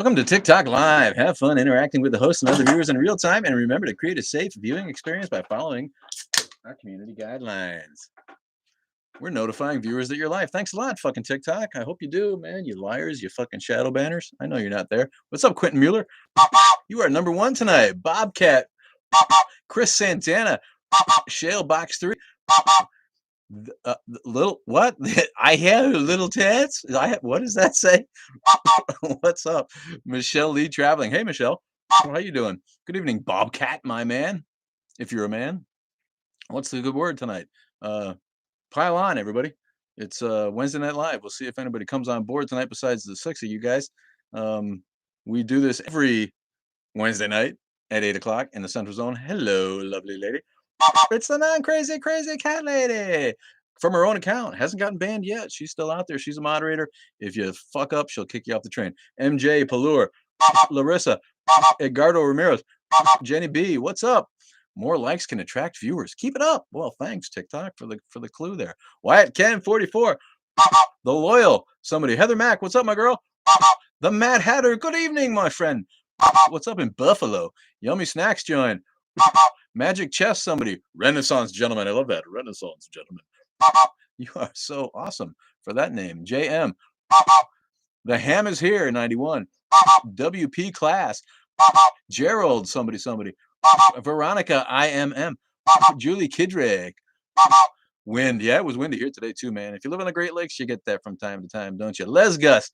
Welcome to TikTok Live. Have fun interacting with the host and other viewers in real time, and remember to create a safe viewing experience by following our community guidelines. We're notifying viewers that you're live. Thanks a lot, fucking TikTok. I hope you do, man. You liars, you fucking shadow banners. I know you're not there. What's up, Quentin Mueller? You are number one tonight. Bobcat, Chris Santana, Shale Box 3. Little what? I have little tits. What does that say? What's up, Michelle Lee traveling? Hey, Michelle, how you doing? Good evening, Bobcat, my man. If you're a man, what's the good word tonight? Pile on, everybody. It's Wednesday Night Live. We'll see if anybody comes on board tonight besides the 6 of you guys. We do this every Wednesday night at 8 o'clock in the Central Zone. Hello, lovely lady. It's the non-crazy, crazy cat lady from her own account. Hasn't gotten banned yet. She's still out there. She's a moderator. If you fuck up, she'll kick you off the train. MJ Pallure, Larissa, Edgardo Ramirez, Jenny B. What's up? More likes can attract viewers. Keep it up. Well, thanks TikTok for the clue there. Wyatt Ken 44, the loyal somebody. Heather Mack, what's up, my girl? The Mad Hatter. Good evening, my friend. What's up in Buffalo? Yummy Snacks join. Magic Chess, somebody. Renaissance Gentleman. I love that. Renaissance Gentleman. You are so awesome for that name. JM. The Ham is here, 91. WP Class. Gerald, somebody. Veronica, IMM. Julie Kidrick. Wind. Yeah, it was windy here today, too, man. If you live on the Great Lakes, you get that from time to time, don't you? Les Gus.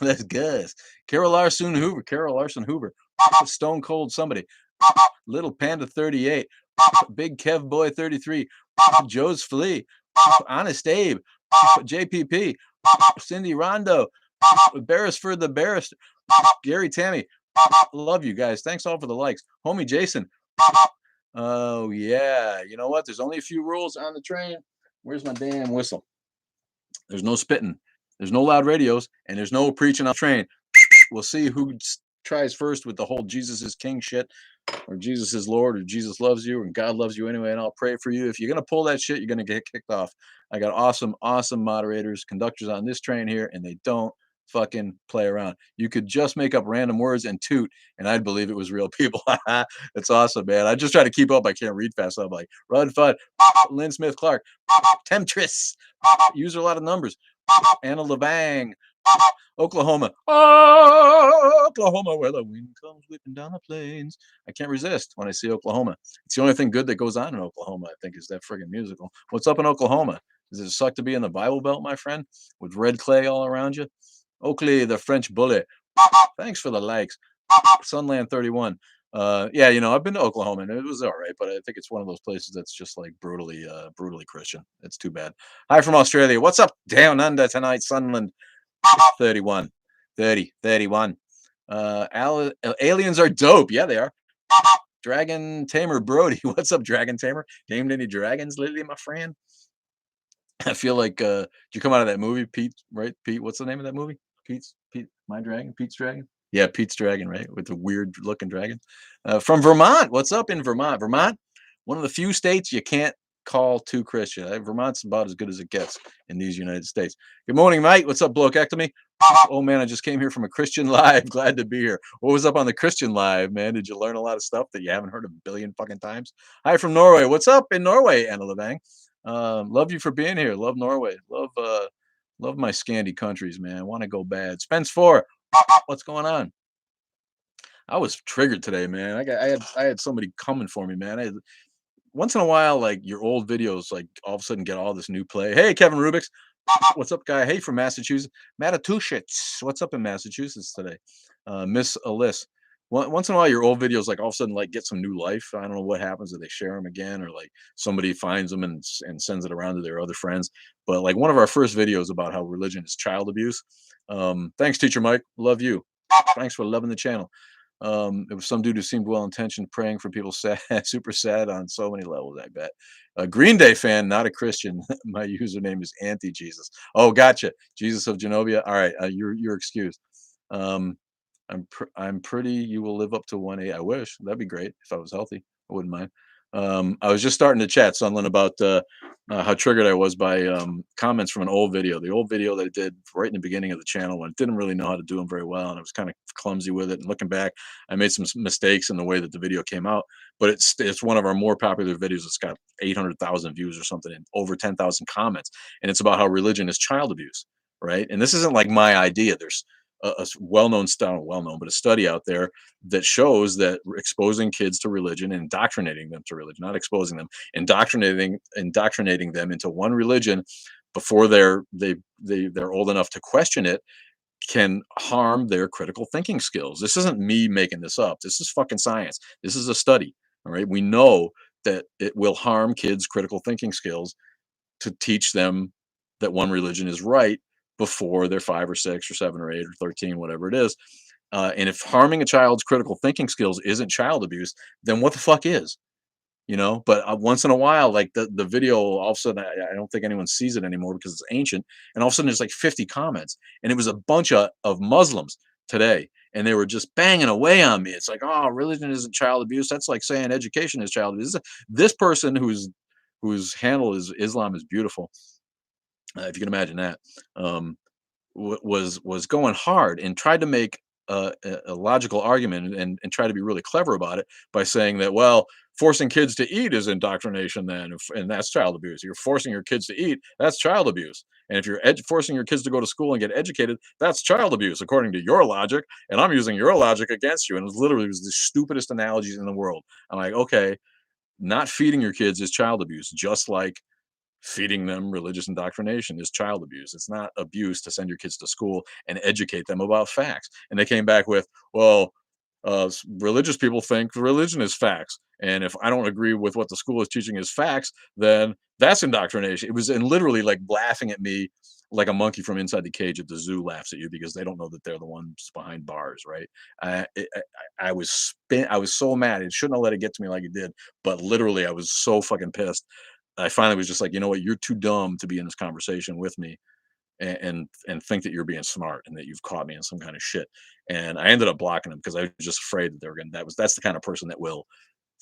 Les Gus. Carol Larson Hoover. Stone Cold, somebody. Little Panda 38, Big Kev Boy 33, Joe's Flea, Honest Abe, JPP, Cindy Rondo, Beresford the Barrister, Gary Tammy. Love you guys. Thanks all for the likes. Homie Jason. Oh, yeah. You know what? There's only a few rules on the train. Where's my damn whistle? There's no spitting. There's no loud radios, and there's no preaching on the train. We'll see who tries first with the whole Jesus is King shit, or Jesus is Lord, or Jesus loves you, and God loves you anyway, and I'll pray for you. If you're going to pull that shit, you're going to get kicked off. I got awesome moderators, conductors on this train here, and they don't fucking play around. You could just make up random words and toot, and I'd believe it was real people. It's awesome, man. I just try to keep up. I can't read fast. So I'm like, Rud Fudd, Lynn Smith Clark, Temptress, use a lot of numbers, Anna Levang, Oklahoma. Oh, Oklahoma, where the wind comes whipping down the plains. I can't resist when I see Oklahoma. It's the only thing good that goes on in Oklahoma, I think, is that friggin' musical. What's up in Oklahoma? Does it suck to be in the Bible Belt, my friend, with red clay all around you? Oakley, the French bullet. Thanks for the likes. Sunland 31. Yeah, I've been to Oklahoma and it was all right, but I think it's one of those places that's just like brutally Christian. It's too bad. Hi from Australia. What's up down under tonight, Sunland? 31. 30. 31. Aliens are dope. Yeah, they are. Dragon Tamer Brody. What's up, Dragon Tamer? Named any dragons lately, my friend? I feel like did you come out of that movie, Pete, right? Pete, what's the name of that movie? Pete, My Dragon, Pete's Dragon? Yeah, Pete's Dragon, right? With the weird looking dragon. From Vermont. What's up in Vermont? Vermont, one of the few states you can't call too Christian. Vermont's about as good as it gets in these United States. Good morning, Mike. What's up, blokeectomy? Oh man, I just came here from a Christian Live. Glad to be here. What was up on the Christian Live, man? Did you learn a lot of stuff that you haven't heard a billion fucking times? Hi from Norway. What's up in Norway, Anna Levang? Love you for being here. Love Norway. Love my Scandi countries, man. Want to go bad. Spence 4. What's going on? I was triggered today, man. I had somebody coming for me, man. Once in a while, like your old videos, like all of a sudden get all this new play. Hey, Kevin Rubix. What's up, guy? Hey, from Massachusetts. Massachusetts. What's up in Massachusetts today? Miss Alyssa. Once in a while, your old videos like all of a sudden like get some new life. I don't know what happens. Do they share them again, or like somebody finds them and sends it around to their other friends? But like one of our first videos about how religion is child abuse. Thanks, Teacher Mike. Love you. Thanks for loving the channel. It was some dude who seemed well intentioned, praying for people sad, super sad on so many levels. I bet. A Green Day fan, not a Christian. My username is Anti-Jesus. Oh, gotcha. Jesus of Genovia. All right, you're excused. I'm pretty. You will live up to 1A. I wish that'd be great if I was healthy. I wouldn't mind. I was just starting to chat something about how triggered I was by comments from an old video. The old video that I did right in the beginning of the channel when I didn't really know how to do them very well, and I was kind of clumsy with it. And looking back, I made some mistakes in the way that the video came out. But it's one of our more popular videos. It's got 800,000 views or something, and over 10,000 comments. And it's about how religion is child abuse, right? And this isn't like my idea. There's a well-known study, well-known, but a study out there that shows that exposing kids to religion and indoctrinating them to religion, not exposing them, indoctrinating them into one religion before they're old enough to question it can harm their critical thinking skills. This isn't me making this up. This is fucking science. This is a study. All right. We know that it will harm kids' critical thinking skills to teach them that one religion is right before they're 5 or 6 or 7 or 8 or 13, whatever it is. And if harming a child's critical thinking skills isn't child abuse, then what the fuck is? But once in a while, like the video, all of a sudden, I don't think anyone sees it anymore because it's ancient. And all of a sudden, there's like 50 comments, and it was a bunch of Muslims today, and they were just banging away on me. It's like, oh, religion isn't child abuse. That's like saying education is child abuse. This person whose handle is Islam is beautiful, if you can imagine that, um, was going hard and tried to make a logical argument and try to be really clever about it by saying that, well, forcing kids to eat is indoctrination then, and that's child abuse. You're forcing your kids to eat, that's child abuse. And if you're forcing your kids to go to school and get educated, that's child abuse according to your logic, and I'm using your logic against you. And it was the stupidest analogies in the world. I'm like, okay, not feeding your kids is child abuse, just like feeding them religious indoctrination is child abuse. It's not abuse to send your kids to school and educate them about facts. And they came back with, well, religious people think religion is facts. And if I don't agree with what the school is teaching is facts, then that's indoctrination. It was and literally like laughing at me like a monkey from inside the cage at the zoo laughs at you because they don't know that they're the ones behind bars, right? I was so mad. It shouldn't have let it get to me like it did, but literally I was so fucking pissed. I finally was just like, you know what, you're too dumb to be in this conversation with me and think that you're being smart and that you've caught me in some kind of shit. And I ended up blocking them because I was just afraid that they were gonna that's the kind of person that will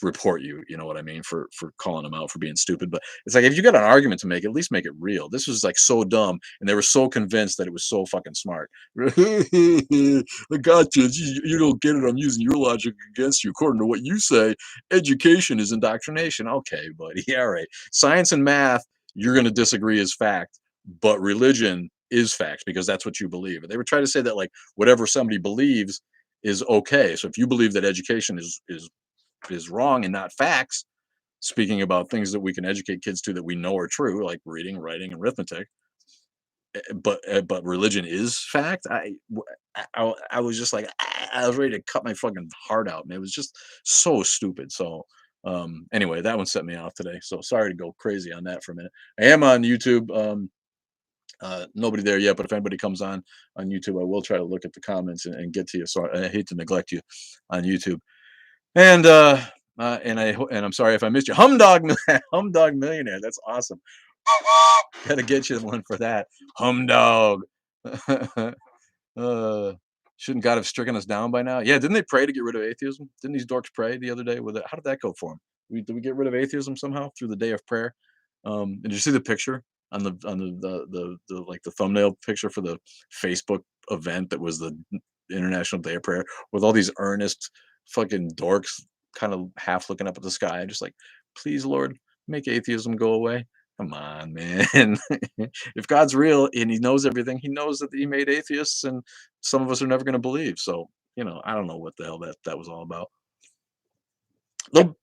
report you, you know what I mean, for calling them out for being stupid. But it's like if you got an argument to make, at least make it real. This was like so dumb, and they were so convinced that it was so fucking smart. I got you. You don't get it. I'm using your logic against you. According to what you say, education is indoctrination. Okay, buddy. Yeah, all right. Science and math, you're going to disagree as fact, but religion is fact because that's what you believe. And they were trying to say that like whatever somebody believes is okay. So if you believe that education is wrong and not facts, speaking about things that we can educate kids to that we know are true, like reading, writing, and arithmetic. But religion is fact. I was just like I was ready to cut my fucking heart out, and it was just so stupid. So anyway, that one set me off today. So sorry to go crazy on that for a minute. I am on YouTube. Nobody there yet, but if anybody comes on YouTube, I will try to look at the comments and get to you. So I hate to neglect you on YouTube. And and I'm sorry if I missed you. Humdog Millionaire. That's awesome. Gotta get you one for that. Humdog. uh, shouldn't God have stricken us down by now? Yeah, didn't they pray to get rid of atheism? Didn't these dorks pray the other day with it? How did that go for them? Did we get rid of atheism somehow through the day of prayer? Did you see the picture on the like the thumbnail picture for the Facebook event that was the International Day of Prayer with all these earnest fucking dorks kind of half looking up at the sky, just like, please, Lord, make atheism go away. Come on, man. If God's real and he knows everything, he knows that he made atheists and some of us are never going to believe. So, I don't know what the hell that was all about. The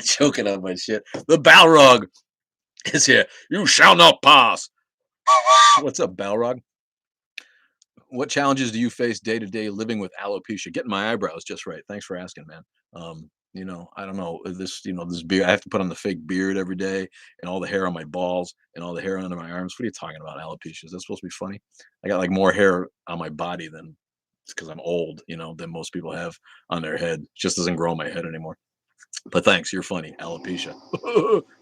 choking on my shit. The Balrog is here. You shall not pass. What's up, Balrog? What challenges do you face day to day living with alopecia? Getting my eyebrows just right. Thanks for asking, man. I don't know this beard. I have to put on the fake beard every day, and all the hair on my balls, and all the hair under my arms. What are you talking about? Alopecia? Is that supposed to be funny? I got like more hair on my body than because I'm old, than most people have on their head. Just doesn't grow on my head anymore. But thanks, you're funny. Alopecia.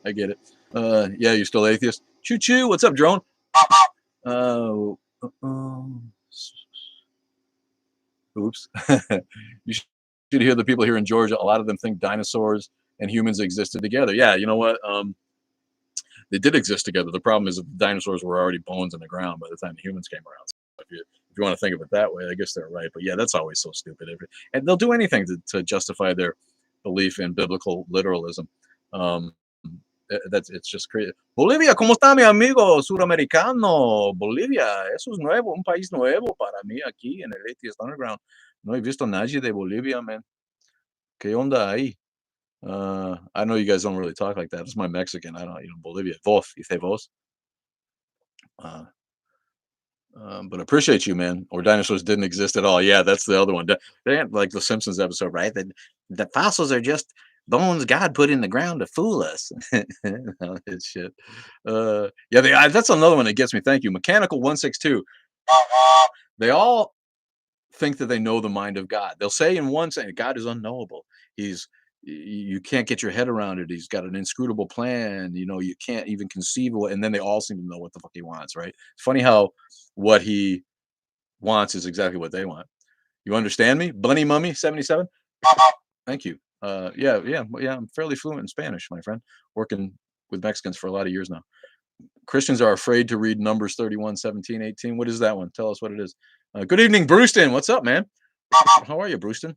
I get it. Yeah, you're still atheist. Choo choo. What's up, drone? Uh, um, Oops. You you to hear the people here in Georgia. A lot of them think dinosaurs and humans existed together. Yeah, you know what? They did exist together. The problem is that dinosaurs were already bones in the ground by the time the humans came around. So if you want to think of it that way, I guess they're right. But yeah, that's always so stupid. And they'll do anything to justify their belief in biblical literalism. Um, that's it's just crazy. Bolivia, ¿cómo está mi amigo suramericano? Bolivia, eso es nuevo, un país nuevo para mí aquí en el Atheist Underground. No he visto nadie de Bolivia, man. ¿Qué onda ahí? I know you guys don't really talk like that. It's my Mexican. I don't, Bolivia. Vos, you say vos. Uh, but appreciate you, man. Or dinosaurs didn't exist at all. Yeah, that's the other one. They had like the Simpsons episode, right? The fossils are just bones God put in the ground to fool us. All that shit. Yeah, that's another one that gets me. Thank you, Mechanical 162. They all think that they know the mind of God. They'll say in one saying, God is unknowable. You can't get your head around it. He's got an inscrutable plan. You can't even conceive of it. And then they all seem to know what the fuck he wants, right? It's funny how what he wants is exactly what they want. You understand me? Bunny Mummy 77? Thank you. Yeah. I'm fairly fluent in Spanish, my friend. Working with Mexicans for a lot of years now. Christians are afraid to read Numbers 31, 17, 18. What is that one? Tell us what it is. Good evening, Brewston. What's up, man? How are you, Brewston?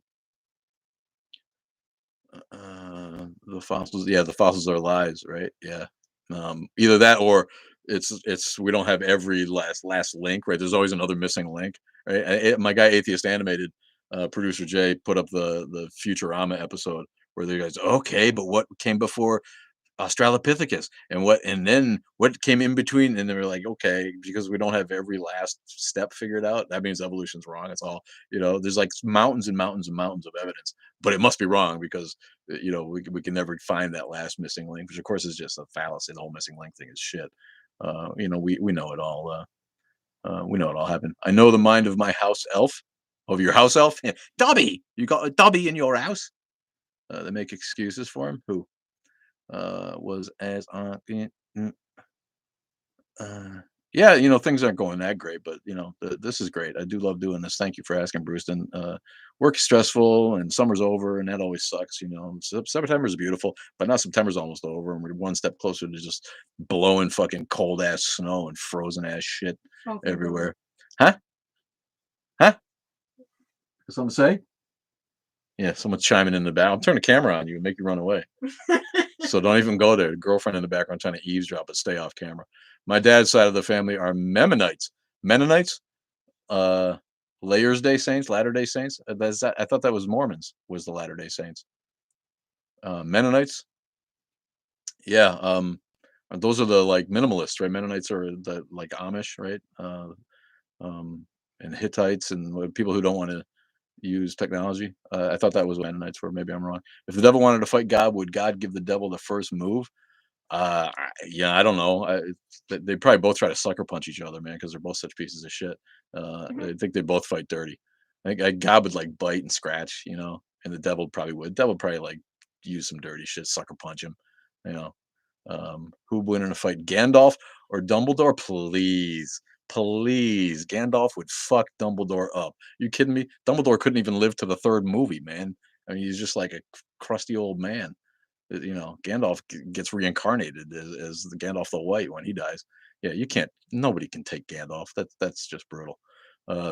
The fossils, yeah, the fossils are lies, right? Yeah. Either that or it's we don't have every last link, right? There's always another missing link, right? My guy Atheist Animated, producer Jay, put up the Futurama episode where the guys, okay, but what came before Australopithecus and then what came in between, and they were like, okay, because we don't have every last step figured out, that means evolution's wrong. It's all, there's like mountains and mountains and mountains of evidence, but it must be wrong because we can never find that last missing link, which of course is just a fallacy. The whole missing link thing is shit. We know it all. We know it all happened. I know the mind of my house elf, of your house elf. Dobby, you got a Dobby in your house. They make excuses for him. Who? Was as on yeah, things aren't going that great, but this is great. I do love doing this. Thank you for asking, Bruce. And work is stressful and summer's over and that always sucks. September is beautiful, but now September's almost over and we're one step closer to just blowing fucking cold ass snow and frozen ass shit everywhere. Huh? Huh? Something to say? Yeah, someone's chiming in the back. I'll turn the camera on you and make you run away. So don't even go there. Girlfriend in the background trying to eavesdrop, but stay off camera. My dad's side of the family are Mennonites. Mennonites? Uh Layers Day Saints, Latter Day Saints. I thought that was Mormons, was the Latter Day Saints. Mennonites? Yeah. Those are the like minimalists, right? Mennonites are the like Amish, right? Um, and Hittites and people who don't want to use technology. I thought that was what Mennonites were. Maybe I'm wrong. If the devil wanted to fight God, would God give the devil the first move? Yeah, I don't know. They probably both try to sucker punch each other, man, because they're both such pieces of shit. I think they both fight dirty. I think God would like bite and scratch, and the devil probably would. Devil would probably like use some dirty shit, sucker punch him, you know. Who would win in a fight, Gandalf or Dumbledore? Please, please, Gandalf would fuck Dumbledore up. You kidding me? Dumbledore couldn't even live to the third movie, man. I mean, he's just like a crusty old man. Gandalf gets reincarnated as the Gandalf the White when he dies. Yeah, you can't. Nobody can take Gandalf. That's just brutal.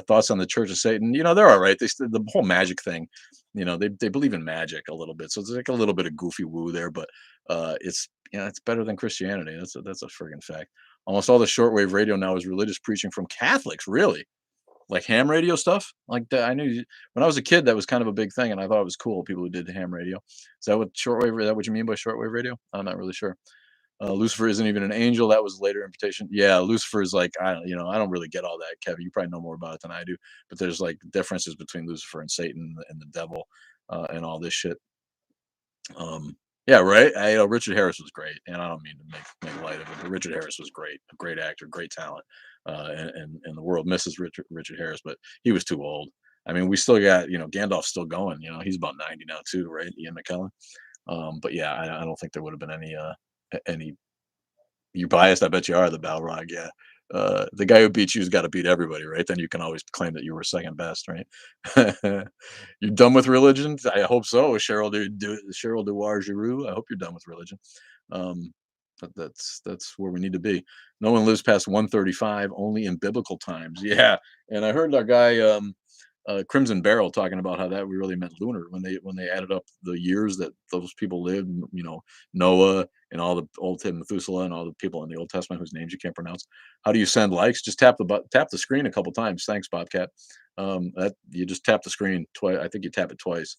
Thoughts on the Church of Satan? They're all right. The whole magic thing. They believe in magic a little bit, so it's like a little bit of goofy woo there, but it's better than Christianity. That's a friggin' fact. Almost all the shortwave radio now is religious preaching from Catholics. Really? Like ham radio stuff? Like that, I knew when I was a kid that was kind of a big thing, and I thought it was cool. People who did ham radio. Is that what you mean by shortwave radio? I'm not really sure. Lucifer isn't even an angel. That was later invitation. Yeah, Lucifer is like I don't really get all that, Kevin. You probably know more about it than I do. But there's like differences between Lucifer and Satan and the devil and all this shit. Yeah, right. Richard Harris was great, and I don't mean to make light of it, but Richard Harris was great, a great actor, great talent, and the world misses Richard Harris, but he was too old. I mean, we still got Gandalf's still going. He's about 90 now too, right? Ian McKellen. But yeah, I don't think there would have been any. You're biased. I bet you are the Balrog. Yeah, The guy who beats you's got to beat everybody, right? Then you can always claim that you were second best, right? You're done with religion? I hope so, Cheryl Dewar Giroux. I hope you're done with religion. Um, but that's where we need to be. No one lives past 135, only in biblical times. Yeah, and I heard that guy Crimson Barrel talking about how that we really meant lunar when they added up the years that those people lived. Noah and all the old Methuselah and all the people in the Old Testament whose names you can't pronounce. How do you send likes? Just tap the screen a couple times. Thanks, Bobcat. That you just tap the screen twice. I think you tap it twice,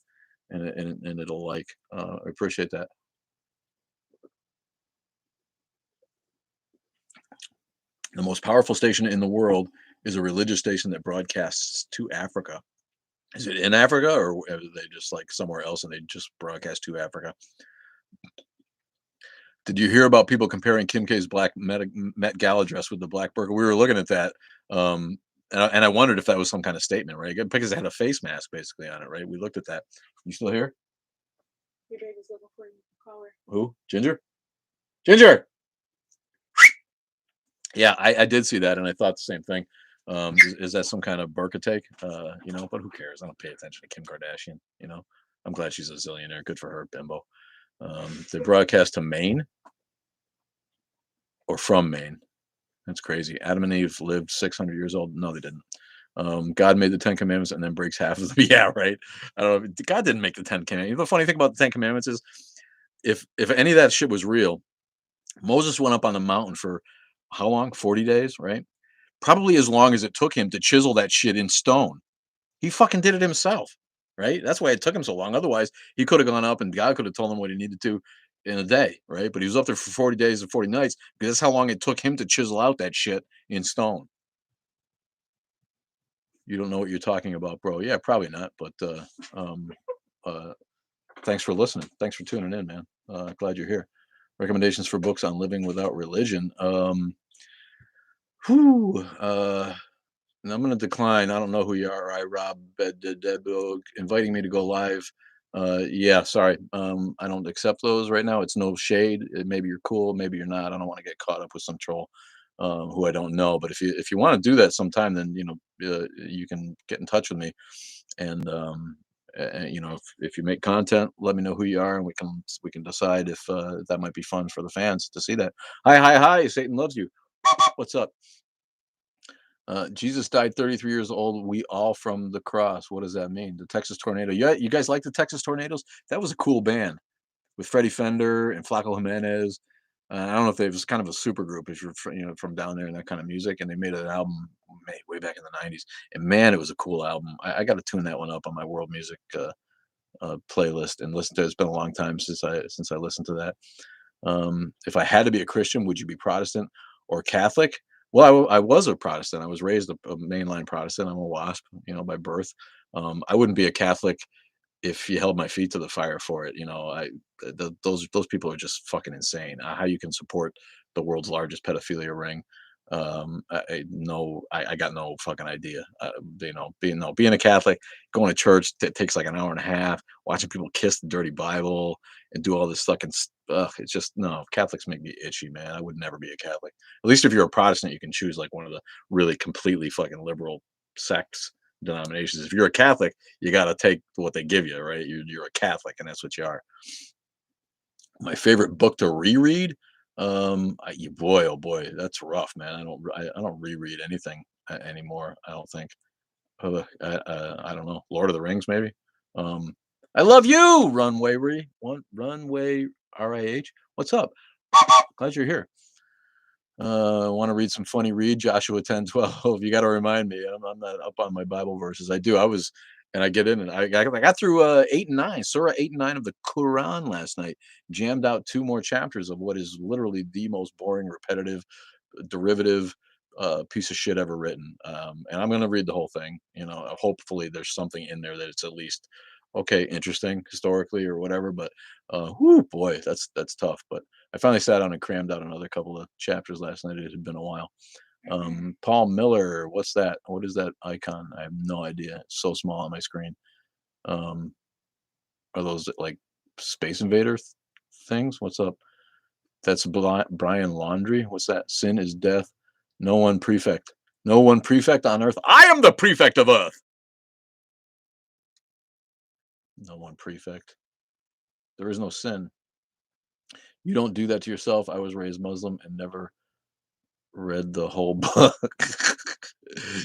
and it'll like. I appreciate that. The most powerful station in the world is a religious station that broadcasts to Africa. Is it in Africa or are they just like somewhere else and they just broadcast to Africa? Did you hear about people comparing Kim K's black Met Gala dress with the black burqa? We were looking at that, and I wondered if that was some kind of statement, right? Because it had a face mask basically on it, right? We looked at that. You still here? Your baby's looking for you. Call her. Who? Ginger? Ginger! Yeah, I did see that, and I thought the same thing. Is that some kind of burqa take? But who cares? I don't pay attention to Kim Kardashian. I'm glad she's a zillionaire. Good for her, bimbo. They broadcast to Maine or from Maine. That's crazy. Adam and Eve lived 600 years old. No, they didn't. God made the Ten Commandments and then breaks half of them. Yeah, right. I don't know. God didn't make the Ten Commandments. The funny thing about the Ten Commandments is, if any of that shit was real, Moses went up on the mountain for how long? 40 days, right? Probably as long as it took him to chisel that shit in stone. He fucking did it himself, right? That's why it took him so long. Otherwise, he could have gone up and God could have told him what he needed to in a day, right? But he was up there for 40 days and 40 nights because that's how long it took him to chisel out that shit in stone. You don't know what you're talking about, bro. Yeah, probably not. But um, uh, thanks for listening. Thanks for tuning in, man. Glad you're here. Recommendations for books on living without religion. Whew, and I'm going to decline. I don't know who you are. I Rob inviting me to go live. Yeah, sorry. I don't accept those right now. It's no shade. Maybe you're cool. Maybe you're not. I don't want to get caught up with some troll who I don't know. But if you want to do that sometime, then you can get in touch with me. And if you make content, let me know who you are, and we can decide if that might be fun for the fans to see that. Hi, hi, hi! Satan loves you. What's up? Jesus died 33 years old. We all from the cross. What does that mean? The Texas Tornado. Yeah, you guys like the Texas Tornadoes? That was a cool band with Freddie Fender and Flaco Jimenez. I don't know if they was kind of a super group if you're from down there and that kind of music. And they made an album made way back in the '90s. And man, it was a cool album. I got to tune that one up on my world music playlist and listen to it. It's been a long time since I listened to that. If I had to be a Christian, would you be Protestant or Catholic? Well, I was a Protestant. I was raised a mainline Protestant. I'm a WASP, by birth. I wouldn't be a Catholic if you held my feet to the fire for it. Those people are just fucking insane. How you can support the world's largest pedophilia ring? I got no fucking idea. Being a Catholic, going to church takes like an hour and a half. Watching people kiss the dirty Bible and do all this fucking it's just no. Catholics make me itchy, man. I would never be a Catholic. At least if you're a Protestant, you can choose like one of the really completely fucking liberal sects denominations. If you're a Catholic, you got to take what they give you, right? You're a Catholic, and that's what you are. My favorite book to reread. Boy, oh boy, that's rough, man. I don't reread anything anymore. I don't think. I don't know. Lord of the Rings, maybe. Um, I love you, Runway RIH. What's up? Glad you're here. Want to read some funny read Joshua 10:12. You got to remind me. I'm not up on my Bible verses. I do. And I get in and I got through 8 and 9, Surah 8 and 9 of the Quran last night. Jammed out 2 more chapters of what is literally the most boring, repetitive, derivative piece of shit ever written. And I'm gonna read the whole thing. Hopefully there's something in there that it's at least okay, interesting historically or whatever. But whoo, boy, that's tough. But I finally sat down and crammed out another couple of chapters last night. It had been a while. Paul Miller, what's that? What is that icon? I have no idea. It's so small on my screen. Um, are those like Space Invader things? What's up? That's Brian Laundry. What's that? Sin is death. No one prefect. No one prefect on earth. I am the prefect of earth. No one prefect. There is no sin. You don't do that to yourself. I was raised Muslim and never read the whole book.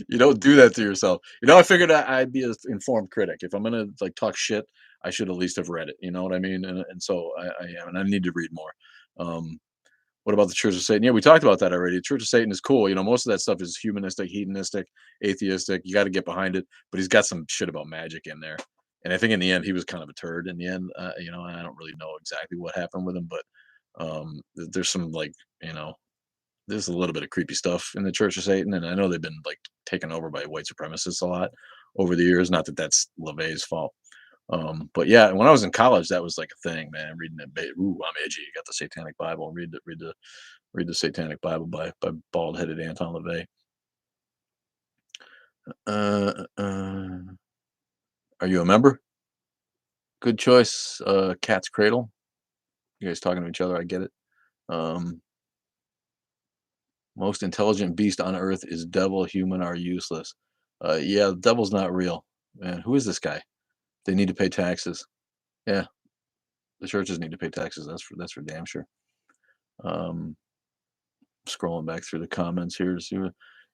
You don't do that to yourself. I figured I'd be an informed critic. If I'm gonna like talk shit, I should at least have read it. You know what I mean? And so I am, and I need to read more. Um, what about the Church of Satan? Yeah, we talked about that already. Church of Satan is cool. Most of that stuff is humanistic, hedonistic, atheistic. You got to get behind it, but he's got some shit about magic in there. And I think in the end, he was kind of a turd. In the end, and I don't really know exactly what happened with him, but there's some like you know there's a little bit of creepy stuff in the Church of Satan, and I know they've been like taken over by white supremacists a lot over the years. Not that that's LaVey's fault, but yeah, when I was in college, that was like a thing, man. Reading it, ooh, I'm edgy. You got the Satanic Bible. Read the Satanic Bible by bald-headed Anton LaVey. Are you a member? Good choice. Cat's Cradle. You guys talking to each other? I get it. Um, Most intelligent beast on earth is devil. Human are useless. Yeah, the devil's not real. Man, who is this guy? They need to pay taxes. Yeah, the churches need to pay taxes. That's for damn sure. Um, Scrolling back through the comments here to see what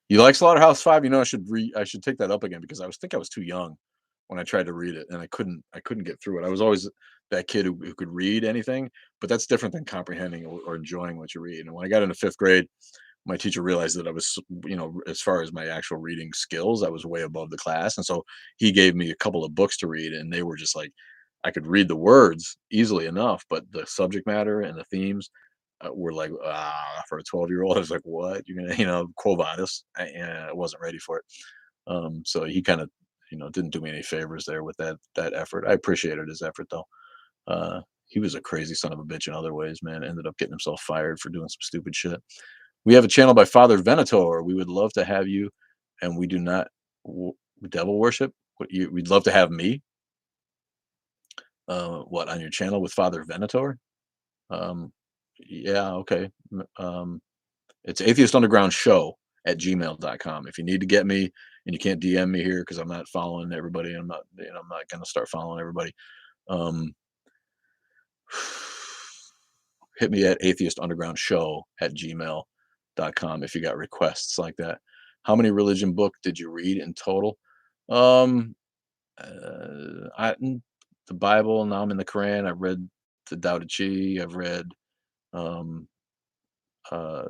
you like Slaughterhouse Five. I should take that up again because I was too young when I tried to read it and I couldn't get through it. I was always that kid who could read anything, but that's different than comprehending or enjoying what you read. And when I got into fifth grade, my teacher realized that I was, as far as my actual reading skills, I was way above the class. And so he gave me a couple of books to read, and they were just like, I could read the words easily enough, but the subject matter and the themes were like, for a 12-year-old, I was like, what? You're going to, Quo Vadis? I wasn't ready for it. So he kind of, didn't do me any favors there with that effort. I appreciated his effort though. He was a crazy son of a bitch in other ways, man. Ended up getting himself fired for doing some stupid shit. We have a channel by Father Venator. We would love to have you, and we do not w- devil worship. We'd love to have me. What on your channel with Father Venator? Um, yeah, okay. It's Atheist Underground Show at gmail.com. If you need to get me and you can't DM me here because I'm not following everybody, I'm not going to start following everybody. Um, Hit me at Atheist Underground Show at gmail.com if you got requests like that. How many religion book did you read in total? Um, the Bible. Now I'm in the Quran. I've read the Tao Te Chi. I've read um, uh,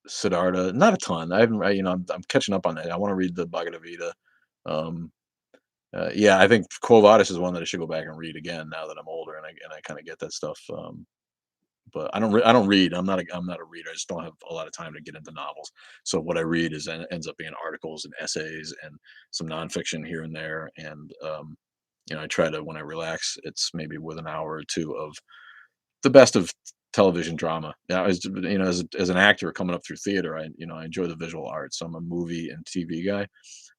Siddhartha. Not a ton. I haven't. I'm catching up on that. I want to read the Bhagavad Gita. Um, yeah, I think Quo Vadis is one that I should go back and read again now that I'm older and I kind of get that stuff. But I don't read. I'm not a reader. I just don't have a lot of time to get into novels. So what I read ends up being articles and essays and some nonfiction here and there. And I try to when I relax, it's maybe with an hour or two of the best of television drama. Yeah, as an actor coming up through theater, I enjoy the visual arts. So I'm a movie and TV guy,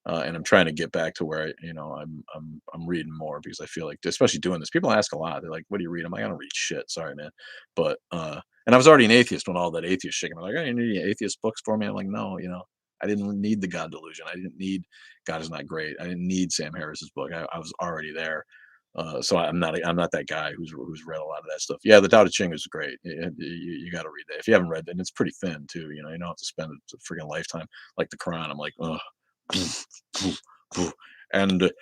and I'm trying to get back to where I'm reading more because I feel like, especially doing this, people ask a lot. They're like, "What do you read?" I'm like, "I don't read shit. Sorry, man." But and I was already an atheist when all that atheist shit came out. Like, "Oh, you need any atheist books for me?" I'm like, "No, I didn't need the God delusion. I didn't need God is not great. I didn't need Sam Harris's book. I was already there." So I'm not that guy who's read a lot of that stuff. Yeah, the Tao Te Ching is great. You got to read that if you haven't read it. And it's pretty thin too. You don't have to spend a freaking lifetime like the Quran. I'm like, ugh. And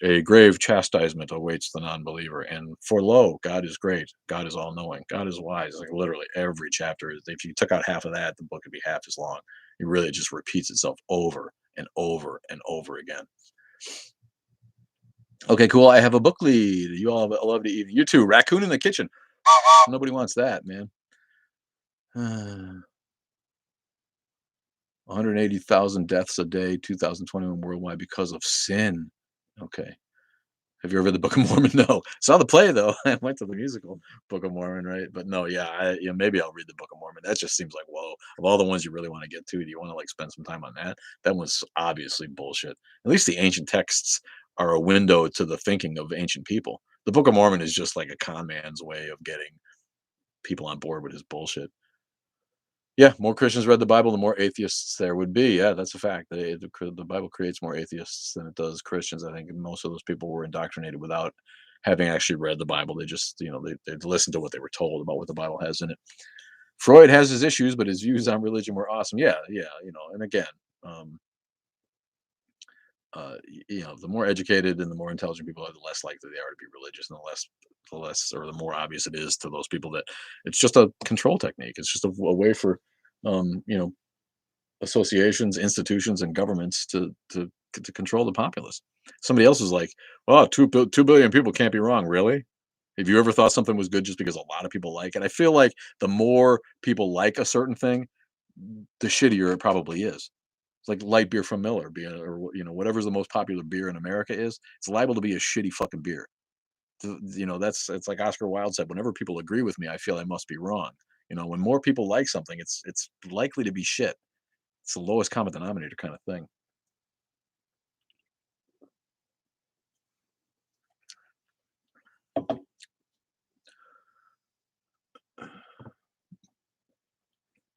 a grave chastisement awaits the non-believer. And for lo, God is great. God is all-knowing. God is wise. Like literally every chapter. If you took out half of that, the book would be half as long. It really just repeats itself over and over and over again. Okay, cool. I have a book lead. You all have a lovely evening. You too. Raccoon in the kitchen. Nobody wants that, man. 180,000 deaths a day, 2021 worldwide because of sin. Okay. Have you ever read the Book of Mormon? No. Saw the play though. I went to the musical Book of Mormon, right? But no, yeah, maybe I'll read the Book of Mormon. That just seems like whoa. Of all the ones you really want to get to, do you want to like spend some time on that? That was obviously bullshit. At least the ancient texts are a window to the thinking of ancient people. The Book of Mormon is just like a con man's way of getting people on board with his bullshit. Yeah, more Christians read the Bible, the more atheists there would be. Yeah, that's a fact. The Bible creates more atheists than it does Christians. I think most of those people were indoctrinated without having actually read the Bible. They just, they listened to what they were told about what the Bible has in it. Freud has his issues, but his views on religion were awesome. Yeah, yeah, and again, um, the more educated and the more intelligent people are, the less likely they are to be religious, and the less or the more obvious it is to those people that it's just a control technique. It's just a way for, um, you know, associations, institutions, and governments to control the populace. Somebody else is like, "Well, 2 billion people can't be wrong." Really? Have you ever thought something was good just because a lot of people like it? I feel like the more people like a certain thing, the shittier it probably is. It's like light beer from Miller being, or whatever's the most popular beer in America is. It's liable to be a shitty fucking beer. That's it's like Oscar Wilde said. Whenever people agree with me, I feel I must be wrong. When more people like something, it's likely to be shit. It's the lowest common denominator kind of thing.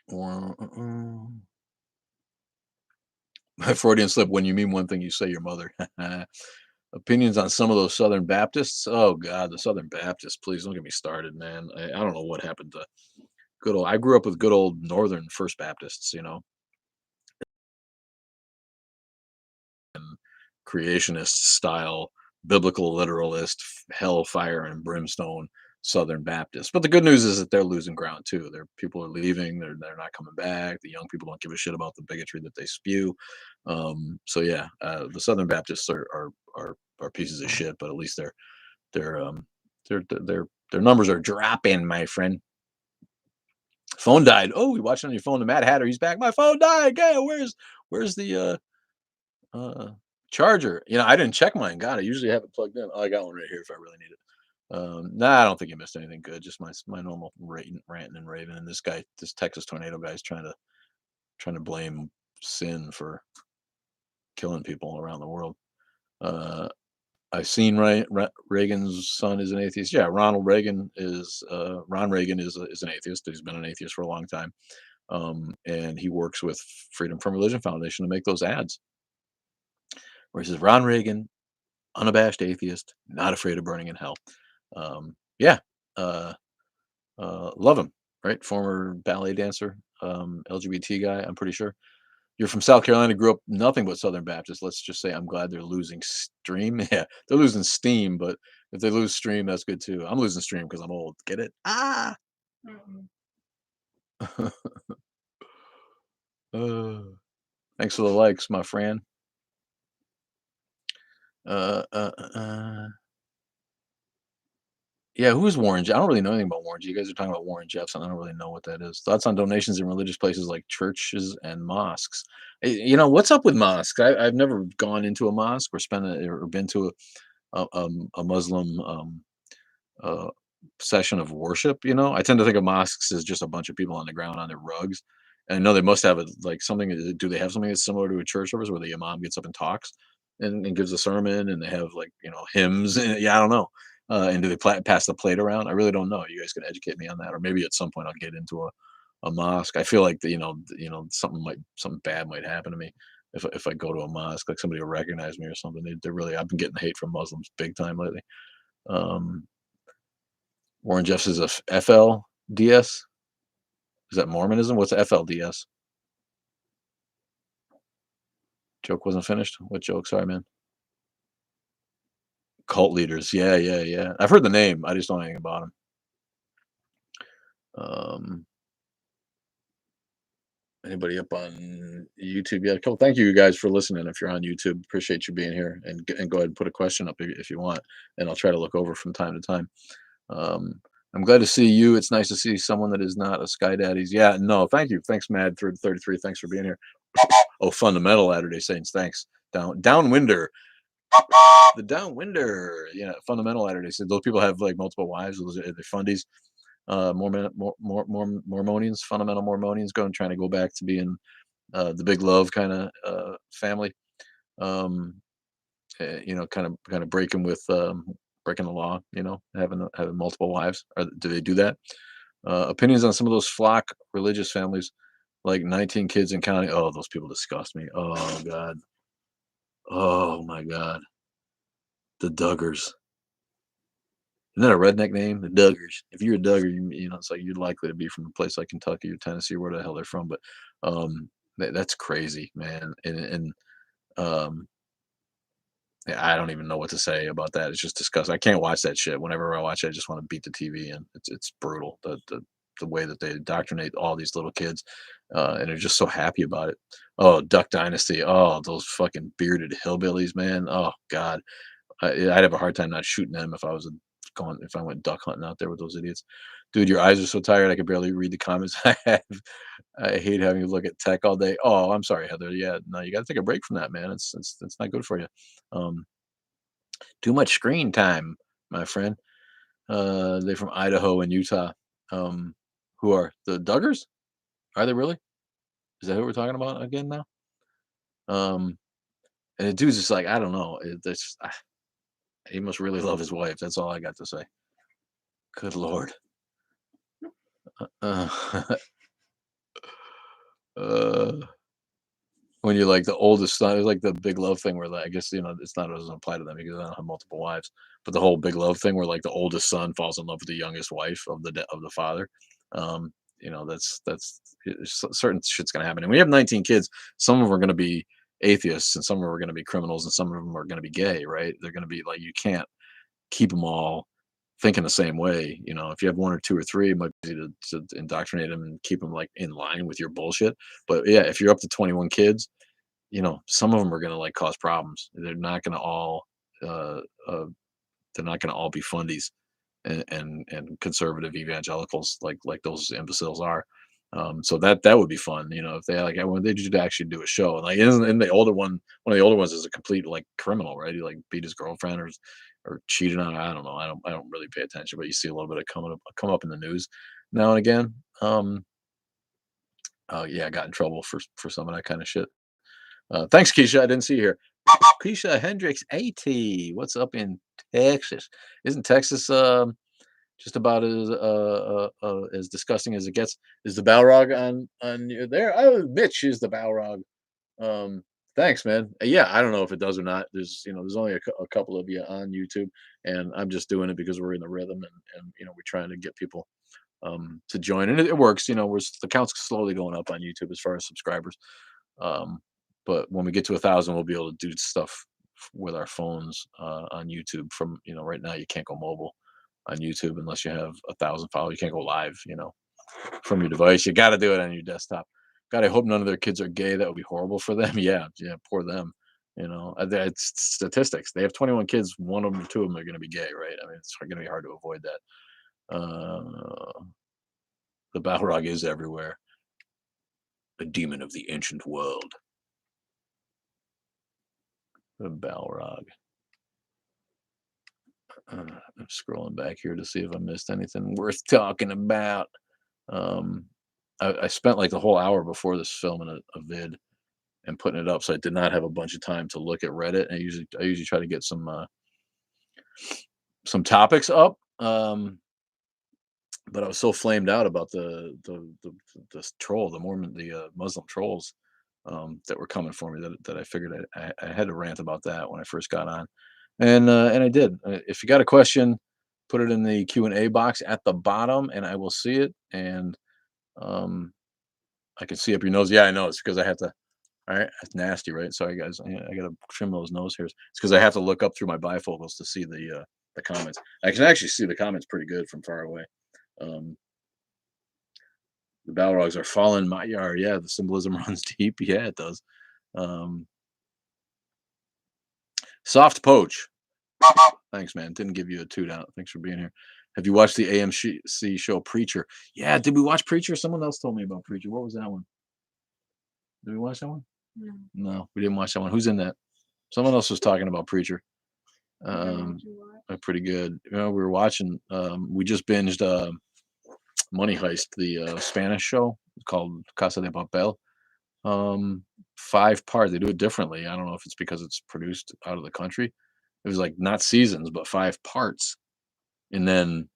Well, my Freudian slip. When you mean one thing, you say your mother. Opinions on some of those Southern Baptists. Oh God, the Southern Baptists. Please don't get me started, man. I don't know what happened to good old. I grew up with good old Northern First Baptists. Creationist style, biblical literalist, hellfire and brimstone Southern Baptists. But the good news is that they're losing ground too. Their people are leaving. They're not coming back. The young people don't give a shit about the bigotry that they spew. So yeah, the Southern Baptists are pieces of shit. But at least their their numbers are dropping, my friend. Phone died. Oh, you watching on your phone? The Mad Hatter. He's back. My phone died. Yeah, where's the charger? I didn't check mine. God, I usually have it plugged in. Oh, I got one right here if I really need it. Nah, I don't think you missed anything good. Just my normal ranting and raving. And this Texas tornado guy is trying to blame sin for killing people around the world. Uh, I've seen Reagan's son is an atheist. Yeah, Ron Reagan is an atheist. He's been an atheist for a long time, and he works with Freedom from Religion Foundation to make those ads where he says Ron Reagan, unabashed atheist, not afraid of burning in hell. Yeah, uh, love him. Right, former ballet dancer, LGBT guy. I'm pretty sure. You're from South Carolina, grew up nothing but Southern Baptist. Let's just say I'm glad they're losing stream. Yeah, they're losing steam, but if they lose stream, that's good too. I'm losing stream because I'm old. Get it? Ah. uh, thanks for the likes, my friend. Uh, uh, uh, uh. Yeah, who is Warren? I don't really know anything about Warren. You guys are talking about Warren Jeffson. I don't really know what that is. Thoughts on donations in religious places like churches and mosques? What's up with mosques? I've never gone into a mosque or or been to a Muslim uh, session of worship. I tend to think of mosques as just a bunch of people on the ground on their rugs. And I know they must have it like something. Do they have something that's similar to a church service where the imam gets up and talks and gives a sermon, and they have like hymns? Yeah, I don't know. And do they pass the plate around? I really don't know. You guys can educate me on that, or maybe at some point I'll get into a mosque. I feel like something bad might happen to me if I go to a mosque. Like somebody will recognize me or something. They're really I've been getting hate from Muslims big time lately. Um, Warren Jeffs is a FLDS. Is that Mormonism? What's FLDS? Joke wasn't finished. What joke? Sorry, man. Cult leaders. Yeah, yeah, yeah. I've heard the name. I just don't know anything about them. Um, Anybody up on YouTube yet? Cool. Thank you guys for listening. If you're on YouTube, appreciate you being here, and go ahead and put a question up if you want, and I'll try to look over from time to time. Um, I'm glad to see you. It's nice to see someone that is not a Sky Daddies. Yeah, no, thank you. Thanks, Mad 33. Thanks for being here. Oh, Fundamental Latter-day Saints. Thanks. Downwinder. The Downwinder. Yeah, Fundamental Latter-day Saints. Those people have like multiple wives. Those are the fundies. Mormonians, fundamental Mormonians, trying to go back to being the big love kind of family. Um, kind of breaking with breaking the law. Having multiple wives. Do they do that? Opinions on some of those flock religious families. like 19 kids in counting. Oh, those people disgust me. Oh god. Oh my god. The Duggars. Isn't that a redneck name? The Duggars. If you're a Duggar, it's like you're likely to be from a place like Kentucky or Tennessee, where the hell they're from. But that's crazy, man. And um, yeah, I don't even know what to say about that. It's just disgusting. I can't watch that shit. Whenever I watch it, I just want to beat the TV, and it's brutal. The way that they indoctrinate all these little kids, and they're just so happy about it. Oh, Duck Dynasty. Oh, those fucking bearded hillbillies, man. Oh God, I'd have a hard time not shooting them if I was going if I went duck hunting out there with those idiots. Dude, your eyes are so tired. I could barely read the comments. I have. I hate having to look at tech all day. Oh, I'm sorry, Heather. Yeah, no, you got to take a break from that, man. It's not good for you. Um, Too much screen time, my friend. They're from Idaho and Utah. Um, who are the Duggars? Are they really? Is that who we're talking about again now? Um, and the dude's just like, I don't know. He must really love his wife. That's all I got to say. Good lord. Uh, uh, when you're like the oldest son, it's like the big love thing where like, I guess it's not, it doesn't apply to them because I don't have multiple wives, but the whole big love thing where like the oldest son falls in love with the youngest wife of the father. Um, certain shit's gonna happen. And we have 19 kids. Some of them are gonna be atheists, and some of them are gonna be criminals, and some of them are gonna be gay. Right? They're gonna be like you can't keep them all thinking the same way. If you have one or two or three, it might be easy to indoctrinate them and keep them like in line with your bullshit. But yeah, if you're up to 21 kids, some of them are going to like cause problems. Uh, uh, they're not going to all be fundies and conservative evangelicals like those imbeciles are. So that would be fun, if they like when they did actually do a show. And like and the older one of the older ones is a complete like criminal, right? He like beat his girlfriend or cheated on her. I don't know. I don't really pay attention, but you see a little bit of come up in the news now and again. Oh yeah, I got in trouble for some of that kind of shit. Thanks, Keisha. I didn't see you here. Keisha Hendricks 80. What's up in Texas? Isn't Texas just about as disgusting as it gets? Is the Balrog on you there? Oh, Mitch is the Balrog. Um, Thanks, man. Yeah, I don't know if it does or not. There's only a couple of you on YouTube, and I'm just doing it because we're in the rhythm, and we're trying to get people to join, and it works. The count's slowly going up on YouTube as far as subscribers. Um, but when we get to 1,000, we'll be able to do stuff with our phones on YouTube. From right now, you can't go mobile on YouTube unless you have 1,000 followers. You can't go live, from your device. You got to do it on your desktop. God, I hope none of their kids are gay. That would be horrible for them. Yeah, yeah, poor them. It's statistics. They have 21 kids. One of them, or two of them are going to be gay, right? I mean, it's going to be hard to avoid that. The Balrog is everywhere. A demon of the ancient world. The Balrog. I'm scrolling back here to see if I missed anything worth talking about. Um, I spent like the whole hour before this filming a vid and putting it up, so I did not have a bunch of time to look at Reddit. And I usually try to get some topics up. But I was so flamed out about the troll, the Mormon, the Muslim trolls that were coming for me that I figured I had to rant about that when I first got on, and I did. If you got a question, put it in the Q&A box at the bottom, and I will see it. And um, I can see up your nose. Yeah, I know it's because I have to. All right, that's nasty, right? Sorry, guys. I gotta trim those nose hairs. It's because I have to look up through my bifocals to see the comments. I can actually see the comments pretty good from far away. Um, the Balrogs are falling in my yard. Yeah, the symbolism runs deep. Yeah, it does. Um, Soft Poach. Thanks, man. Didn't give you a toot out. Thanks for being here. Have you watched the AMC show Preacher? Yeah, did we watch Preacher? Someone else told me about Preacher. What was that one? Did we watch that one? No. No, we didn't watch that one. Who's in that? Someone else was talking about Preacher. Pretty good. We were watching. We just binged Money Heist, the Spanish show called Casa de Papel. 5 part. They do it differently. I don't know if it's because it's produced out of the country. It was like not seasons, but 5 parts, and then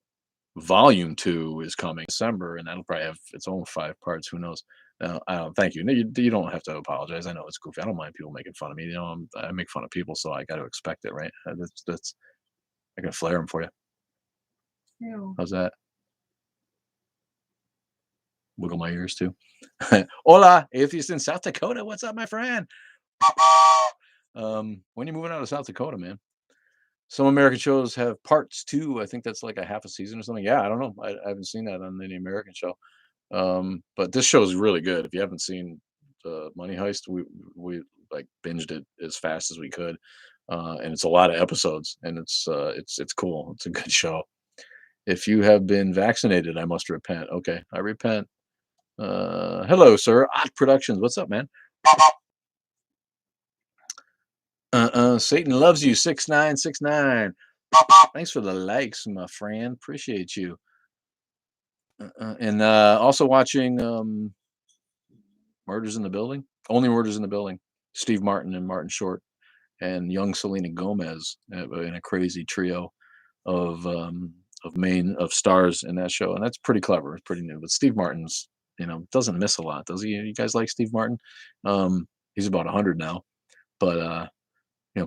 volume 2 is coming December, and that'll probably have its own 5 parts. Who knows? No, I don't. Thank you. No, you don't have to apologize. I know it's goofy. I don't mind people making fun of me. I make fun of people, so I got to expect it, right? That's I can flare them for you. How's that? Wiggle my ears too. Hola, atheist in South Dakota. What's up, my friend? When you moving out of South Dakota, man? Some American shows have parts too. I think that's like a half a season or something. Yeah, I don't know. I haven't seen that on any American show. But this show is really good. If you haven't seen Money Heist, we like binged it as fast as we could, and it's a lot of episodes, and it's cool. It's a good show. If you have been vaccinated, I must repent. Okay, I repent. Hello, sir. Odd Productions. What's up, man? Satan loves you. 6969. Thanks for the likes, my friend. Appreciate you. And also watching Murders in the Building. Only Murders in the Building. Steve Martin and Martin Short and young Selena Gomez in a crazy trio of stars in that show, and that's pretty clever. It's pretty new. But Steve Martin's doesn't miss a lot, does he? You guys like Steve Martin? He's about 100 now, but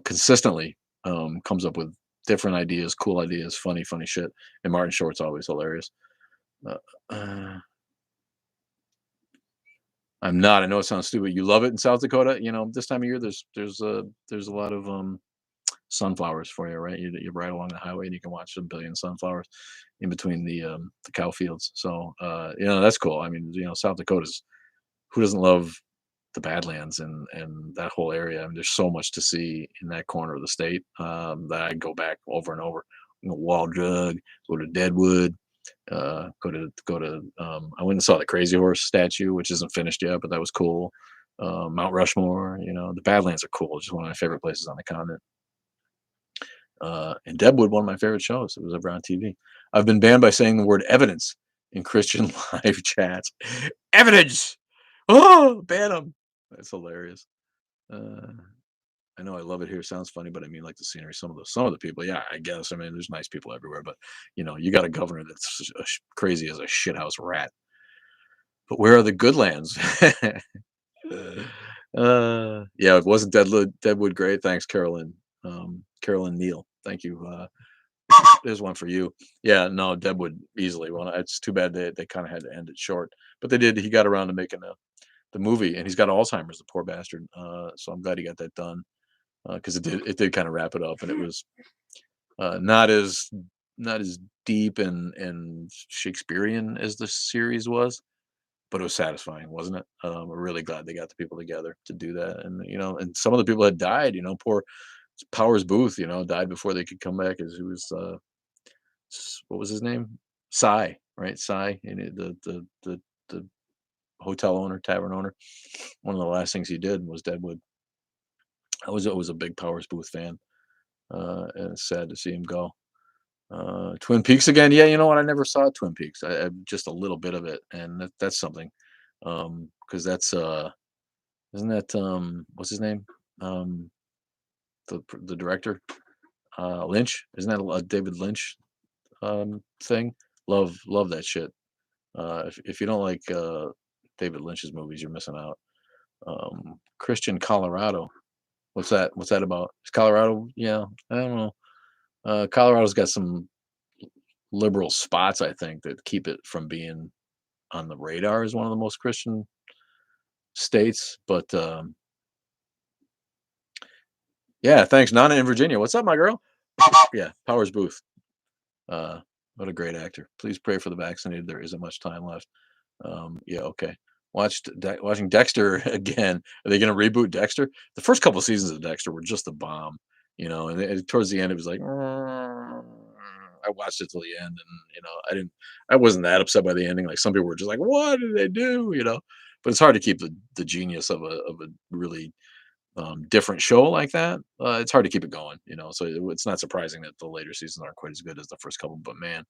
consistently comes up with different ideas, cool ideas, funny shit. And Martin Short's always hilarious. Uh, uh, I'm not. I know it sounds stupid. You love it in South Dakota. This time of year, there's a lot of sunflowers for you, right? You ride along the highway and you can watch a billion sunflowers in between the cow fields. So that's cool. I mean, South Dakota's, who doesn't love the Badlands and that whole area? I mean, there's so much to see in that corner of the state that I go back over and over. Wall Drug, go to Deadwood, I went and saw the Crazy Horse statue, which isn't finished yet, but that was cool. Mount Rushmore, the Badlands are cool. It's just one of my favorite places on the continent. And Deadwood, one of my favorite shows. It was ever on TV. I've been banned by saying the word evidence in Christian live chats. Evidence! Oh, ban them. That's hilarious. Uh, I know I love it here. Sounds funny, but I mean, like the scenery. Some of the people, yeah, I guess. I mean, there's nice people everywhere, but you got a governor that's crazy as a shithouse rat. But where are the good lands? Yeah, it wasn't Deadwood great. Thanks, Carolyn. Carolyn Neal. Thank you. There's one for you. Yeah, no, Deadwood easily. Well, it's too bad they kind of had to end it short, but they did. He got around to making the movie, and he's got Alzheimer's, the poor bastard. So I'm glad he got that done because it did kind of wrap it up, and it was not as deep and Shakespearean as the series was, but it was satisfying, wasn't it? We're really glad they got the people together to do that, and some of the people had died. Poor Powers Booth, died before they could come back. As he was, what was his name? Cy, right? Cy, and the hotel owner, tavern owner. One of the last things he did was Deadwood. I was always a big Powers Booth fan, and it's sad to see him go. Twin Peaks again. Yeah, you know what? I never saw Twin Peaks. I just a little bit of it, and that's something. Because that's isn't that what's his name? Um, the director, Lynch. Isn't that a David Lynch thing? Love that shit. If you don't like David Lynch's movies, you're missing out. Christian Colorado. What's that? What's that about? Is Colorado? Yeah, I don't know. Colorado's got some liberal spots, I think, that keep it from being on the radar as one of the most Christian states. But yeah, thanks, Nana in Virginia. What's up, my girl? Yeah, Powers Booth. Uh, what a great actor. Please pray for the vaccinated. There isn't much time left. Yeah, okay. Watching Dexter again. Are they going to reboot Dexter? The first couple seasons of Dexter were just a bomb, and towards the end it was like, I watched it till the end, and I wasn't that upset by the ending. Like some people were just like, what did they do? But it's hard to keep the genius of a really different show like that. It's hard to keep it going, so it's not surprising that the later seasons aren't quite as good as the first couple. But man,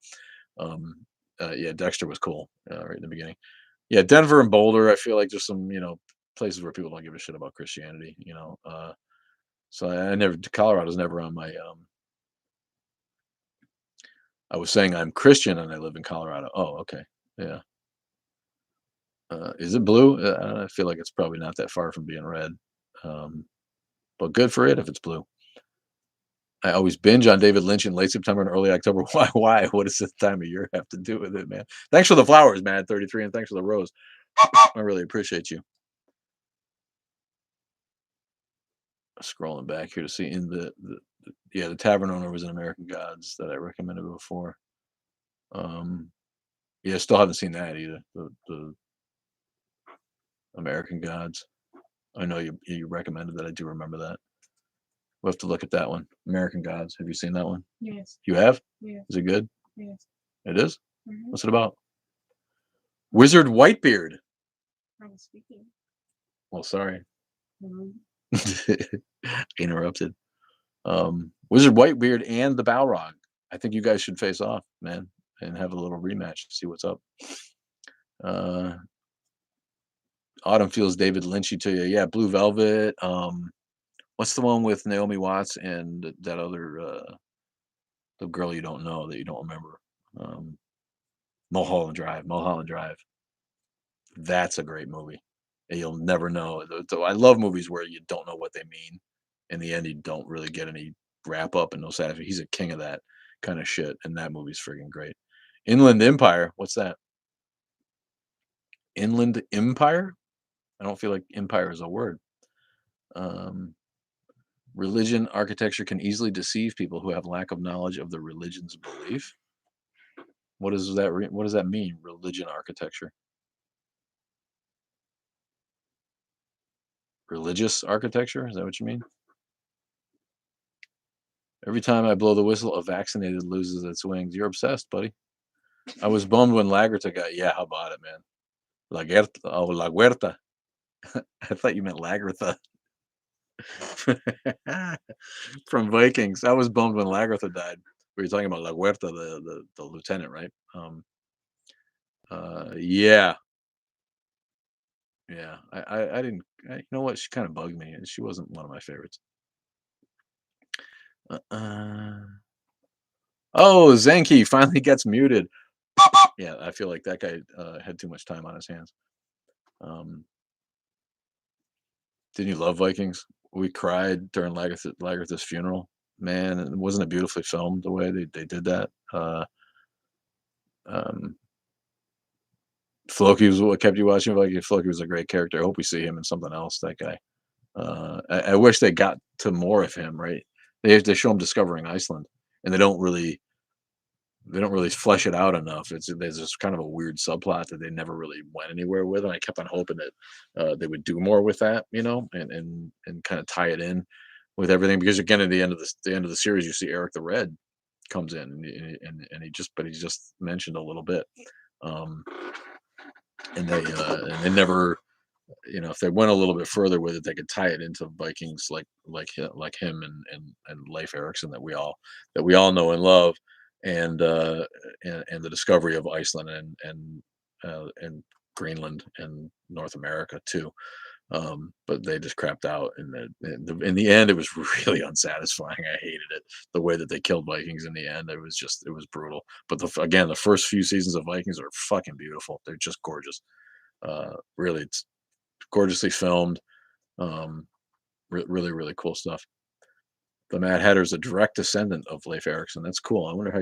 um, yeah, Dexter was cool right in the beginning. Yeah, Denver and Boulder, I feel like there's some, places where people don't give a shit about Christianity, so I never Colorado's never on my I was saying I'm Christian and I live in Colorado. Oh, okay. Yeah. Is it blue? I feel like it's probably not that far from being red. Um, but good for it if it's blue. I always binge on David Lynch in late September and early October. Why? Why? What does this time of year have to do with it, man? Thanks for the flowers, man. 33, and thanks for the rose. I really appreciate you. Scrolling back here to see in yeah, the Tavern Owner was an American Gods that I recommended before. Um, yeah, still haven't seen that either. The American Gods. I know you recommended that. I do remember that. We'll have to look at that one. American Gods. Have you seen that one? Yes. You have? Yes. Is it good? Yes. It is? Mhm. What's it about? Wizard Whitebeard. I was speaking. Well, sorry. Mhm. Interrupted. Wizard Whitebeard and the Balrog. I think you guys should face off, man, and have a little rematch to see what's up. Uh, Autumn feels David Lynchy to you. Yeah, Blue Velvet. What's the one with Naomi Watts and that other the girl you don't know that you don't remember? Um, Mulholland Drive. Mulholland Drive. That's a great movie. And you'll never know. I love movies where you don't know what they mean. In the end, you don't really get any wrap up and no satisfaction. He's a king of that kind of shit, and that movie's freaking great. Inland Empire. What's that? Inland Empire? I don't feel like empire is a word. Um, Religion, architecture can easily deceive people who have lack of knowledge of the religion's belief. What does that what does that mean? Religion, architecture, religious architecture? Is that what you mean? Every time I blow the whistle, a vaccinated loses its wings. You're obsessed, buddy. I was bummed when Lagerta got. Yeah, how about it, man? La Guerta, oh, La Huerta. I thought you meant Lagertha from Vikings. I was bummed when Lagertha died. We were talking about La Huerta, the lieutenant, right? Yeah, yeah. I didn't. You know what? She kind of bugged me, and she wasn't one of my favorites. Uh, oh, Zenki finally gets muted. Yeah, I feel like that guy had too much time on his hands. Um, didn't you love Vikings? We cried during Lagertha's funeral. Man, and wasn't it beautifully filmed the way they did that? Um, Floki was what kept you watching Vikings. Floki was a great character. I hope we see him in something else. That guy. I wish they got to more of him. Right? They show him discovering Iceland, and they don't really flesh it out enough. There's this kind of a weird subplot that they never really went anywhere with, and I kept on hoping that they would do more with that, and kind of tie it in with everything. Because again, at the end of the series, you see Eric the Red comes in, and he's just mentioned a little bit, um, and they never. If they went a little bit further with it, they could tie it into Vikings like him and Leif Erikson that we all know and love, and and the discovery of Iceland and Greenland and North America too. But they just crapped out, and in the end, it was really unsatisfying. I hated it the way that they killed Vikings in the end. It was brutal. But again, the first few seasons of Vikings are fucking beautiful. They're just gorgeous. Really, it's gorgeously filmed. Um, really, really cool stuff. The Mad Hatter is a direct descendant of Leif Erikson. That's cool. I wonder how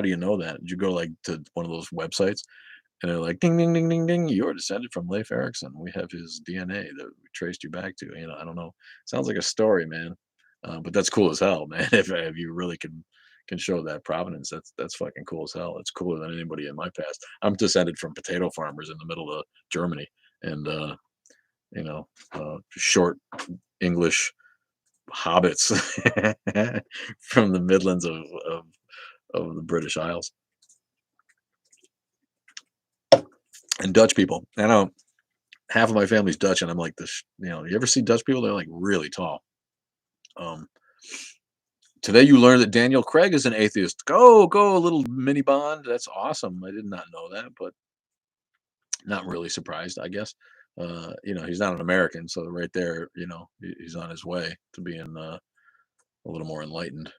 do you know that? Did you go like to one of those websites and they're like ding ding ding ding ding, you're descended from Leif Erikson. We have his DNA that we traced you back to. I don't know. Sounds like a story, man. But that's cool as hell, man. If you really can show that provenance, that's fucking cool as hell. It's cooler than anybody in my past. I'm descended from potato farmers in the middle of Germany, and short English hobbits from the Midlands of the British Isles and Dutch people. I know half of my family's Dutch, and I'm like this. You ever see Dutch people? They're like really tall. Um, Today you learned that Daniel Craig is an atheist. Go, a little mini Bond. That's awesome. I did not know that, but not really surprised, I guess. He's not an American, so right there, he's on his way to being a little more enlightened.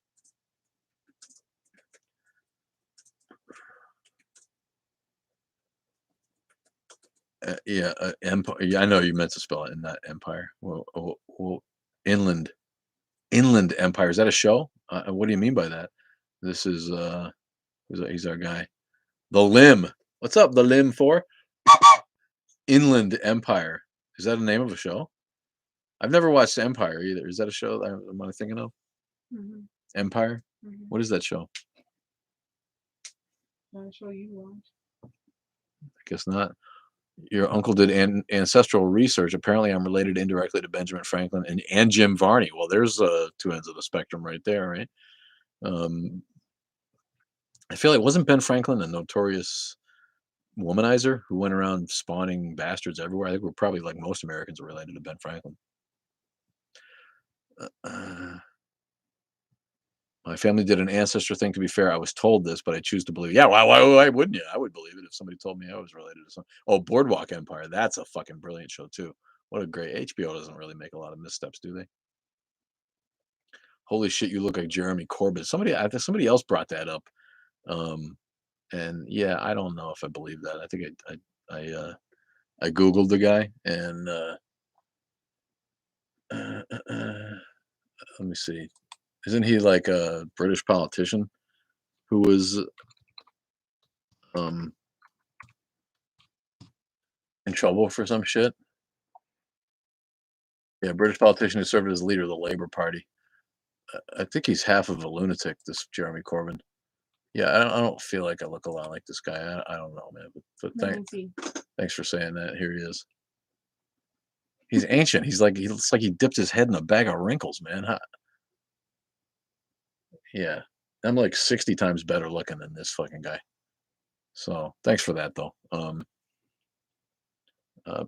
Yeah, empire. Yeah, I know you meant to spell it in that empire. Well, inland inland empire. Is that a show? What do you mean by that? This is he's our guy. The Limb. What's up, the Limb for? Inland Empire. Is that the name of a show? I've never watched Empire either. Is that a show that am I thinking of? Mhm. Empire? Mhm. What is that show? I'll show you one. I guess not. Your uncle did ancestral research. Apparently, I'm related indirectly to Benjamin Franklin and Jim Varney. Well, there's two ends of the spectrum right there, right? Um, I feel like wasn't Ben Franklin a notorious womanizer who went around spawning bastards everywhere? I think we're probably like most Americans are related to Ben Franklin. Uh, my family did an ancestor thing. To be fair, I was told this, but I choose to believe. Yeah, why wouldn't you? I would believe it if somebody told me I was related to some. Oh, Boardwalk Empire. That's a fucking brilliant show too. What a great HBO doesn't really make a lot of missteps, do they? Holy shit, you look like Jeremy Corbyn. I think somebody else brought that up. Um, and yeah, I don't know if I believe that. I think I googled the guy and uh, uh, uh, let me see. Isn't he like a British politician who was um in trouble for some shit? Yeah, British politician who served as leader of the Labour Party. I think he's half of a lunatic. This Jeremy Corbyn. Yeah, I don't feel like I look a lot like this guy. I don't know, man. But Let me see. thanks for saying that. Here he is. He's ancient. He looks like he dipped his head in a bag of wrinkles, man. Yeah, I'm like 60 times better looking than this fucking guy. So thanks for that, though.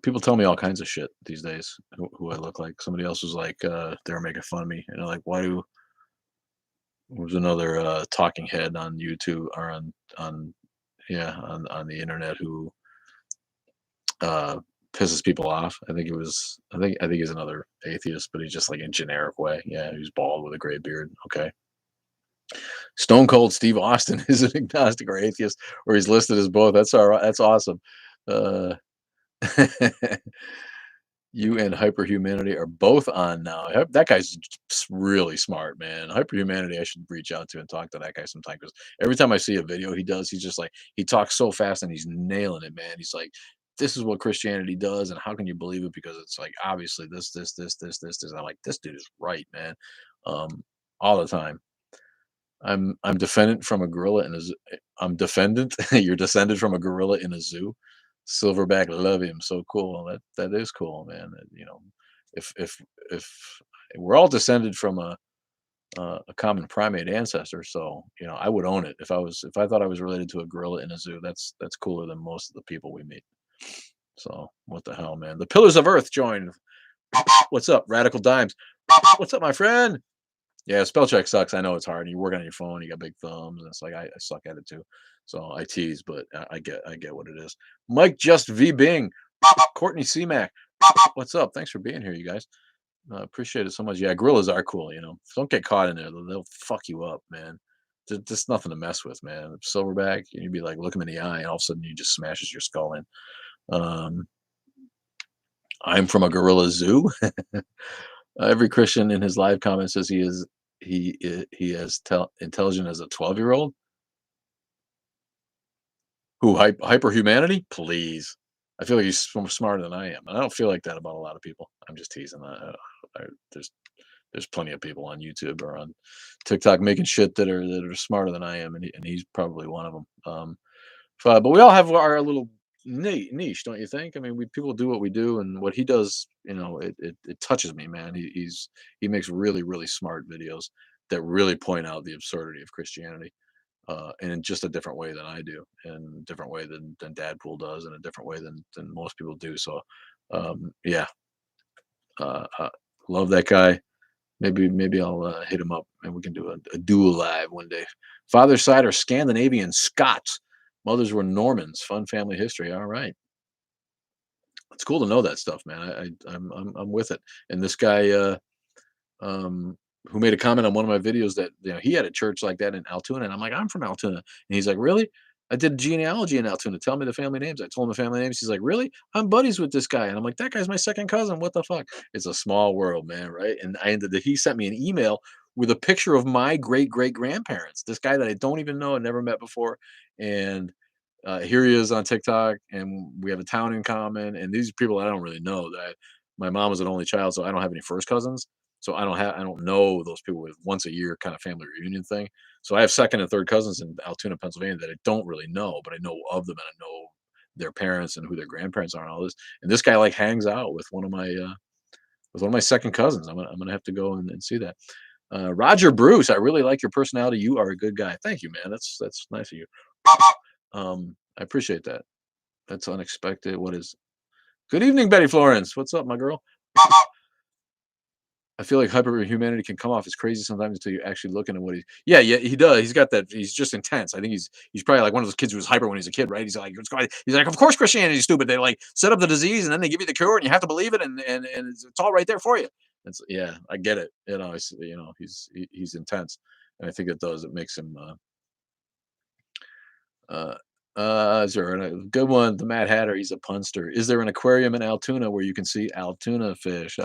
People tell me all kinds of shit these days. Who I look like. Somebody else was like, they were making fun of me, and they're like, "Why do?" There was another talking head on YouTube or on yeah on the internet who uh, pisses people off. I think it was. I think he's another atheist, but he's just like in generic way. Yeah, he's bald with a gray beard. Okay. Stone Cold Steve Austin is an agnostic or atheist, or he's listed as both. That's all right. That's awesome. Uh, you and Hyperhumanity are both on now. That guy's really smart, man. Hyperhumanity, I should reach out to and talk to that guy sometime because every time I see a video he does, he's just like he talks so fast and he's nailing it, man. He's like, "This is what Christianity does, and how can you believe it? Because it's like obviously this." I'm like, this dude is right, man. Um, all the time. I'm defendant from a gorilla in a zoo. I'm defendant. You're descended from a gorilla in a zoo. Silverback, love him. So cool. That is cool, man. You know, if we're all descended from a common primate ancestor, so you know, I would own it if I thought I was related to a gorilla in a zoo. That's cooler than most of the people we meet. So what the hell, man? The Pillars of Earth joined. What's up, Radical Dimes? What's up, my friend? Yeah, spell check sucks. I know it's hard. You work on your phone, you got big thumbs, and it's like I suck at it too. So I tease, but I get what it is. Mike Just V Bing, Courtney C Mac, what's up? Thanks for being here, you guys. Appreciate it so much. Yeah, gorillas are cool. You know, don't get caught in there. They'll fuck you up, man. Just nothing to mess with, man. Silverback, you'd be like, look him in the eye, and all of a sudden, you just smashes your skull in. Um, I'm from a gorilla zoo. Every Christian in his live comment says he is intelligent as a 12-year-old. Who hyperhumanity? Please, I feel like he's smarter than I am, and I don't feel like that about a lot of people. I'm just teasing. There's there's plenty of people on YouTube or on TikTok making shit that are smarter than I am, and he's probably one of them. But we all have our little niche, don't you think? I mean, we people do what we do, and what he does, you know, it touches me, man. He makes really smart videos that really point out the absurdity of Christianity, and in just a different way than I do, and a different way than Dadpool does, and a different way than most people do. So, yeah, uh, uh, love that guy. Maybe I'll hit him up and we can do a dual live one day. Father's side are Scandinavian Scots. Mothers were Normans. Fun family history. All right, it's cool to know that stuff, man. I'm with it. And this guy who made a comment on one of my videos that you know he had a church like that in Altoona, and I'm like, I'm from Altoona, and he's like, really? I did genealogy in Altoona. Tell me the family names. I told him the family names. He's like, "Really? I'm buddies with this guy." And I'm like, "That guy's my second cousin. What the fuck?" It's a small world, man, right? And I ended. He sent me an email with a picture of my great great grandparents. This guy that I don't even know and never met before, and here he is on TikTok, and we have a town in common. And these people I don't really know. My mom was an only child, so I don't have any first cousins. So I don't know those people with once a year kind of family reunion thing. So I have second and third cousins in Altoona, Pennsylvania that I don't really know, but I know of them and I know their parents and who their grandparents are and all this. And this guy like hangs out with one of my second cousins. I'm gonna have to go and see that. Roger Bruce, I really like your personality. You are a good guy. Thank you, man. That's nice of you. I appreciate that. That's unexpected. What is good evening, Betty Florence. What's up, my girl? I feel like hyperhumanity can come off as crazy sometimes until you actually look into what he. Yeah, yeah, he does. He's got that. He's just intense. I think he's probably like one of those kids who was hyper when he's a kid, right? He's like, of course Christianity is stupid. They like set up the disease and then they give you the cure and you have to believe it and it's all right there for you. It's yeah, I get it. He's intense, and I think it makes him uh, is there a good one? The Mad Hatter, he's a punster. Is there an aquarium in Altoona where you can see Altoona fish?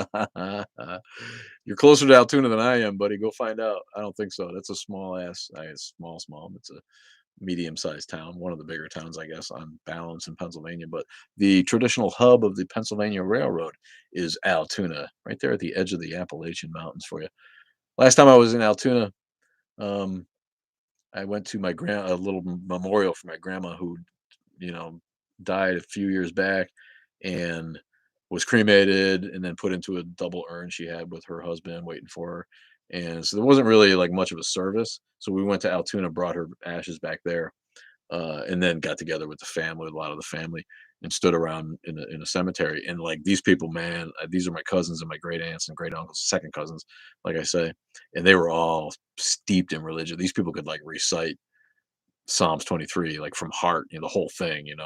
You're closer to Altoona than I am, buddy. Go find out. I don't think so. That's a small ass. I small, small. It's a medium-sized town, one of the bigger towns, I guess, on balance in Pennsylvania. But the traditional hub of the Pennsylvania Railroad is Altoona, right there at the edge of the Appalachian Mountains for you. Last time I was in Altoona, um, I went to a little memorial for my grandma who, you know, died a few years back and was cremated and then put into a double urn she had with her husband waiting for her. And so there wasn't really like much of a service. So we went to Altoona, brought her ashes back there, and then got together with the family, a lot of the family, and stood around in a cemetery. And like these people, man, these are my cousins and my great aunts and great uncles, second cousins, like I say, and they were all steeped in religion. These people could like recite Psalms 23 like from heart, the whole thing, and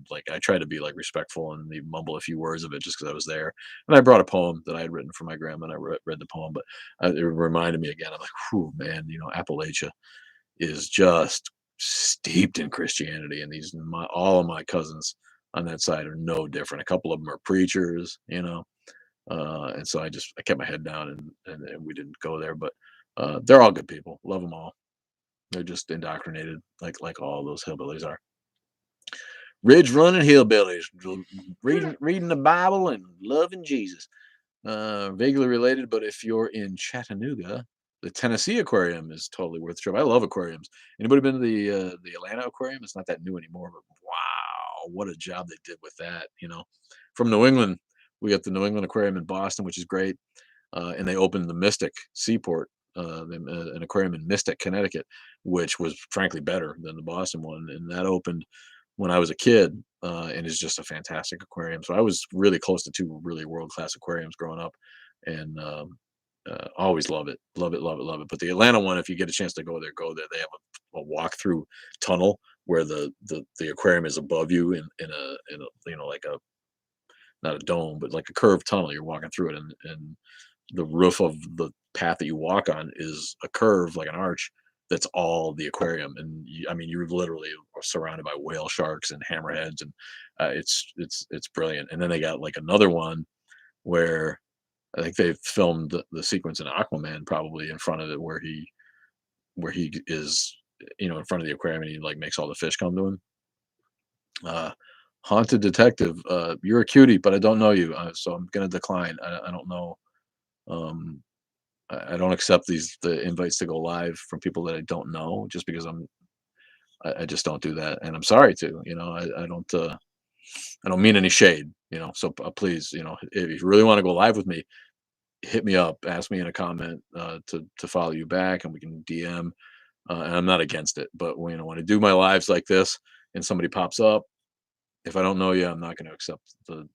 like I tried to be like respectful and maybe mumble a few words of it just because I was there. And I brought a poem that I had written for my grandma, and I read the poem, but it reminded me again. I'm like, whew, man, Appalachia is just steeped in Christianity, and all of my cousins on that side are no different. A couple of them are preachers, and so I kept my head down and we didn't go there, but they're all good people. Love them all. They're just indoctrinated, like all those hillbillies are. Ridge running hillbillies, reading the Bible and loving Jesus. Vaguely related, but if you're in Chattanooga, the Tennessee Aquarium is totally worth the trip. I love aquariums. Anybody been to the Atlanta Aquarium? It's not that new anymore, but wow, what a job they did with that. From New England, we got the New England Aquarium in Boston, which is great, and they opened the Mystic Seaport, an aquarium in Mystic, Connecticut, which was frankly better than the Boston one, and that opened when I was a kid, and is just a fantastic aquarium. So I was really close to two really world class aquariums growing up, and always love it, love it, love it. But the Atlanta one, if you get a chance to go there, go there. They have a walk through tunnel where the aquarium is above you in a like a not a dome, but like a curved tunnel. You're walking through it, and the roof of the path that you walk on is a curve like an arch that's all the aquarium. And I mean, you're literally surrounded by whale sharks and hammerheads, and it's brilliant. And then they got like another one where I think they filmed the sequence in Aquaman probably in front of it where he is in front of the aquarium and he like makes all the fish come to him. uh Haunted detective, you're a cutie but I don't know you, so I'm gonna decline. I don't know. um I don't accept the invites to go live from people that I don't know just because I just don't do that, and I'm sorry to. I don't mean any shade. So please, if you really want to go live with me, hit me up, ask me in a comment to follow you back, and we can DM. And I'm not against it, but when I do my lives like this and somebody pops up, if I don't know you, I'm not going to accept the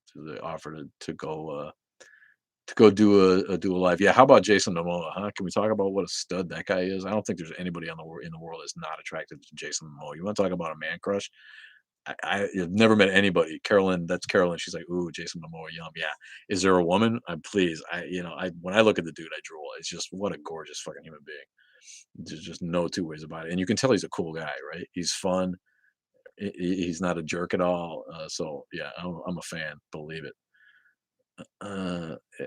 offer to go do a live. Yeah, how about Jason Momoa? Huh? Can we talk about what a stud that guy is? I don't think there's anybody in the world that's not attracted to Jason Momoa. You want to talk about a man crush? I've never met anybody. Carolyn, that's Carolyn. She's like, "Ooh, Jason Momoa, yum." Yeah. Is there a woman? I'm please. I when I look at the dude, I drool. It's just what a gorgeous fucking human being. There's just no two ways about it, and you can tell he's a cool guy, right? He's fun. He's not a jerk at all. So yeah, I'm a fan. Believe it.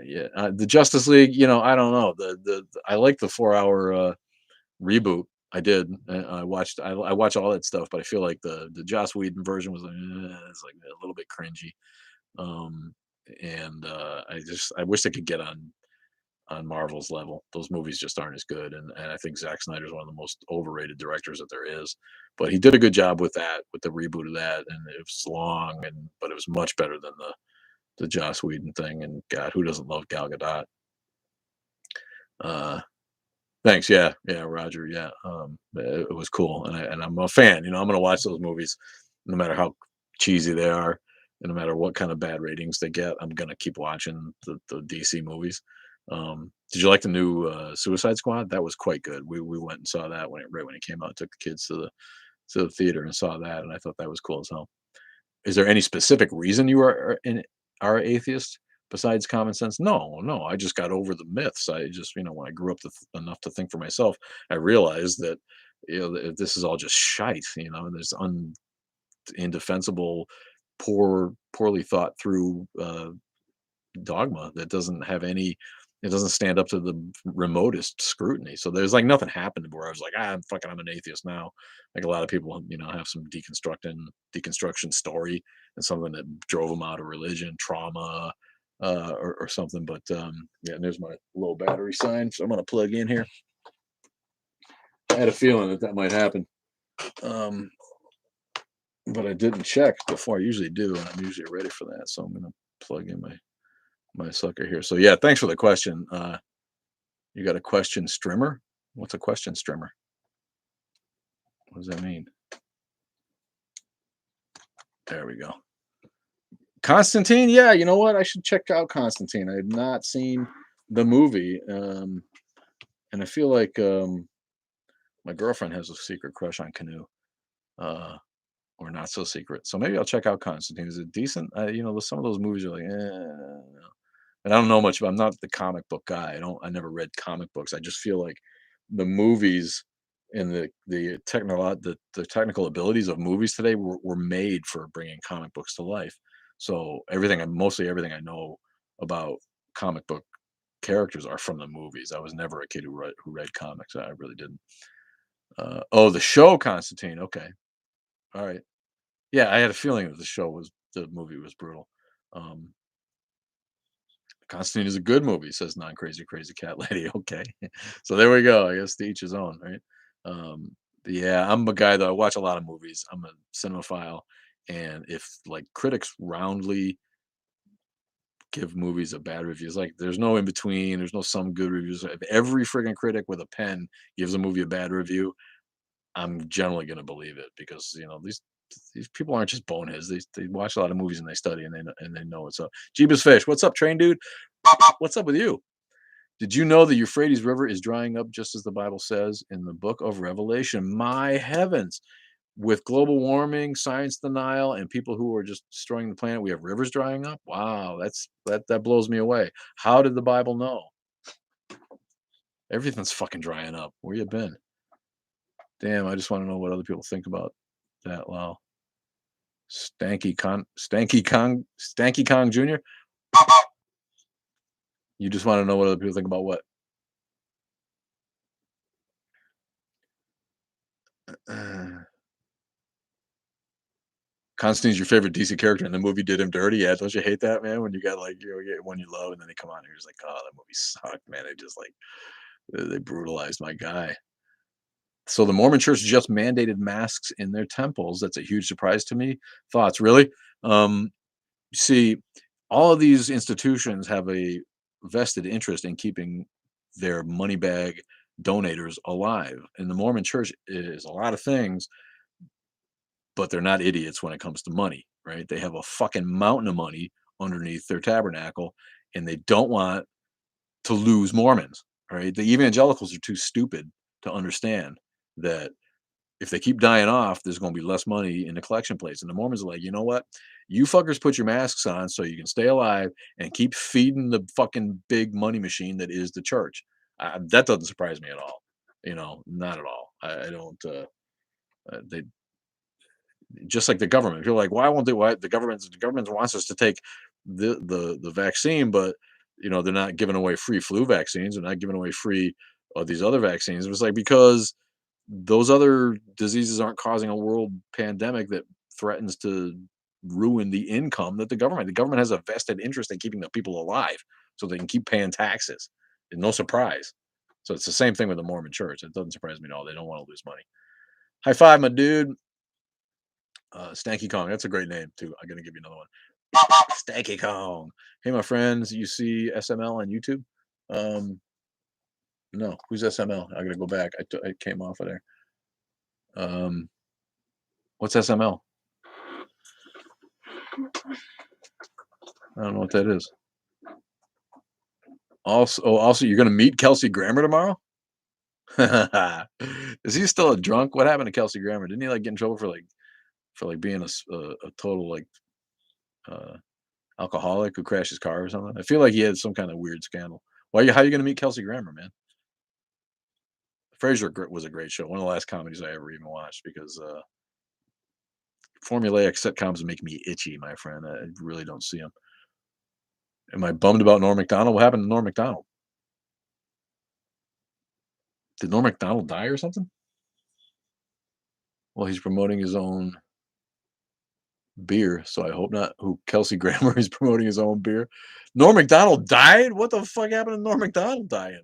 Yeah, the Justice League. I don't know. I like the 4 hour reboot. I did. I watched. I watch all that stuff, but I feel like the Joss Whedon version was like, it's like a little bit cringy. Um, and I wish they could get on Marvel's level. Those movies just aren't as good, and I think Zack Snyder's one of the most overrated directors that there is. But he did a good job with that, with the reboot of that, and it was long, but it was much better than the Joss Whedon thing. And God, who doesn't love Gal Gadot? Uh, Thanks. Yeah, yeah, Roger. Yeah, it was cool, and I'm a fan. I'm gonna watch those movies, no matter how cheesy they are, and no matter what kind of bad ratings they get. I'm gonna keep watching the DC movies. Did you like the new Suicide Squad? That was quite good. We went and saw that right when it came out. Took the kids to the theater and saw that, and I thought that was cool as hell. Is there any specific reason you are atheist besides common sense? No, no. I just got over the myths. I just, when I grew up enough to think for myself, I realized that this is all just shite. There's indefensible, poorly thought through dogma that doesn't have any. It doesn't stand up to the remotest scrutiny. So there's like nothing happened where I was like, I'm an atheist now. Like a lot of people, have some deconstruction story and something that drove them out of religion, trauma, or something. But yeah, and there's my low battery sign. So I'm gonna plug in here. I had a feeling that might happen. Um, but I didn't check before I usually do, and I'm usually ready for that. So I'm gonna plug in my sucker here. So yeah, thanks for the question. You got a question strimmer? What's a question strimmer? What does that mean? There we go. Constantine, yeah, you know what? I should check out Constantine. I have not seen the movie, and I feel like my girlfriend has a secret crush on Canoe, uh, or not so secret. So maybe I'll check out Constantine. Is it decent? Some of those movies are like, no. And I don't know much. I'm not the comic book guy. I never read comic books. I just feel like the movies and the technical abilities of movies today were made for bringing comic books to life. So mostly everything I know about comic book characters are from the movies. I was never a kid who read comics. I really didn't. Oh, the show Constantine. Okay, all right. Yeah, I had a feeling that the movie was brutal. Um, Constantine is a good movie, says non-crazy crazy cat lady. Okay. So there we go. I guess to each his own, right? Yeah, I'm a guy that I watch a lot of movies. I'm a cinephile. And if like critics roundly give movies a bad reviews, like there's no in between, there's no some good reviews. If every friggin' critic with a pen gives a movie a bad review, I'm generally gonna believe it because these people aren't just boneheads. They watch a lot of movies and they study and they know what's up. Jeebus Fish, what's up, train dude? What's up with you? Did you know the Euphrates River is drying up just as the Bible says in the book of Revelation? My heavens. With global warming, science denial, and people who are just destroying the planet, we have rivers drying up. Wow, that blows me away. How did the Bible know? Everything's fucking drying up. Where you been? Damn, I just want to know what other people think about that. Wow. Stanky Kong Jr. You just want to know what other people think about what? Constantine's your favorite DC character, and the movie did him dirty. Yeah, don't you hate that, man? When you got like you get one you love, and then they come on, and you're just like, oh, that movie sucked, man. They just like they brutalized my guy. So the Mormon Church just mandated masks in their temples. That's a huge surprise to me. Thoughts, really? Um, See, all of these institutions have a vested interest in keeping their money bag donators alive, and the Mormon Church is a lot of things, but they're not idiots when it comes to money, right? They have a fucking mountain of money underneath their tabernacle, and they don't want to lose Mormons, right? The evangelicals are too stupid to understand that if they keep dying off, there's going to be less money in the collection plates. And the Mormons are like, you know what? You fuckers put your masks on so you can stay alive and keep feeding the fucking big money machine that is the church. That doesn't surprise me at all. Not at all. I don't. They just like the government. People are like, why won't they? Why the government wants us to take the vaccine, but they're not giving away free flu vaccines. They're not giving away free these other vaccines. It was like because those other diseases aren't causing a world pandemic that threatens to ruin the income that the government has a vested interest in keeping the people alive so they can keep paying taxes. And no surprise. So it's the same thing with the Mormon church. It doesn't surprise me at all. They don't want to lose money. High five, my dude. Stanky Kong. That's a great name too. I'm gonna give you another one. Stanky Kong. Hey, my friends. You see SML on YouTube? Um, no. Who's SML? I gotta go back. I came off of there. Um, what's SML? I don't know what that is. Also, you're gonna meet Kelsey Grammer tomorrow? Is he still a drunk? What happened to Kelsey Grammer? Didn't he like get in trouble for being a total uh, alcoholic who crashed his car or something? I feel like he had some kind of weird scandal. How are you gonna meet Kelsey Grammer, man? Was a great show. One of the last comedies I ever even watched because formulaic sitcoms make me itchy, my friend. I really don't see them. Am I bummed about Norm Macdonald? What happened to Norm Macdonald? Did Norm Macdonald die or something? Well, he's promoting his own beer, so I hope not. Who Kelsey Grammer is promoting his own beer. Norm Macdonald died? What the fuck happened to Norm Macdonald dying?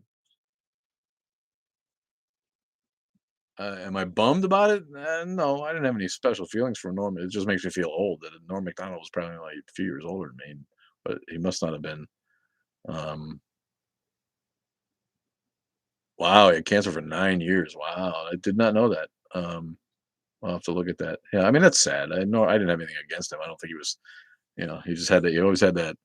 Am I bummed about it? No, I didn't have any special feelings for Norm. It just makes me feel old that Norm Macdonald was probably like a few years older than me, but he must not have been. Um, wow, he had cancer for 9 years. Wow, I did not know that. I'll have to look at that. Yeah, I mean that's sad. I didn't have anything against him. I don't think he was. He just had that. He always had that.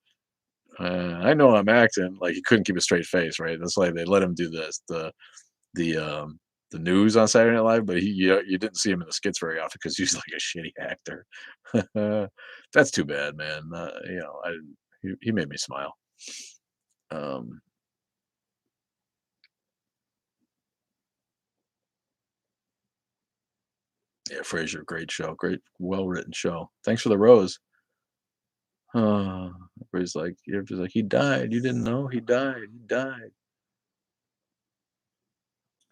I know I'm acting like he couldn't keep a straight face, right? That's why they let him do the the news on Saturday Night Live, but you didn't see him in the skits very often because he's like a shitty actor. That's too bad, man. He made me smile. Um, yeah, Frasier, great show, great, well written show. Thanks for the rose. Everybody's like, he died. You didn't know he died. He died.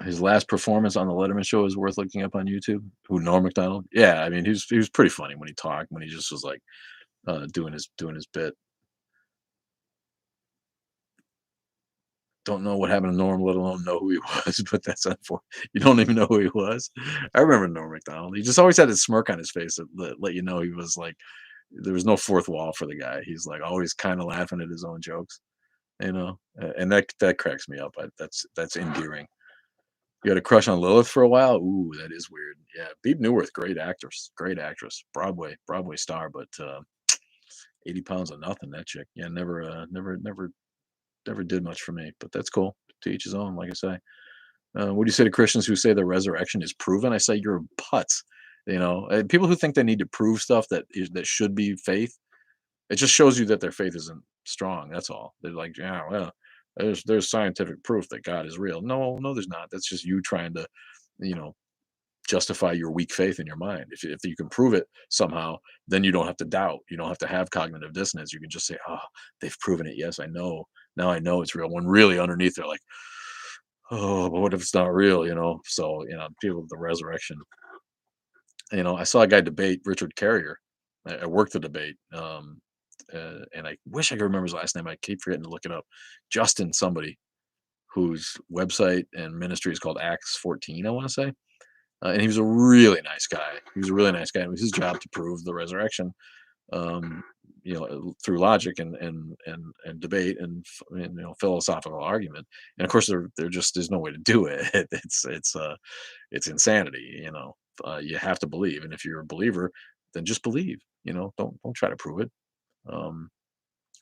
His last performance on the Letterman show is worth looking up on YouTube. Who Norm Macdonald? Yeah, I mean he was pretty funny when he talked when he just was like doing his bit. Don't know what happened to Norm, let alone know who he was, but that's unfortunate. You don't even know who he was. I remember Norm Macdonald. He just always had a smirk on his face that let you know he was like there was no fourth wall for the guy. He's like always kind of laughing at his own jokes, and that cracks me up. That's endearing. You had a crush on Lilith for a while? Ooh, that is weird. Yeah, Bebe Neuwirth, great actress, Broadway star, but 80 pounds of nothing. That chick, yeah, never did much for me. But that's cool. To each his own, like I say. What do you say to Christians who say the resurrection is proven? I say you're putz. People who think they need to prove stuff that should be faith. It just shows you that their faith isn't strong. That's all. They're like, yeah, well, there's scientific proof that God is real. No, no, there's not. That's just you trying to, you know, justify your weak faith in your mind. If you can prove it somehow, then you don't have to doubt. You don't have to have cognitive dissonance. You can just say, "Oh, they've proven it. Yes, I know. Now I know it's real." When really underneath, they're like, "Oh, but what if it's not real?" So people with the resurrection. I saw a guy debate Richard Carrier. I worked the debate, and I wish I could remember his last name. I keep forgetting to look it up. Justin, somebody whose website and ministry is called Acts 14. I want to say. And he was a really nice guy. He was a really nice guy. It was his job to prove the resurrection, um, through logic and debate and philosophical argument. And of course, there just there's no way to do it. It's insanity. You have to believe, and if you're a believer, then just believe. Don't try to prove it. Um,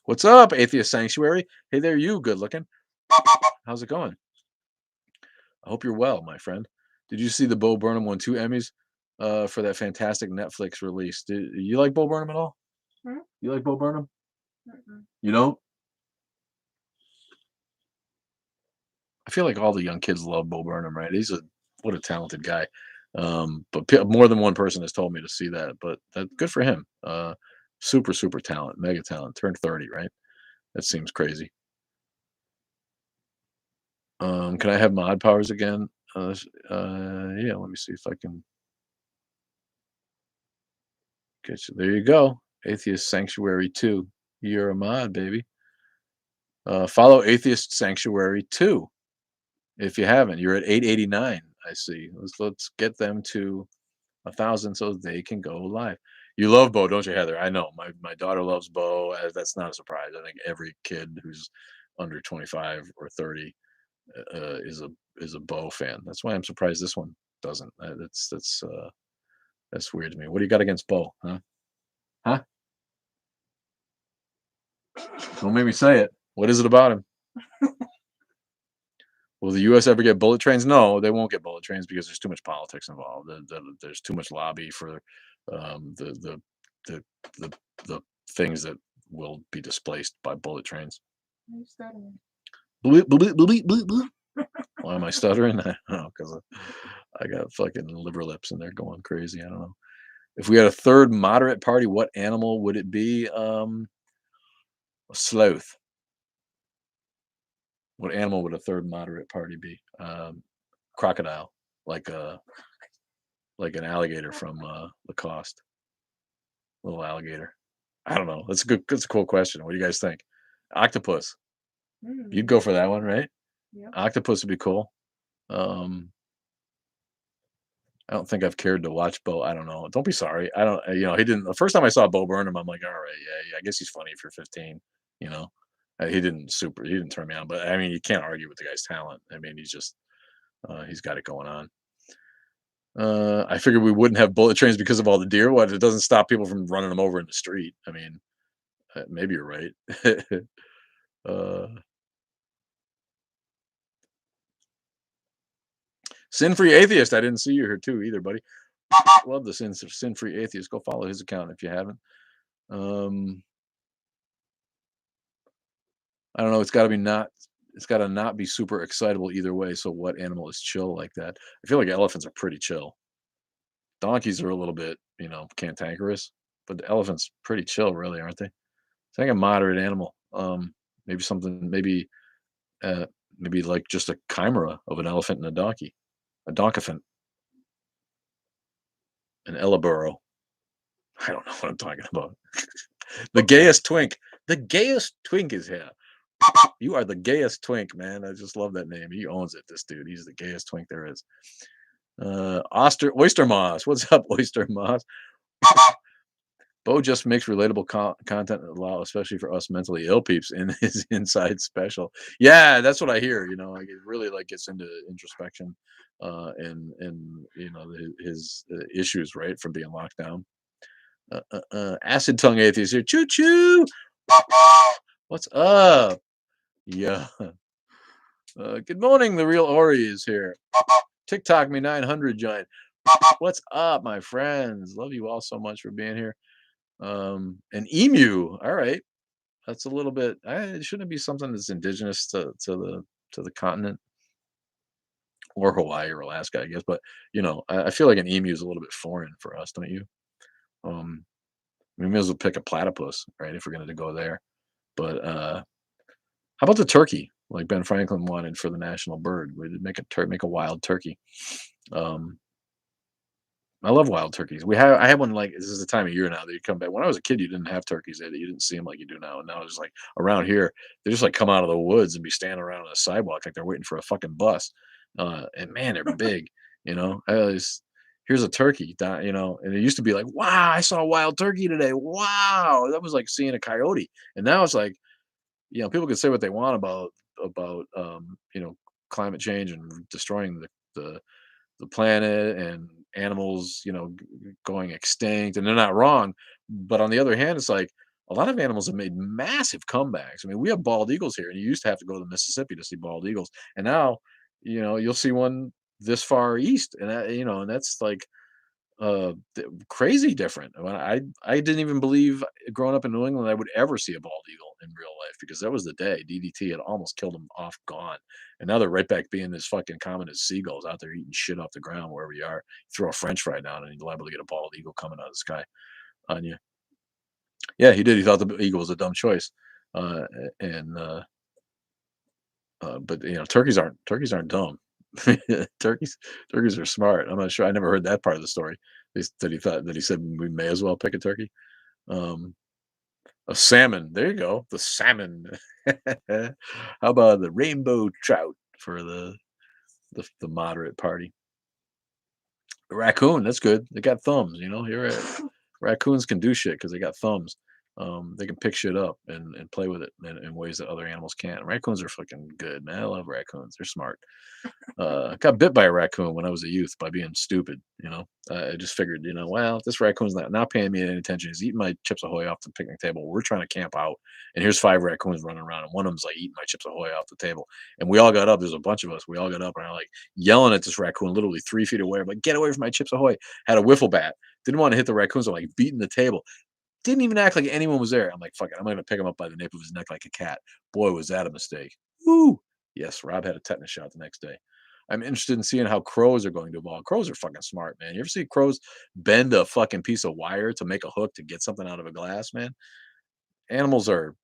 what's up, Atheist Sanctuary? Hey there, you good looking. How's it going? I hope you're well, my friend. Did you see the Bo Burnham won 2 Emmys for that fantastic Netflix release? Did you like Bo Burnham at all? Hmm? You like Bo Burnham? Mm-mm. You don't? I feel like all the young kids love Bo Burnham, right? He's a what a talented guy. But more than one person has told me to see that. But good for him. Super super talent, mega talent. Turned 30, right? That seems crazy. Can I have mod powers again? Yeah. Let me see if I can get you. There you go. Atheist Sanctuary 2. You're a mod, baby. Follow Atheist Sanctuary 2. If you haven't, you're at 889. I see. Let's get them to 1,000 so they can go live. You love Bo, don't you, Heather? I know. My daughter loves Bo. That's not a surprise. I think every kid who's under 25 or 30 is a Bo fan. That's why I'm surprised this one doesn't. That's weird to me. What do you got against Bo? Huh? Huh? Don't make me say it. What is it about him? Will the U.S. ever get bullet trains? No, they won't get bullet trains because there's too much politics involved. There's too much lobby for the the the the things that will be displaced by bullet trains. Are you studying? Bleep, bleep, bleep, bleep, bleep. Why am I stuttering? I don't know because I got fucking liver lips and they're going crazy. I don't know. If we had a third moderate party, what animal would it be? A sloth. What animal would a third moderate party be? Crocodile, like like an alligator from Lacoste, little alligator. I don't know. That's a good. That's a cool question. What do you guys think? Octopus. You'd Mm, go for that one, right? yep. Octopus would be cool. Um, I don't think I've cared to watch Bo. I don't know. Don't be sorry. I don't. He didn't. The first time I saw Bo Burnham, I'm like, all right, yeah. I guess he's funny if you're 15. You know, he didn't super. He didn't turn me on. But I mean, you can't argue with the guy's talent. I mean, he's got it going on. I figured we wouldn't have bullet trains because of all the deer. What? It doesn't stop people from running them over in the street. I mean, maybe you're right. uh, Sin-free atheist. I didn't see you here too either, buddy. Love the sin-free atheist. Go follow his account if you haven't. Um, I don't know. It's got to be not. It's got to not be super excitable either way. So what animal is chill like that? I feel like elephants are pretty chill. Donkeys are a little bit, cantankerous, but the elephants pretty chill, really, aren't they? It's like a moderate animal. Maybe something, uh, maybe like just a chimera of an elephant and a donkey, a donkophant, an Ellaboro. I don't know what I'm talking about. The gayest twink. The gayest twink is here. You are the gayest twink, man. I just love that name. He owns it. This dude. He's the gayest twink there is. Oyster Moss. What's up, Oyster Moss? Bo just makes relatable content a lot, especially for us mentally ill peeps in his inside special. Yeah, that's what I hear. Like it really like gets into introspection, and his issues right from being locked down. Acid tongue atheist here. Choo choo. What's up? Yeah. Good morning. The real Ori is here. TikTok me 900 giant. What's up, my friends? Love you all so much for being here. An emu. All right, that's a little bit. It shouldn't be something that's indigenous to the continent or Hawaii or Alaska, I guess. But I feel like an emu is a little bit foreign for us, don't you? We may as well pick a platypus, right? If we're going to go there. But how about the turkey? Like Ben Franklin wanted for the national bird, we'd make a wild turkey. Um, I love wild turkeys. I had one like this is the time of year now that you come back. When I was a kid, you didn't have turkeys. You didn't see them like you do now. And now it's like around here, they just like come out of the woods and be standing around on the sidewalk like they're waiting for a fucking bus. And man, they're big. Here's a turkey. And it used to be like, wow, I saw a wild turkey today. Wow, that was like seeing a coyote. And now it's like, people can say what they want about climate change and destroying the planet and animals, going extinct, and they're not wrong. But on the other hand, it's like a lot of animals have made massive comebacks. I mean, we have bald eagles here, and you used to have to go to Mississippi to see bald eagles, and now, you'll see one this far east, and and that's like crazy different. I didn't even believe growing up in New England I would ever see a bald eagle in real life because that was the day DDT had almost killed them off, gone, and now they're right back being as fucking common as seagulls out there eating shit off the ground wherever you are. Throw a French fry down and you're liable to get a bald eagle coming out of the sky on you. Yeah, he did. He thought the eagle was a dumb choice, uh, and but turkeys aren't dumb. turkeys turkeys are smart. I'm not sure. I never heard that part of the story. That he thought that he said we may as well pick a turkey. Um, a salmon. There you go. The salmon. How about the rainbow trout for the moderate party? The raccoon. That's good. They got thumbs. You're right. Raccoons can do shit because they got thumbs. They can pick shit up and play with it in ways that other animals can't. Raccoons are fucking good, man. I love raccoons. They're smart. Got bit by a raccoon when I was a youth by being stupid. I just figured, well, this raccoon's not paying me any attention. He's eating my Chips Ahoy off the picnic table. We're trying to camp out, and here's five raccoons running around, and one of them's like eating my Chips Ahoy off the table. And we all got up. There's a bunch of us. We all got up and I'm like yelling at this raccoon, literally 3 feet away. I'm like, get away from my Chips Ahoy. Had a wiffle bat. Didn't want to hit the raccoons. I'm like beating the table. Didn't even act like anyone was there. I'm like, fuck it. I'm gonna pick him up by the nape of his neck like a cat. Boy, was that a mistake. Woo! Yes, Rob had a tetanus shot the next day. I'm interested in seeing how crows are going to evolve. Crows are fucking smart, man. You ever see crows bend a fucking piece of wire to make a hook to get something out of a glass, man? Animals are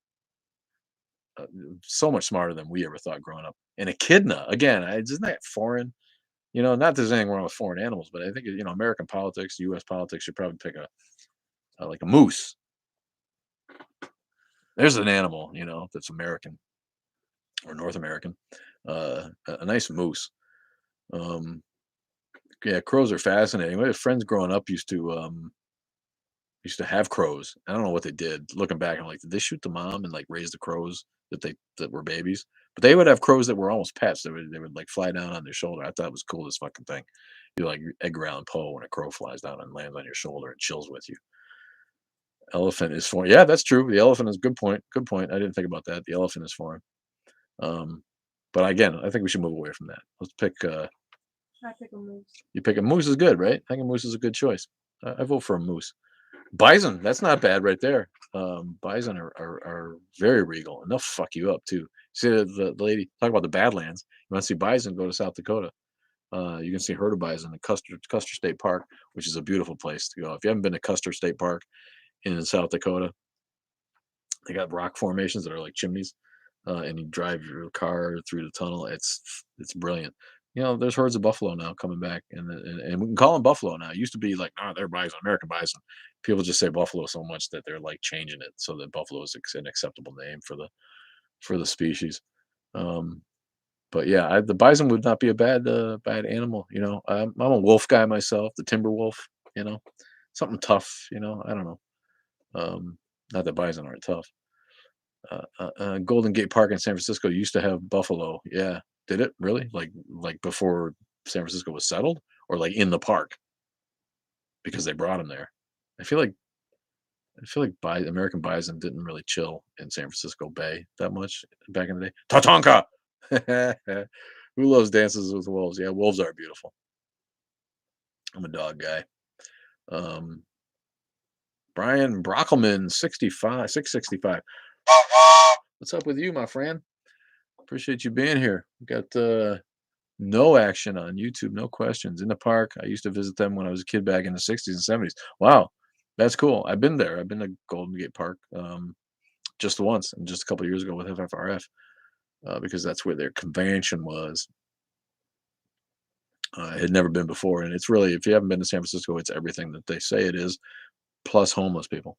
uh, so much smarter than we ever thought growing up. And echidna, again, isn't that foreign? Not that there's anything wrong with foreign animals, but I think American politics, U.S. politics should probably pick like a moose. There's an animal, that's American or North American. A nice moose. Um, yeah, crows are fascinating. My friends growing up used to have crows. I don't know what they did. Looking back, I'm like, did they shoot the mom and like raise the crows that were babies? But they would have crows that were almost pets. They would like fly down on their shoulder. I thought it was cool as fucking thing. You like Edgar Allan Poe when a crow flies down and lands on your shoulder and chills with you. Elephant is foreign. Yeah, that's true. The elephant is good point. Good point. I didn't think about that. The elephant is foreign. Um, but again, I think we should move away from that. Let's pick. I pick a moose. You pick a moose is good, right? I think a moose is a good choice. I vote for a moose. Bison, that's not bad right there. Bison are very regal, and they'll fuck you up too. See the lady talk about the Badlands. You want to see bison? Go to South Dakota. You can see herd of bison in Custer State Park, which is a beautiful place to go. If you haven't been to Custer State Park in South Dakota, they got rock formations that are like chimneys, and you drive your car through the tunnel. It's brilliant. There's herds of buffalo now coming back, and we can call them buffalo now. It used to be like, no, they're bison, American bison. People just say buffalo so much that they're like changing it so that buffalo is an acceptable name for the species. Um, but yeah, the bison would not be a bad animal. I'm a wolf guy myself, the timber wolf. You know, something tough. I don't know. Not that bison aren't tough. Golden Gate Park in San Francisco used to have buffalo. Yeah, did it really? Like before San Francisco was settled, or like in the park because they brought them there. I feel like American bison didn't really chill in San Francisco Bay that much back in the day. Tatanka. Who loves dances with wolves? Yeah, wolves are beautiful. I'm a dog guy. Um, Brian Brockelman, 65, 665. What's up with you, my friend? Appreciate you being here. We got no action on YouTube, no questions in the park. I used to visit them when I was a kid back in the 60s and 70s. Wow, that's cool. I've been there. I've been to Golden Gate Park just once, and just a couple of years ago with FFRF because that's where their convention was. I had never been before, and it's really, if you haven't been to San Francisco, it's everything that they say it is, plus homeless people.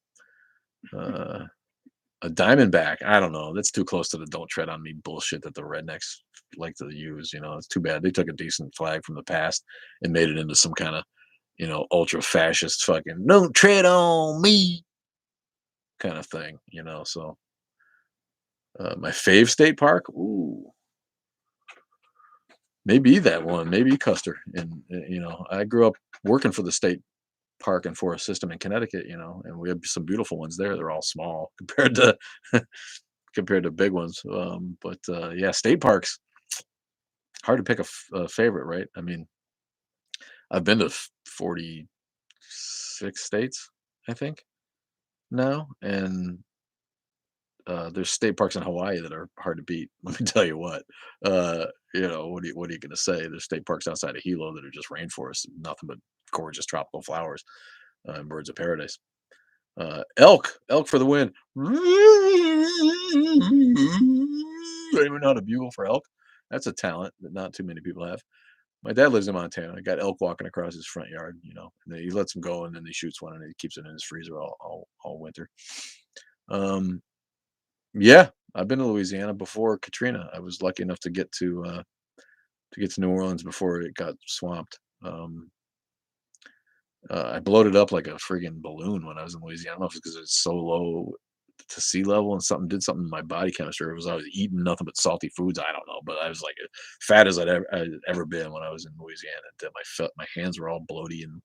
Uh, a Diamondback, I don't know. That's too close to the "don't tread on me" bullshit that the rednecks like to use. It's too bad. They took a decent flag from the past and made it into some kind of, ultra fascist fucking "don't tread on me" kind of thing. So my fave state park, ooh, maybe that one, maybe Custer. And I grew up working for the state park and forest system in Connecticut, and we have some beautiful ones there. They're all small compared to big ones. But yeah, state parks, hard to pick a favorite, right? I mean, I've been to 40, 6 states, I think, now, and there's state parks in Hawaii that are hard to beat. Let me tell you what. What are you gonna say? There's state parks outside of Hilo that are just rainforests, nothing but gorgeous tropical flowers and birds of paradise. Elk for the win. Anyone know how to bugle for elk? That's a talent that not too many people have. My dad lives in Montana. I got elk walking across his front yard, and then he lets them go, and then he shoots one, and he keeps it in his freezer all winter. Um, yeah, I've been to Louisiana before Katrina. I was lucky enough to get to New Orleans before it got swamped. I bloated up like a friggin' balloon when I was in Louisiana. I don't know if it's because it's so low to sea level and something did something to my body chemistry. Or it was I was eating nothing but salty foods. I don't know, but I was like fat as I'd ever been when I was in Louisiana. And my hands were all bloaty and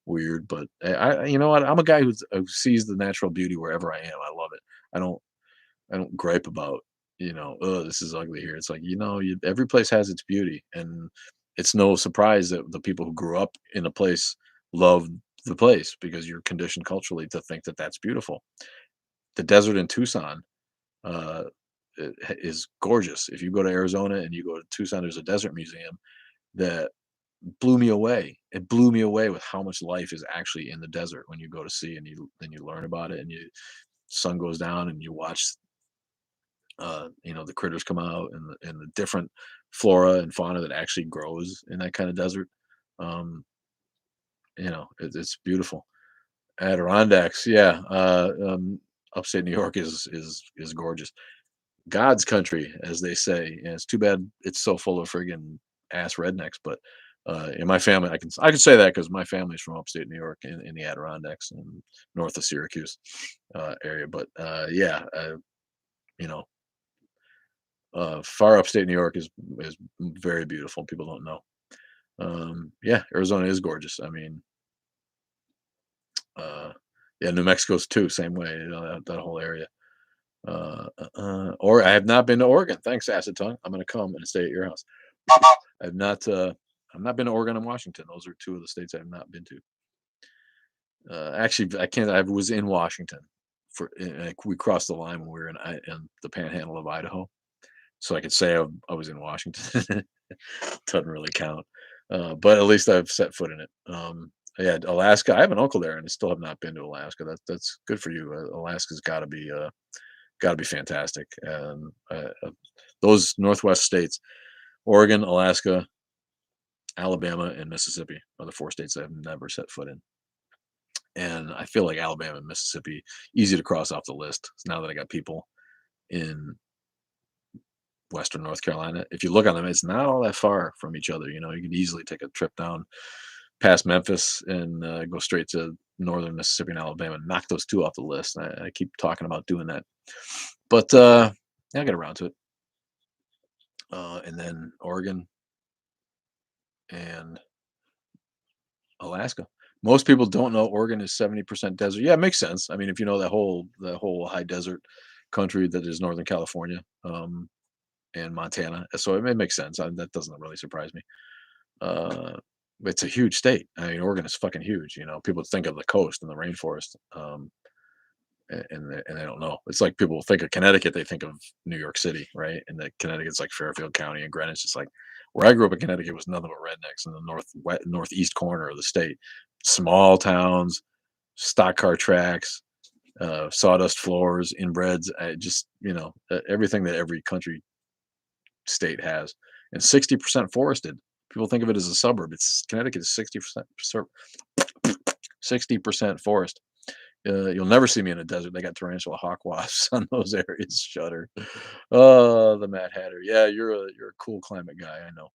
weird. But you know what? I'm a guy who sees the natural beauty wherever I am. I love it. I don't I don't gripe about, oh, this is ugly here. It's like, every place has its beauty. And it's no surprise that the people who grew up in a place love the place because you're conditioned culturally to think that that's beautiful. The desert in Tucson uh, is gorgeous. If you go to Arizona and you go to Tucson, there's a desert museum that blew me away. It blew me away with how much life is actually in the desert when you go to see and you learn about it and you sun goes down and you watch the critters come out and the different flora and fauna that actually grows in that kind of desert. Um, it's beautiful. Adirondacks, yeah. Upstate New York is gorgeous. God's country, as they say. And it's too bad it's so full of friggin' ass rednecks. But in my family, I can say that because my family's from upstate New York in the Adirondacks and north of Syracuse area. But yeah, you know, far upstate New York is very beautiful. People don't know. Yeah, Arizona is gorgeous. I mean, uh, yeah, New Mexico's too, same way. That whole area. Or I have not been to Oregon. Thanks, Acid Tongue. I'm going to come and stay at your house. I've not. I've not been to Oregon and Washington. Those are two of the states I've not been to. Actually, I can't. I was in Washington we crossed the line when we were in the Panhandle of Idaho, so I could say I was in Washington. Doesn't really count, but at least I've set foot in it. Yeah, Alaska. I have an uncle there, and I still have not been to Alaska. That's good for you. Alaska's got to be fantastic. And those Northwest states, Oregon, Alaska, Alabama, and Mississippi are the four states I've never set foot in. And I feel like Alabama and Mississippi easy to cross off the list now that I got people in Western North Carolina. If you look on them, it's not all that far from each other. You could easily take a trip down past Memphis and go straight to northern Mississippi and Alabama, and knock those two off the list. I keep talking about doing that, but I'll get around to it. And then Oregon and Alaska. Most people don't know Oregon is 70% desert. Yeah, it makes sense. I mean, if you know that whole high desert country that is Northern California and Montana, so it makes sense. That doesn't really surprise me. Uh, it's a huge state. I mean, Oregon is fucking huge. People think of the coast and the rainforest, and they don't know. It's like people think of Connecticut, they think of New York City, right? And that Connecticut's like Fairfield County and Greenwich. It's like where I grew up in Connecticut was nothing but rednecks in the northeast corner of the state. Small towns, stock car tracks, sawdust floors, inbreds, just everything that every country state has, and 60% forested. People think of it as a suburb. It's Connecticut is 60% forest. You'll never see me in a desert. They got tarantula hawk wasps on those areas. Shudder. Oh, the Mad Hatter. Yeah, you're a cool climate guy. I know.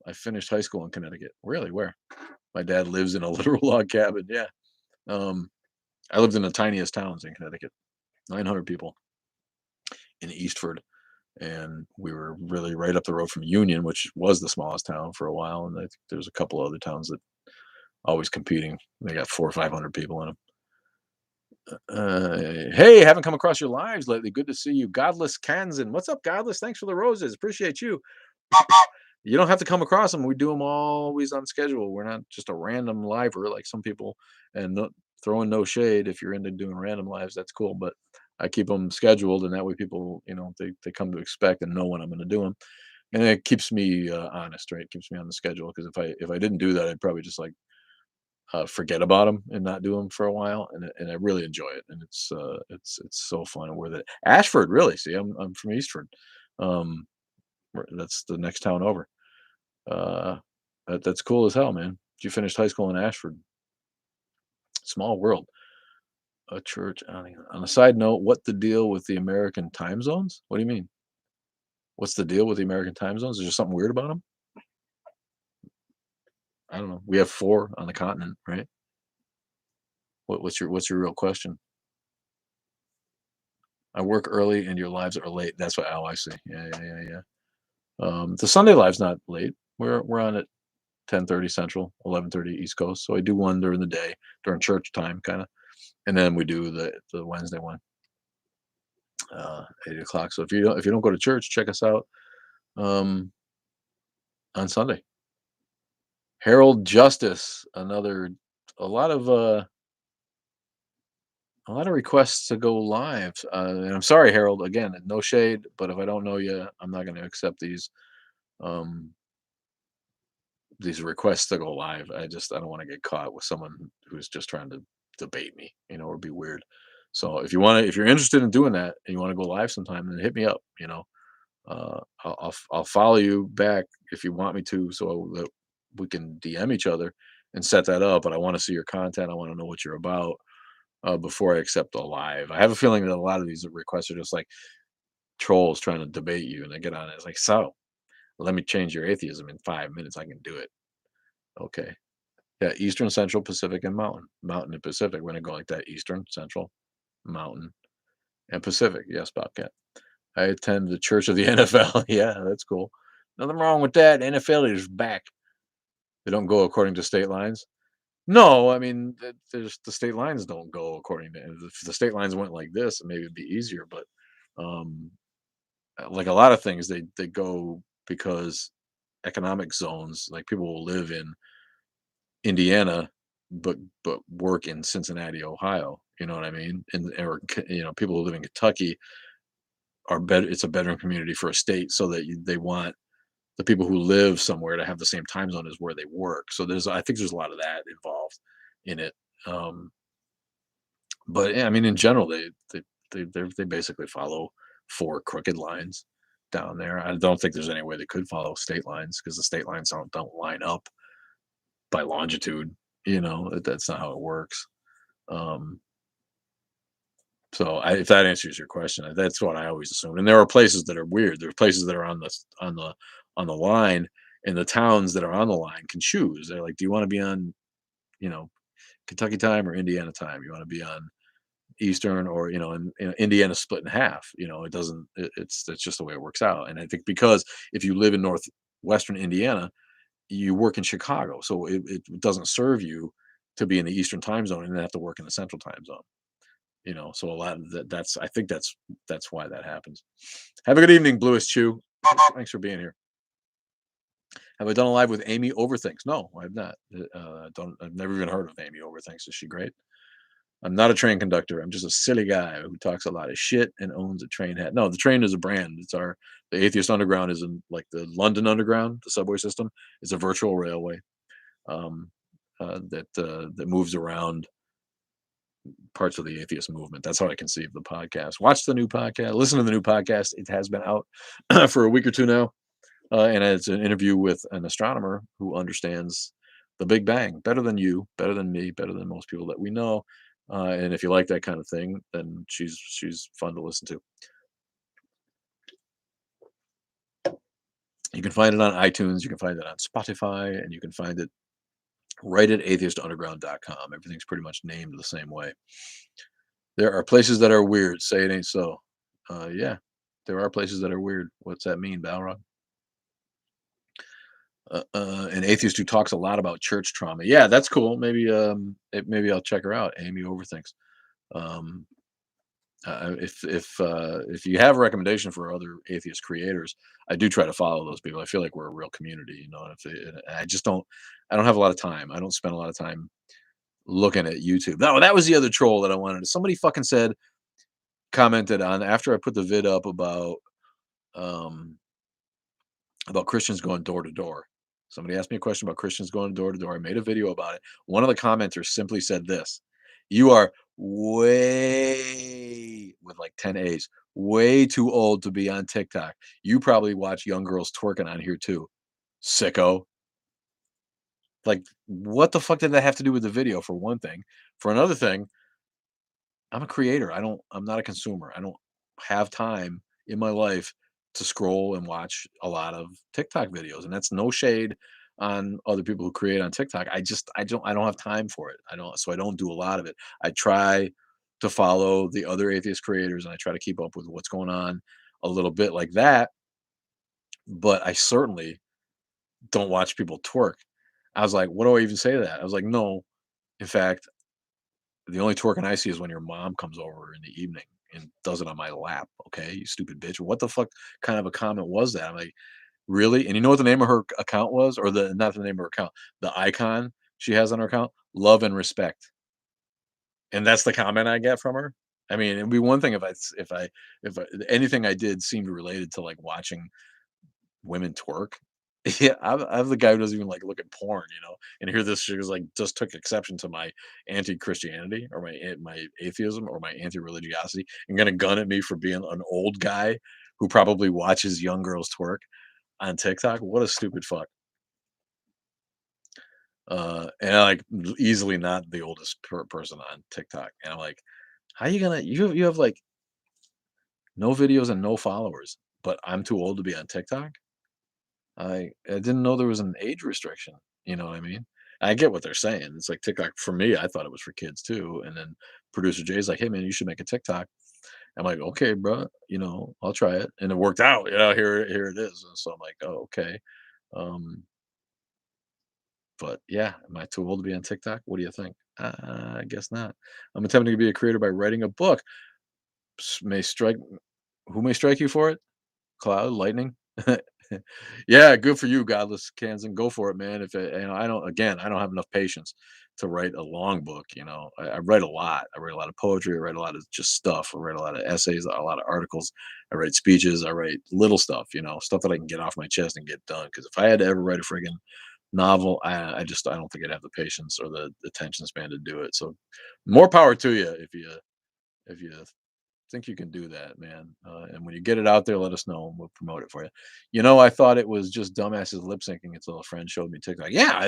I finished high school in Connecticut. Really? Where? My dad lives in a literal log cabin. Yeah. Um, I lived in the tiniest towns in Connecticut, 900 people in Eastford, and we were really right up the road from Union, which was the smallest town for a while. And I think there's a couple other towns that always competing. They got 400 or 500 people in them. Hey, haven't come across your lives lately. Good to see you. Godless Kansan. What's up, Godless? Thanks for the roses. Appreciate you. You don't have to come across them. We do them always on schedule. We're not just a random liver like some people. And throwing no shade if you're into doing random lives, that's cool. But I keep them scheduled, and that way people, they come to expect and know when I'm going to do them, and it keeps me honest, right? It keeps me on the schedule because if I didn't do that, I'd probably just like forget about them and not do them for a while, and I really enjoy it, and it's so fun and worth it. Ashford, really? See, I'm from Eastford. Um, that's the next town over. Uh, that's cool as hell, man. You finished high school in Ashford. Small world. A church. On a side note, what the deal with the American time zones? What do you mean? What's the deal with the American time zones? Is there something weird about them? I don't know. We have four on the continent, right? What's your real question? I work early and your lives are late. That's what. Oh, I see. Yeah, yeah, yeah, yeah. The Sunday live's not late. We're on at 10:30 Central, 11:30 East Coast. So I do one during the day during church time, kind of, and then we do the Wednesday one, 8 o'clock. So if you don't go to church, check us out um, on Sunday. Harold Justice, another a lot of uh, a lot of requests to go live. And I'm sorry, Harold. Again, no shade, but if I don't know you, I'm not going to accept um, these requests to go live. I don't want to get caught with someone who's just trying to debate me, or be weird. So if you're interested in doing that and you want to go live sometime, then hit me up. I'll follow you back if you want me to, so that we can DM each other and set that up. But I want to see your content. I want to know what you're about before I accept a live. I have a feeling that a lot of these requests are just like trolls trying to debate you, and I get on it. It's like, so let me change your atheism in 5 minutes. I can do it. Okay. Yeah, Eastern, Central, Pacific, and Mountain. Mountain and Pacific. We're gonna go like that. Eastern, Central, Mountain, and Pacific. Yes, Bobcat. I attend the Church of the NFL. Yeah, that's cool. Nothing wrong with that. NFL is back. They don't go according to state lines. No, I mean, there's the state lines don't go according to. If the state lines went like this, maybe it'd be easier. But um, like a lot of things, they go because economic zones, like people will live in Indiana, but work in Cincinnati, Ohio. You know what I mean? And or people who live in Kentucky are better. It's a bedroom community for a state, so that they want the people who live somewhere to have the same time zone as where they work. So I think there's a lot of that involved in it. Um, but yeah, I mean, in general, they basically follow four crooked lines down there. I don't think there's any way they could follow state lines because the state lines don't line up by longitude. That's not how it works. Um, so if that answers your question, that's what I always assume. And there are places that are weird. There are places that are on the line, and the towns that are on the line can choose. They're like, do you want to be on, you know, Kentucky time or Indiana time? You want to be on Eastern, or Indiana split in half. It doesn't. It's just the way it works out. And I think because if you live in northwestern Indiana, you work in Chicago, so it doesn't serve you to be in the Eastern time zone and then have to work in the Central time zone. So a lot of that's I think that's why that happens. Have a good evening, Bluest Chew. Thanks for being here. Have I done a live with Amy Overthinks? No, I have not. Don't. I've never even heard of Amy Overthinks. Is she great? I'm not a train conductor. I'm just a silly guy who talks a lot of shit and owns a train hat. No, the train is a brand. The Atheist Underground is in like the London Underground, the subway system. It's a virtual railway um, that moves around parts of the atheist movement. That's how I conceive the podcast. Watch the new podcast. Listen to the new podcast. It has been out for a week or two now, and it's an interview with an astronomer who understands the Big Bang better than you, better than me, better than most people that we know. And if you like that kind of thing, then she's fun to listen to. You can find it on iTunes, you can find it on Spotify, and you can find it right at atheistunderground.com. Everything's pretty much named the same way. There are places that are weird. Say it ain't so. Yeah, there are places that are weird. What's that mean, Balrog? An atheist who talks a lot about church trauma. Yeah, that's cool. Maybe I'll check her out. Amy Overthinks. Um, If you have a recommendation for other atheist creators, I do try to follow those people. I feel like we're a real community, you know. And I just don't, I don't have a lot of time. I don't spend a lot of time looking at YouTube. No, that was the other troll that I wanted. Somebody fucking said, commented on after I put the vid up um about Christians going door to door. Somebody asked me a question about Christians going door to door. I made a video about it. One of the commenters simply said this: "You are way with like 10 A's, way too old to be on TikTok. You probably watch young girls twerking on here too, sicko." Like, what the fuck did that have to do with the video? For one thing, for another thing, I'm a creator. I'm not a consumer. I don't have time in my life to scroll and watch a lot of TikTok videos. And that's no shade on other people who create on TikTok. I don't have time for it. I don't do a lot of it. I try to follow the other atheist creators and I try to keep up with what's going on a little bit like that, but I certainly don't watch people twerk. I was like, what do I even say to that? I was like, no, in fact, the only twerking I see is when your mom comes over in the evening and does it on my lap. Okay, you stupid bitch. What the fuck kind of a comment was that? I'm like, really? And you know what the name of her account was, or the not the name of her account, the icon she has on her account, love and respect. And that's the comment I get from her. I mean, it'd be one thing if anything I did seemed related to like watching women twerk. Yeah, I'm the guy who doesn't even like look at porn, you know. And here this chick is like just took exception to my anti-Christianity or my atheism or my anti-religiosity and gonna gun at me for being an old guy who probably watches young girls twerk on TikTok. What a stupid fuck. And I like easily not the oldest person on TikTok. And I'm like, how you gonna you have like no videos and no followers, but I'm too old to be on TikTok? I didn't know there was an age restriction, you know what I mean? I get what they're saying. It's like TikTok for me, I thought it was for kids too. And then producer Jay's like, "Hey man, you should make a TikTok." I'm like, "Okay, bro, you know, I'll try it." And it worked out. You know, here it is. And so I'm like, "Oh, okay." Um, but yeah, am I too old to be on TikTok? What do you think? I guess not. I'm attempting to be a creator by writing a book. May strike who may strike you for it? Cloud, lightning? Yeah, good for you, Godless Kansan. Go for it, man. If it, you know, I don't. Again, I don't have enough patience to write a long book. You know, I write a lot. I write a lot of poetry. I write a lot of just stuff. I write a lot of essays, a lot of articles. I write speeches. I write little stuff. You know, stuff that I can get off my chest and get done. Because if I had to ever write a friggin' novel, I don't think I'd have the patience or the attention span to do it. So, more power to you if you think you can do that, man. And when you get it out there, let us know and we'll promote it for you. You know, I thought it was just dumbasses lip syncing until a friend showed me TikTok. Yeah,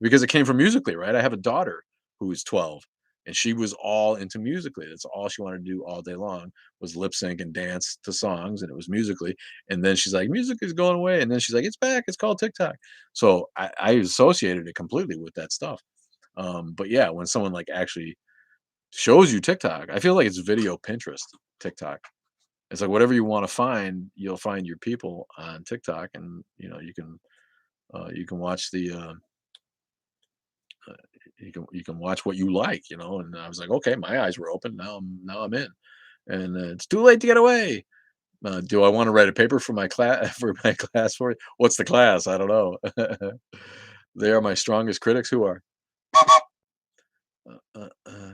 because it came from Musically, right? I have a daughter who is 12 and she was all into Musically. That's all she wanted to do all day long was lip sync and dance to songs, and it was Musically. And then she's like, music is going away. And then she's like, it's back. It's called TikTok. So I associated it completely with that stuff. But yeah, when someone like actually shows you TikTok. I feel like it's video Pinterest, TikTok. It's like whatever you want to find, you'll find your people on TikTok, and you know you can watch uh, you can watch what you like, you know. And I was like, okay, my eyes were open. Now I'm in, and it's too late to get away. Do I want to write a paper for my class for my class for it? What's the class? I don't know. They are my strongest critics. Who are? Uh, uh, uh,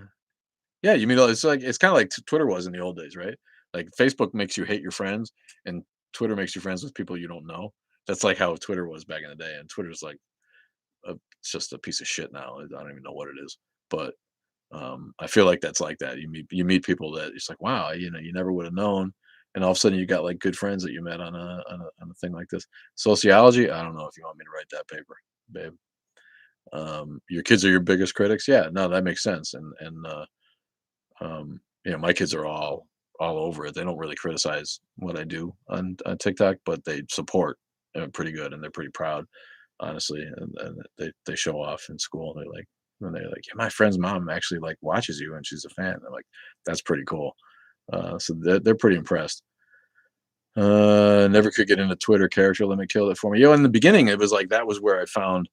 Yeah, you mean it's like it's kinda like Twitter was in the old days, right? Like, Facebook makes you hate your friends, and Twitter makes you friends with people you don't know. That's like how Twitter was back in the day, and Twitter's like it's just a piece of shit now. I don't even know what it is, but, I feel like that's like that. You meet people that it's like, wow, you know, you never would have known, and all of a sudden you got, like, good friends that you met on a thing like this. Sociology, I don't know if you want me to write that paper, babe. Your kids are your biggest critics? Yeah, no, that makes sense, you know, my kids are all over it. They don't really criticize what I do on TikTok, but they support pretty good and they're pretty proud, honestly. And they show off in school. They're like, yeah, my friend's mom actually like watches you and she's a fan. They're like, that's pretty cool. So they're pretty impressed. Never could get into Twitter. Character limit killed it for me. You know, in the beginning, it was like that was where I found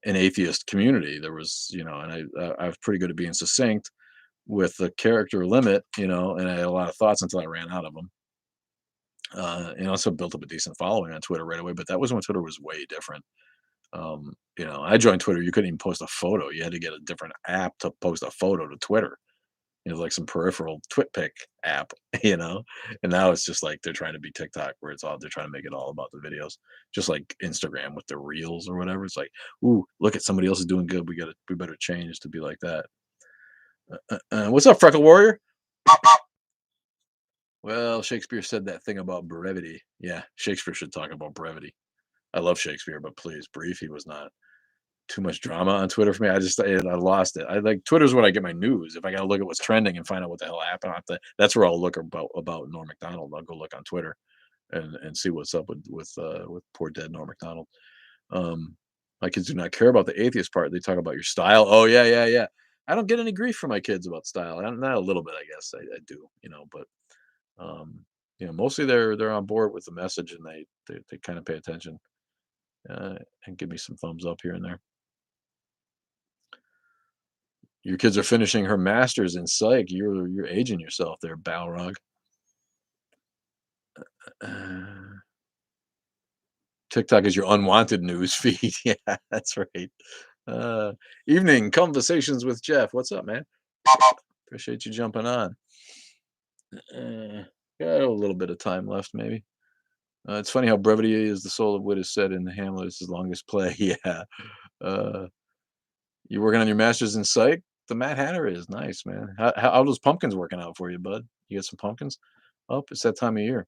an atheist community. There was, you know, and I was pretty good at being succinct, with the character limit, and I had a lot of thoughts until I ran out of them. And also built up a decent following on Twitter right away, but that was when Twitter was way different. I joined Twitter. You couldn't even post a photo. You had to get a different app to post a photo to Twitter. Like some peripheral TwitPic app, and now it's just like they're trying to be TikTok, where they're trying to make it all about the videos, just like Instagram with the reels or whatever. It's like, ooh, look at somebody else is doing good. We better change to be like that. What's up, Freckle Warrior? Well, Shakespeare said that thing about brevity. Yeah, Shakespeare should talk about brevity. I love Shakespeare, but please, brief. He was not. Too much drama on Twitter for me. I lost it. I like Twitter's where I get my news. If I got to look at what's trending and find out what the hell happened, that's where I'll look about Norm Macdonald. I'll go look on Twitter and see what's up with poor dead Norm Macdonald. Um, my kids do not care about the atheist part. They talk about your style. Oh yeah, yeah, yeah. I don't get any grief from my kids about style. Not a little bit, I guess. I do, but um, mostly they're on board with the message, and they kind of pay attention and give me some thumbs up here and there. Your kids are finishing her master's in psych. You're aging yourself there, Balrog. Uh, TikTok is your unwanted news feed. Yeah, that's right. Uh, Evening conversations with Jeff. What's up, man? Appreciate you jumping on. Uh, Got a little bit of time left, maybe. It's funny how brevity is the soul of wit is said in Hamlet's longest play. Yeah. Uh, you working on your master's in psych? The Mad Hatter is nice, man. How those pumpkins working out for you, bud? You got some pumpkins? Oh, it's that time of year.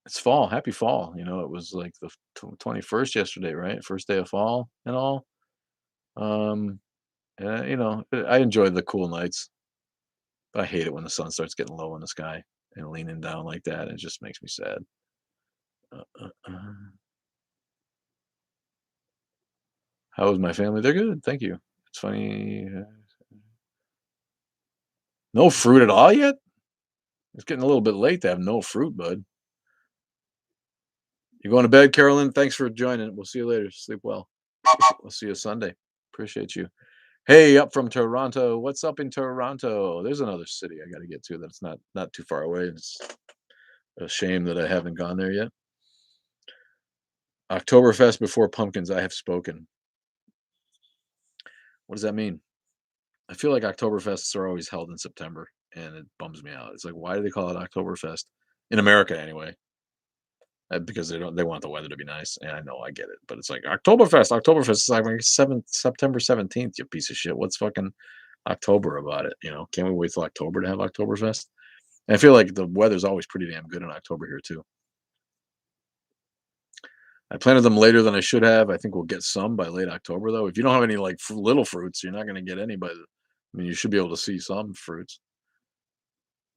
It's fall. Happy fall. It was like the 21st yesterday, right? First day of fall and all. Um, I enjoy the cool nights. But I hate it when the sun starts getting low in the sky and leaning down like that. It just makes me sad. Uh. How is my family? They're good. Thank you. It's funny. No fruit at all yet? It's getting a little bit late to have no fruit, bud. You going to bed, Carolyn? Thanks for joining. We'll see you later. Sleep well. We'll see you Sunday. Appreciate you. Hey, up from Toronto. What's up in Toronto? There's another city I got to get to that's not too far away. It's a shame that I haven't gone there yet. Oktoberfest before pumpkins. I have spoken. What does that mean? I feel like Oktoberfests are always held in September, and it bums me out. It's like, why do they call it Oktoberfest in America anyway? Because they want the weather to be nice, and I know I get it, but it's like Oktoberfest is like September 17th. You piece of shit. What's fucking October about it? Can't we wait till October to have Oktoberfest? And I feel like the weather's always pretty damn good in October here too. I planted them later than I should have. I think we'll get some by late October though. If you don't have any like little fruits, you're not going to get any by. I mean, you should be able to see some fruits.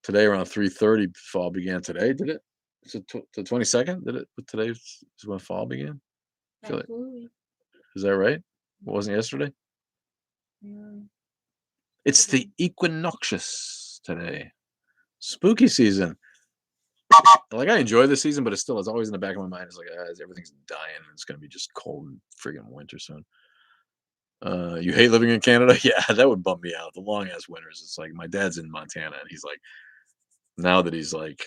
Today around 3:30, fall began. Today, did it? Is it the 22nd? Did it? But today is when fall began. I feel like, Absolutely. is that right? It wasn't yesterday. Yeah. It's the equinoxious today. Spooky season. Like I enjoy the season, but it's always in the back of my mind. It's like everything's dying, and it's gonna be just cold and friggin' winter soon. You hate living in Canada? Yeah, that would bum me out. The long ass winters. It's like my dad's in Montana, and he's like, now that he's like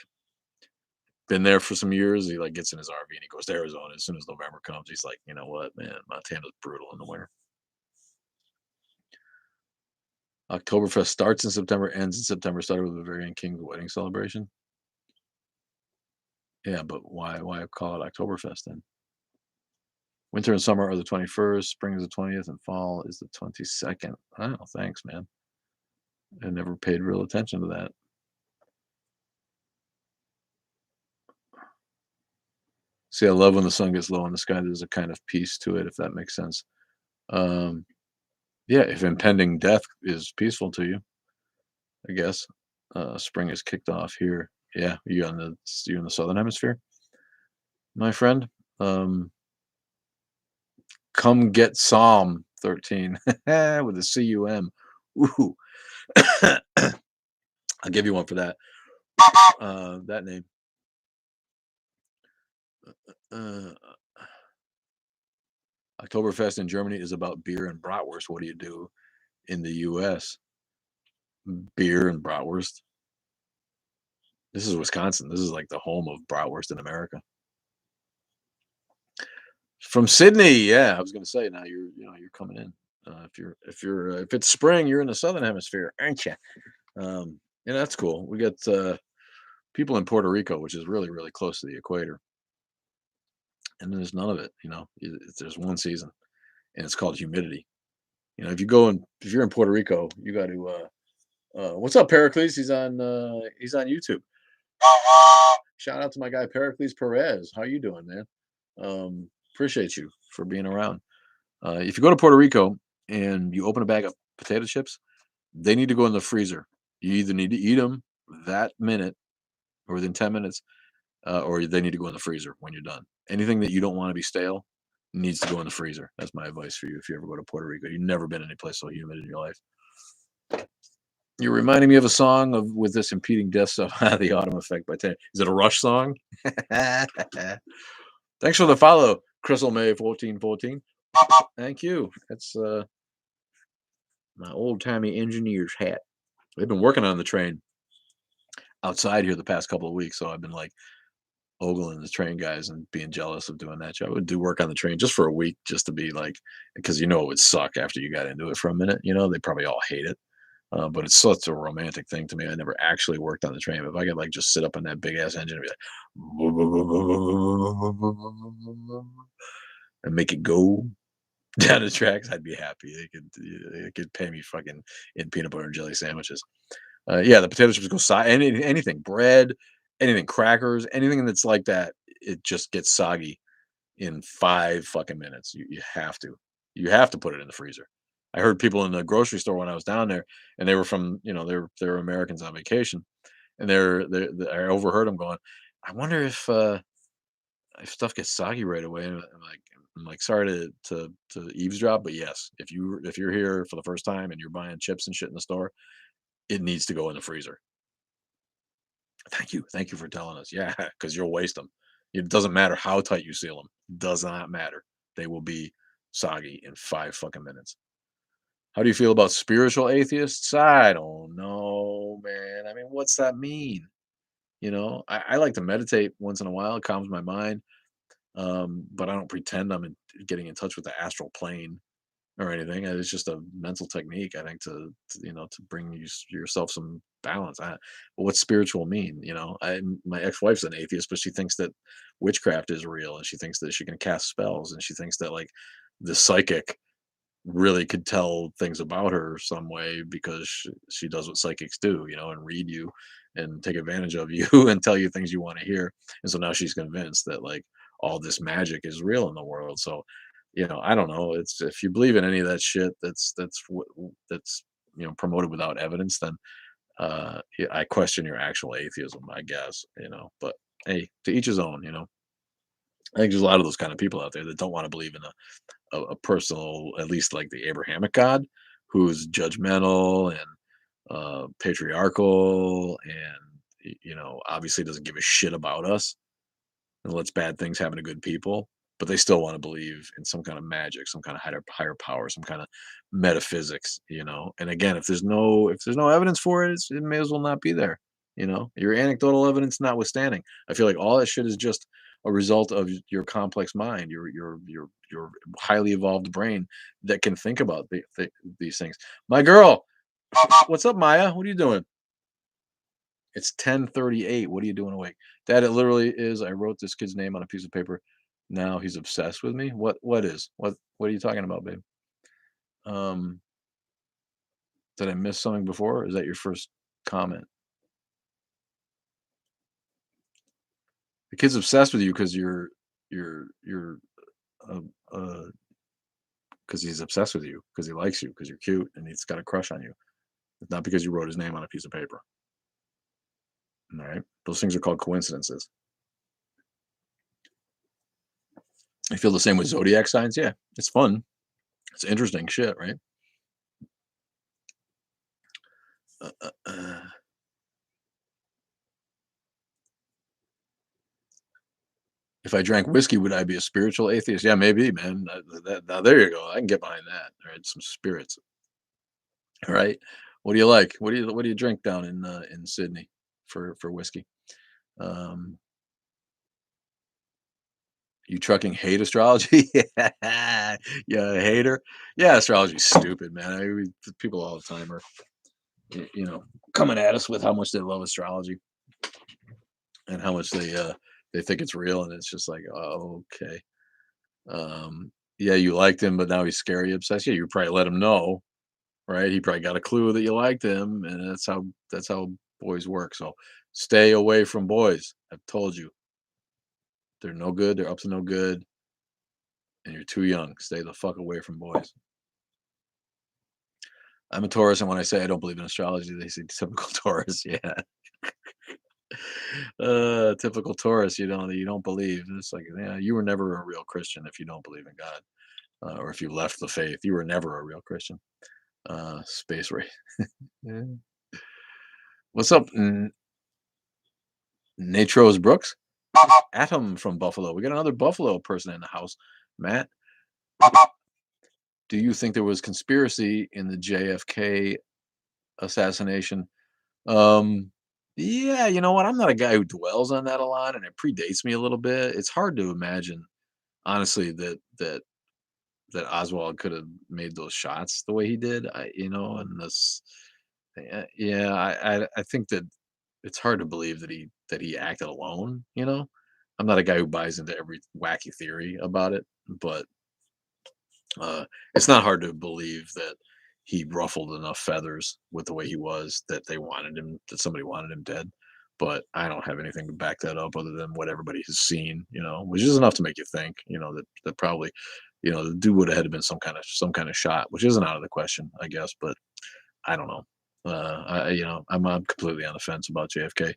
been there for some years, he like gets in his RV and he goes to Arizona as soon as November comes. He's like, you know what, man, Montana's brutal in the winter. Oktoberfest starts in September, ends in September. Started with Bavarian King's wedding celebration. Yeah, but why call it Oktoberfest then? Winter and summer are the 21st, spring is the 20th, and fall is the 22nd. Oh, thanks, man. I never paid real attention to that. See, I love when the sun gets low in the sky. There's a kind of peace to it, if that makes sense. Um, yeah, if impending death is peaceful to you, I guess. Spring is kicked off here. Yeah, you in the southern hemisphere, my friend. Come get Psalm 13 with a CUM. Ooh, I'll give you one for that. That name. Oktoberfest in Germany is about beer and bratwurst. What do you do in the US? Beer and bratwurst. This is Wisconsin. This is like the home of bratwurst in America. From Sydney, yeah, I was gonna say now you're coming in. If it's spring, you're in the southern hemisphere, aren't you? Yeah, that's cool. We got people in Puerto Rico, which is really really close to the equator, and there's none of it. There's one season, and it's called humidity. If you're in Puerto Rico, you got to. What's up, Pericles? He's on YouTube. Shout out to my guy Pericles Perez. How you doing, man? Appreciate you for being around. If you go to Puerto Rico and you open a bag of potato chips, they need to go in the freezer. You either need to eat them that minute or within 10 minutes, or they need to go in the freezer when you're done. Anything that you don't want to be stale needs to go in the freezer. That's my advice for you if you ever go to Puerto Rico. You've never been any place so humid in your life. You're reminding me of a song of with this impeding death stuff. The Autumn Effect by Tan. Is it a Rush song? Thanks for the follow, Crystal May 1414. Thank you. That's my old timey engineer's hat. They've been working on the train outside here the past couple of weeks, so I've been like ogling the train guys and being jealous of doing that job. I would do work on the train just for a week, just to be like, because it would suck after you got into it for a minute. They probably all hate it. But it's such a romantic thing to me. I never actually worked on the train. But if I could like just sit up in that big ass engine and be like, and make it go down the tracks, I'd be happy. They could pay me fucking in peanut butter and jelly sandwiches. Yeah, the potato chips go anything, bread, anything, crackers, anything that's like that. It just gets soggy in 5 fucking minutes. You have to. You have to put it in the freezer. I heard people in the grocery store when I was down there, and they were from, they're Americans on vacation, and I overheard them going, "I wonder if stuff gets soggy right away." And I'm like, sorry to eavesdrop, but yes, if you're here for the first time and you're buying chips and shit in the store, it needs to go in the freezer. Thank you for telling us. Yeah, because you'll waste them. It doesn't matter how tight you seal them. Does not matter. They will be soggy in 5 fucking minutes. How do you feel about spiritual atheists? I don't know, man. I mean, what's that mean? I like to meditate once in a while. It calms my mind. But I don't pretend getting in touch with the astral plane or anything. It's just a mental technique, I think, to bring yourself some balance. But what's spiritual mean? My ex-wife's an atheist, but she thinks that witchcraft is real, and she thinks that she can cast spells, and she thinks that like the psychic really could tell things about her some way because she does what psychics do, and read you and take advantage of you and tell you things you want to hear. And so now she's convinced that like all this magic is real in the world. So, I don't know. It's if you believe in any of that shit that's promoted without evidence, then yeah, I question your actual atheism, I guess, but hey, to each his own. I think there's a lot of those kind of people out there that don't want to believe in a personal, at least like the Abrahamic God, who's judgmental and patriarchal, and obviously doesn't give a shit about us and lets bad things happen to good people. But they still want to believe in some kind of magic, some kind of higher power, some kind of metaphysics. And again, if there's no evidence for it, it may as well not be there. Your anecdotal evidence notwithstanding, I feel like all that shit is just a result of your complex mind, your highly evolved brain that can think about these things. My girl, what's up, Maya? What are you doing? It's 10:38. What are you doing awake? Dad, it literally is. I wrote this kid's name on a piece of paper. Now he's obsessed with me. What are you talking about, babe? Um, did I miss something before? Or is that your first comment? The kid's obsessed with you because you're uh, uh because he's obsessed with you, because he likes you, because you're cute, and he's got a crush on you. It's not because you wrote his name on a piece of paper. All right. Those things are called coincidences. I feel the same with zodiac signs. Yeah, it's fun. It's interesting shit, right? Uh, uh, uh. If I drank whiskey, would I be a spiritual atheist? Yeah, maybe, man. Now there you go. I can get behind that. All right, some spirits. All right. What do you like? What do you drink down in Sydney for whiskey? Um, you trucking hate astrology? Yeah, yeah, hater. Yeah, astrology's stupid, man. People all the time are coming at us with how much they love astrology and how much they think it's real, and it's just like, oh, okay. Yeah, you liked him, but now he's scary obsessed. Yeah, you probably let him know, right? He probably got a clue that you liked him, and that's how boys work. So stay away from boys. I've told you, they're no good. They're up to no good, and you're too young. Stay the fuck away from boys. I'm a Taurus, and when I say I don't believe in astrology, they say typical Taurus. Yeah, typical Taurus. You don't believe. It's like, yeah, you were never a real Christian if you don't believe in God, or if you left the faith. You were never a real Christian. Space race. Yeah. What's up, Natros Brooks? Atom from Buffalo. We got another Buffalo person in the house. Matt, do you think there was conspiracy in the JFK assassination? Um, yeah, you know what? I'm not a guy who dwells on that a lot, and it predates me a little bit. It's hard to imagine, honestly, that Oswald could have made those shots the way he did. And this, yeah, I think that it's hard to believe that he acted alone. I'm not a guy who buys into every wacky theory about it, but uh, it's not hard to believe that he ruffled enough feathers with the way he was that somebody wanted him dead. But I don't have anything to back that up other than what everybody has seen, which is enough to make you think, that probably, the dude would have had to been some kind of shot, which isn't out of the question, I guess. But I don't know. I'm completely on the fence about JFK.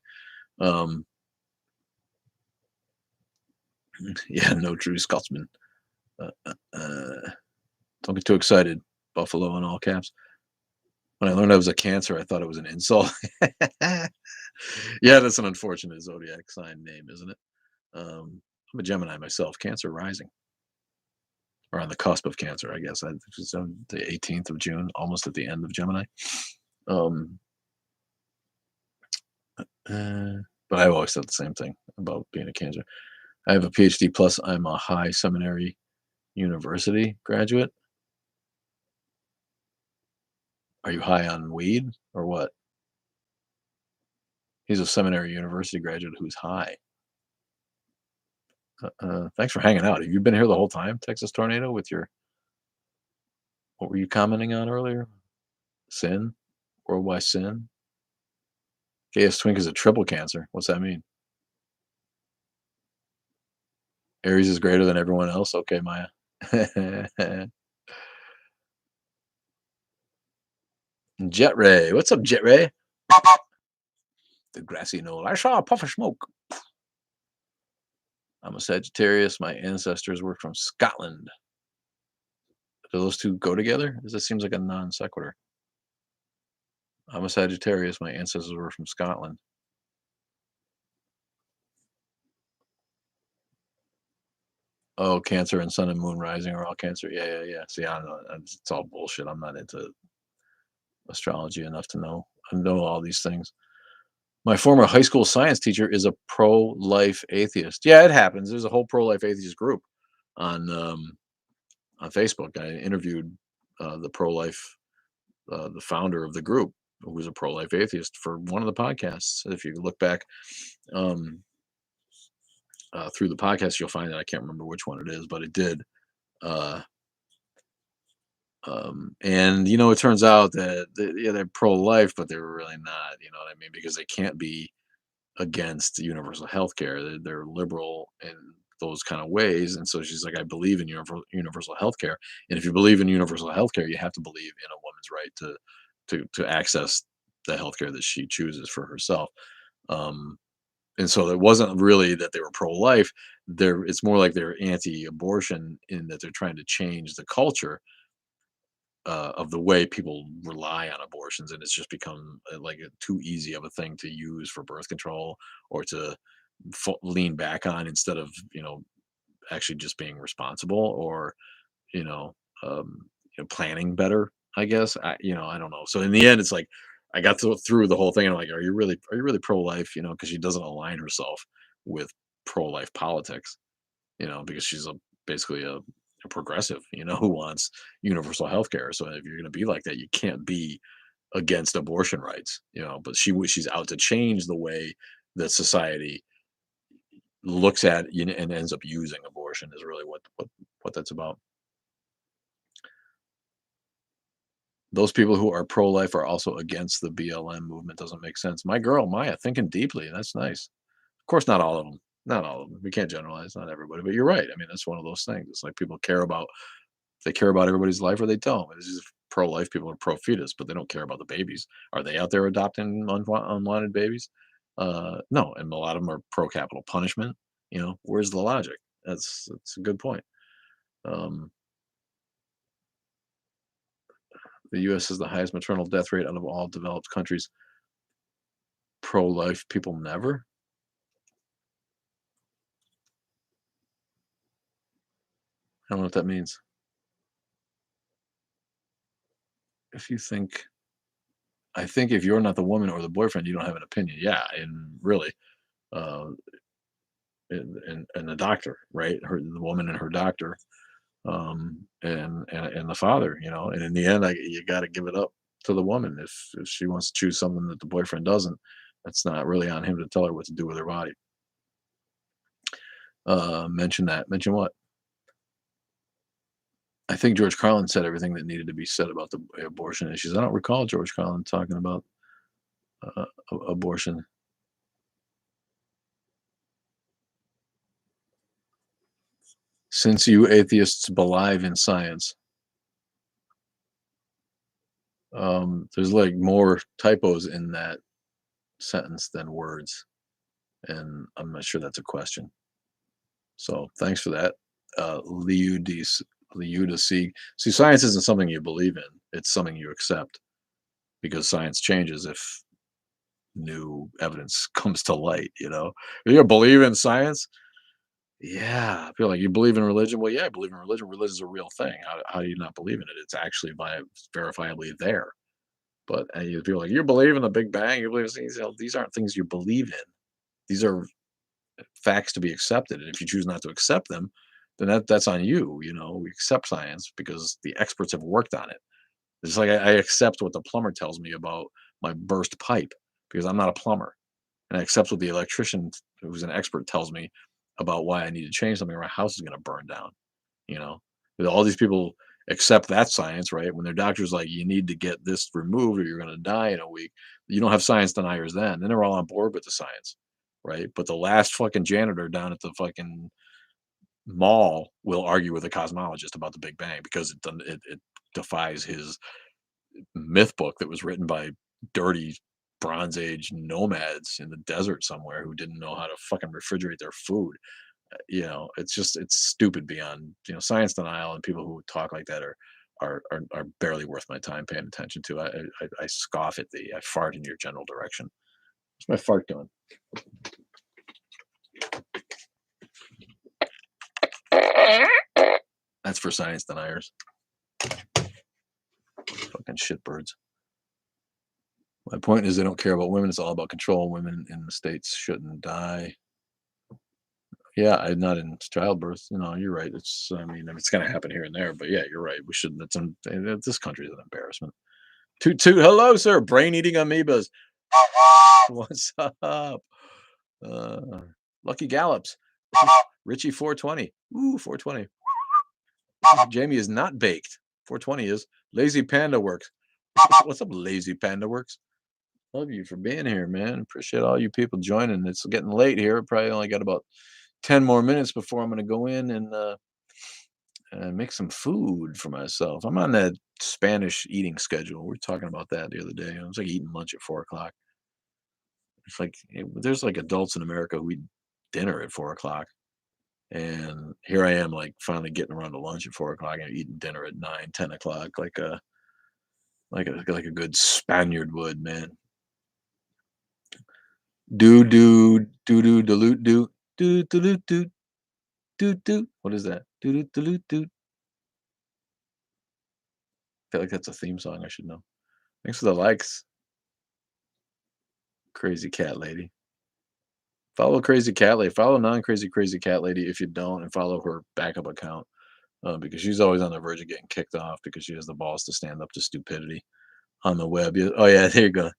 Um, yeah, no true Scotsman. Don't get too excited. Buffalo in all caps. When I learned I was a Cancer, I thought it was an insult. Yeah, that's an unfortunate zodiac sign name, isn't it? I'm a Gemini myself, Cancer rising, or on the cusp of Cancer, I guess. It's on the 18th of June, almost at the end of Gemini. Um, uh, but I've always said the same thing about being a Cancer. I have a PhD plus I'm a high seminary university graduate. Are you high on weed or what? He's a seminary university graduate who's high. Thanks for hanging out. Have you been here the whole time, Texas Tornado, with what were you commenting on earlier? Sin? Worldwide sin? KS Twink is a triple Cancer. What's that mean? Aries is greater than everyone else? Okay, Maya. Jet Ray. What's up, Jet Ray? The grassy knoll. I saw a puff of smoke. I'm a Sagittarius. My ancestors were from Scotland. Do those two go together? This seems like a non sequitur. I'm a Sagittarius. My ancestors were from Scotland. Oh, Cancer and Sun and Moon rising are all Cancer. Yeah, yeah, yeah. See, I don't know. It's all bullshit. I'm not into astrology enough to know. I know all these things. My former high school science teacher is a pro-life atheist. Yeah, it happens. There's a whole pro-life atheist group on on Facebook. I interviewed the pro-life, the founder of the group, who was a pro-life atheist for one of the podcasts. If you look back um, through the podcast, you'll find that I can't remember which one it is, but it did. Uh, and it turns out that yeah, they're pro-life, but they're really not. You know what I mean? Because they can't be against universal health care. They're liberal in those kind of ways. And so she's like, I believe in universal health care. And if you believe in universal health care, you have to believe in a woman's right to access the health care that she chooses for herself. Um, and so it wasn't really that they were pro-life. It's more like they're anti-abortion in that they're trying to change the culture of the way people rely on abortions, and it's just become like too easy of a thing to use for birth control or to lean back on instead of actually just being responsible, or you know planning better, I guess. I don't know. So in the end, it's like I got through the whole thing, and I'm like, are you really pro-life? Because she doesn't align herself with pro-life politics, because she's basically a progressive, who wants universal health care. So if you're going to be like that, you can't be against abortion rights, but she's out to change the way that society looks at, and ends up using abortion, is really what that's about. Those people who are pro-life are also against the BLM movement. Doesn't make sense. My girl Maya thinking deeply. That's nice. Of course, not all of them. Not all of them. We can't generalize. Not everybody. But you're right. I mean, that's one of those things. It's like people care about, they care about everybody's life or they don't. It's just pro-life people are pro-fetus, but they don't care about the babies. Are they out there adopting unwanted babies? No. And a lot of them are pro-capital punishment. Where's the logic? That's a good point. Um, the U.S. has the highest maternal death rate out of all developed countries. Pro-life people never. I don't know what that means. If you think, I think if you're not the woman or the boyfriend, you don't have an opinion. Yeah, and really, uh, and the doctor, right? The woman and her doctor, and the father, And in the end, you got to give it up to the woman. If she wants to choose something that the boyfriend doesn't, that's not really on him to tell her what to do with her body. Mention that. Mention what? I think George Carlin said everything that needed to be said about the abortion issues. I don't recall George Carlin talking about abortion. Since you atheists believe in science, there's like more typos in that sentence than words, and I'm not sure that's a question. So thanks for that, Liu to see. See, science isn't something you believe in; it's something you accept because science changes if new evidence comes to light. You believe in science. Yeah, I feel like you believe in religion. Well, yeah, I believe in religion. Religion is a real thing. How do you not believe in it? It's actually verifiably there. But you feel like you believe in the Big Bang. You believe in these aren't things you believe in. These are facts to be accepted. And if you choose not to accept them, then that's on you. We accept science because the experts have worked on it. It's like I accept what the plumber tells me about my burst pipe because I'm not a plumber, and I accept what the electrician, who's an expert, tells me about why I need to change something or my house is going to burn down. You know, all these people accept that science, right? When their doctor's like, you need to get this removed or you're going to die in a week. You don't have science deniers then. Then they're all on board with the science, right? But the last fucking janitor down at the fucking mall will argue with a cosmologist about the Big Bang because it defies his myth book that was written by dirty Bronze Age nomads in the desert somewhere who didn't know how to fucking refrigerate their food. It's stupid beyond, science denial, and people who talk like that are barely worth my time paying attention to. I scoff at I fart in your general direction. What's my fart doing? That's for science deniers. Fucking shitbirds. My point is they don't care about women. It's all about control. Women in the States shouldn't die. Yeah, I'm not in childbirth. You're right. I mean, it's going to happen here and there, but yeah, you're right. We shouldn't. This country is an embarrassment. Toot toot. Hello, sir. Brain eating amoebas. What's up? Uh, Lucky Gallops. Richie 420. Ooh, 420. Jamie is not baked. 420 is. Lazy Panda Works. What's up, Lazy Panda Works? Love you for being here, man. Appreciate all you people joining. It's getting late here. Probably only got about 10 more minutes before I'm going to go in and make some food for myself. I'm on that Spanish eating schedule. We were talking about that the other day. I was like eating lunch at 4 o'clock. It's like there's like adults in America who eat dinner at 4 o'clock. And here I am, like finally getting around to lunch at 4 o'clock and eating dinner at 9, 10 o'clock, like a good Spaniard would, man. Do do do do dilute do dilute do. What is that? Do do dilute do. Feel like that's a theme song. I should know. Thanks for the likes, crazy cat lady. Follow crazy cat lady. Follow non-crazy crazy cat lady if you don't, and follow her backup account because she's always on the verge of getting kicked off because she has the balls to stand up to stupidity on the web. Oh yeah, there you go.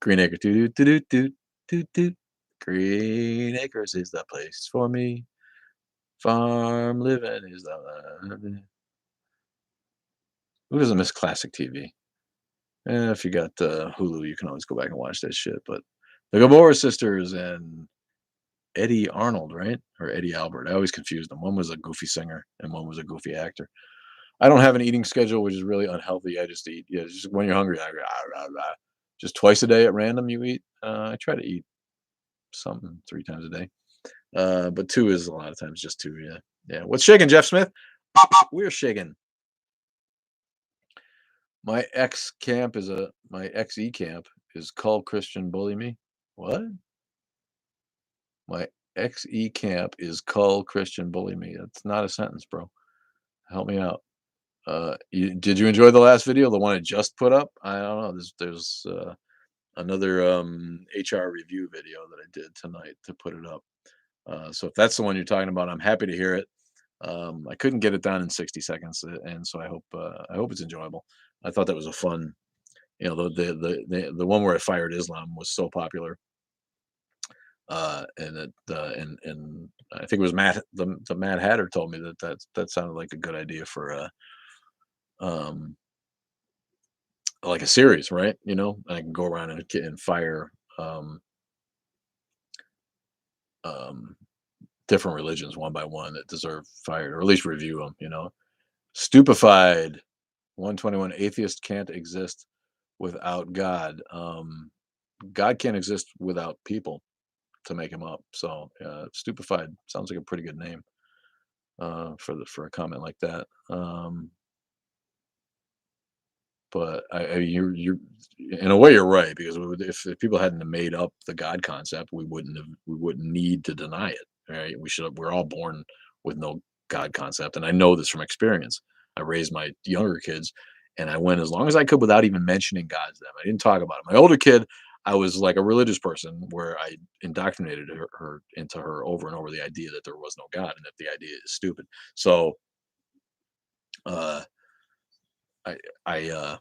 Green Acres. Do do do do do do. Green Acres is the place for me. Farm living is the who doesn't miss classic TV? If you got Hulu, you can always go back and watch that shit. But the Gabor sisters and Eddie Arnold, right? Or Eddie Albert. I always confused them. One was a goofy singer and one was a goofy actor. I don't have an eating schedule, which is really unhealthy. I just eat. Yeah, just when you're hungry, just twice a day at random. You eat. I try to eat something 3 times a day. But two is a lot of times just two. Yeah, yeah. What's shaking, Jeff Smith? We're shaking. My ex-E camp is called Christian Bully Me. What? My ex-E camp is called Christian Bully Me. That's not a sentence, bro. Help me out. Did you enjoy the last video, the one I just put up? I don't know. There's another HR review video that I did tonight to put it up. So if that's the one you're talking about, I'm happy to hear it. I couldn't get it down in 60 seconds, and so I hope it's enjoyable. I thought that was a fun, the one where I fired Islam was so popular, and and I think it was the Mad Hatter told me that sounded like a good idea for um like a series, right? I can go around and fire um um different religions one by one that deserve fired, or at least review them. Stupefied 121 atheist can't exist without God. God can't exist without people to make him up. So stupefied sounds like a pretty good name for a comment like that. But you're in a way you're right because if people hadn't made up the God concept, we wouldn't need to deny it. Right? We're all born with no God concept, and I know this from experience. I raised my younger kids, and I went as long as I could without even mentioning God to them. I didn't talk about it. My older kid, I was like a religious person where I indoctrinated her into her over and over the idea that there was no God and that the idea is stupid. So uh, I I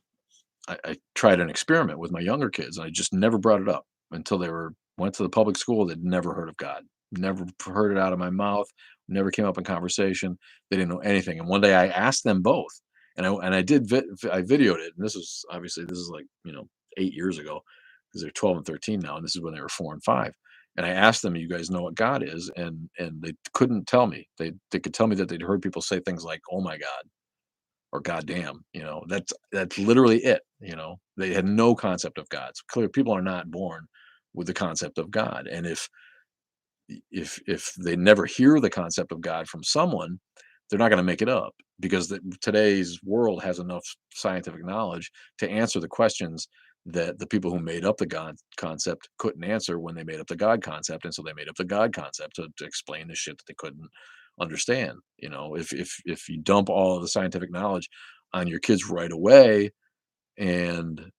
I tried an experiment with my younger kids, and I just never brought it up until they went to the public school. They'd never heard of God, never heard it out of my mouth, never came up in conversation. They didn't know anything. And one day I asked them both, and I did I videoed it. And this is like 8 years ago because they're 12 and 13 now, and this is when they were 4 and 5. And I asked them, "You guys know what God is?" And they couldn't tell me. They could tell me that they'd heard people say things like, "Oh my God," or goddamn, that's literally it. They had no concept of God. So clearly people are not born with the concept of God. And if they never hear the concept of God from someone, they're not going to make it up because today's world has enough scientific knowledge to answer the questions that the people who made up the God concept couldn't answer when they made up the God concept, and so they made up the God concept to explain the shit that they couldn't understand. If you dump all of the scientific knowledge on your kids right away, and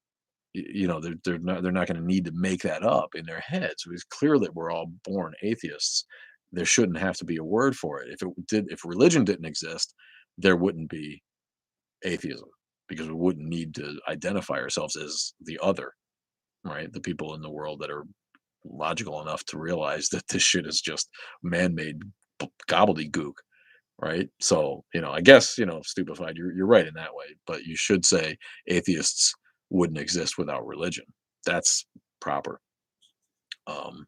they're not going to need to make that up in their heads. So it's clear that we're all born atheists. There shouldn't have to be a word for it. If religion didn't exist, there wouldn't be atheism because we wouldn't need to identify ourselves as the other, right? The people in the world that are logical enough to realize that this shit is just man-made gobbledygook, right? So, I guess, stupefied, you're right in that way, but you should say atheists wouldn't exist without religion. That's proper. Um,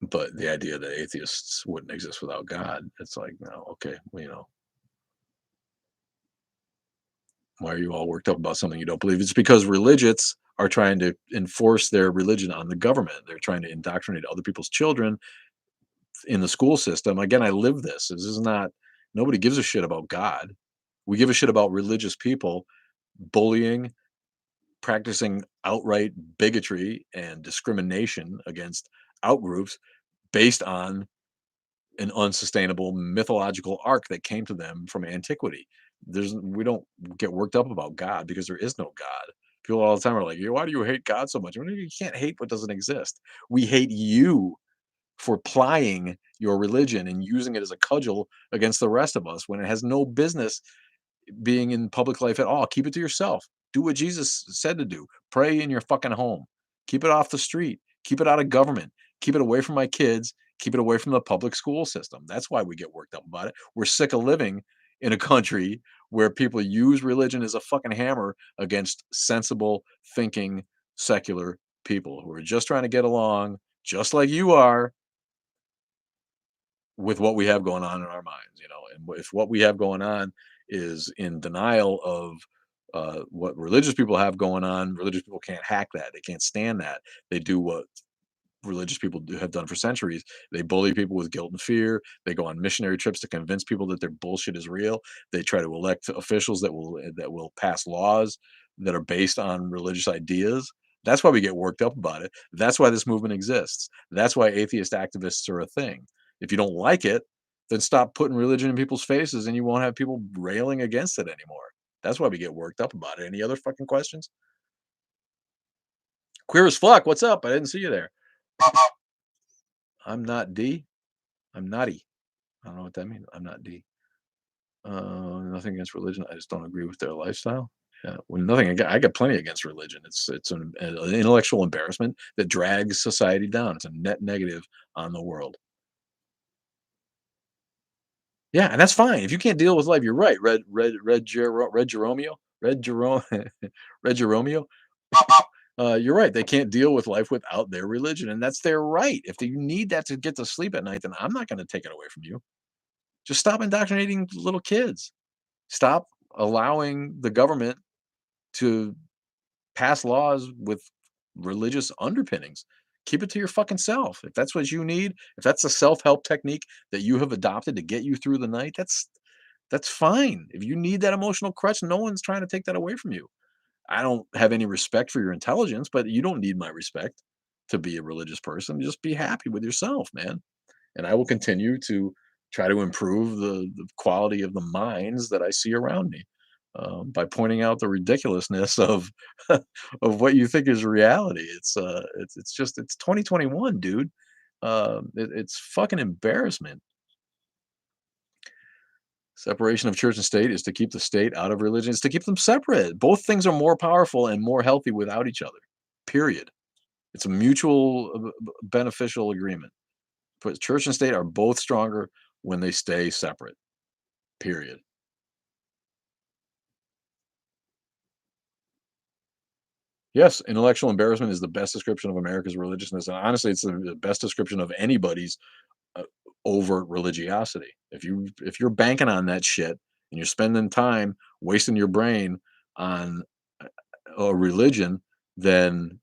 but the idea that atheists wouldn't exist without God, it's like, no, okay, well, why are you all worked up about something you don't believe? It's because religious are trying to enforce their religion on the government. They're trying to indoctrinate other people's children in the school system. Again, I live this. This is not, nobody gives a shit about God. We give a shit about religious people bullying practicing outright bigotry and discrimination against outgroups based on an unsustainable mythological arc that came to them from antiquity. We don't get worked up about God because there is no God. People all the time are like, "Yeah, why do you hate God so much?" Well, you can't hate what doesn't exist. We hate you for plying your religion and using it as a cudgel against the rest of us when it has no business being in public life at all. Keep it to yourself. Do what Jesus said to do. Pray in your fucking home. Keep it off the street. Keep it out of government. Keep it away from my kids. Keep it away from the public school system. That's why we get worked up about it. We're sick of living in a country where people use religion as a fucking hammer against sensible, thinking, secular people who are just trying to get along, just like you are, with what we have going on in our minds, and if what we have going on is in denial of what religious people have going on, religious people can't hack that. They can't stand that. They do what religious people have done for centuries. They bully people with guilt and fear. They go on missionary trips to convince people that their bullshit is real. They try to elect officials that will pass laws that are based on religious ideas. That's why we get worked up about it. That's why this movement exists. That's why atheist activists are a thing. If you don't like it, then stop putting religion in people's faces and you won't have people railing against it anymore. That's why we get worked up about it. Any other fucking questions? Queer as fuck. What's up? I didn't see you there. I'm not D. I'm not E. I don't know what that means. I'm not D. Nothing against religion. I just don't agree with their lifestyle. Yeah, well, nothing. I got plenty against religion. It's an intellectual embarrassment that drags society down. It's a net negative on the world. Yeah, and that's fine. If you can't deal with life, you're right. Red Jeromeo, Red Jerome, Red Jeromeo. You're right. They can't deal with life without their religion, and that's their right. If you need that to get to sleep at night, then I'm not going to take it away from you. Just stop indoctrinating little kids. Stop allowing the government to pass laws with religious underpinnings. Keep it to your fucking self. If that's what you need, if that's a self-help technique that you have adopted to get you through the night, that's fine. If you need that emotional crutch, no one's trying to take that away from you. I don't have any respect for your intelligence, but you don't need my respect to be a religious person. Just be happy with yourself, man. And I will continue to try to improve the quality of the minds that I see around me, by pointing out the ridiculousness of of what you think is reality. It's 2021, dude. It's fucking embarrassment. Separation of church and state is to keep the state out of religion. It's to keep them separate. Both things are more powerful and more healthy without each other. Period. It's a mutual beneficial agreement. But church and state are both stronger when they stay separate. Period. Yes, intellectual embarrassment is the best description of America's religiousness, and honestly, it's the best description of anybody's uh, overt religiosity. If you're banking on that shit and you're spending time wasting your brain on a religion, then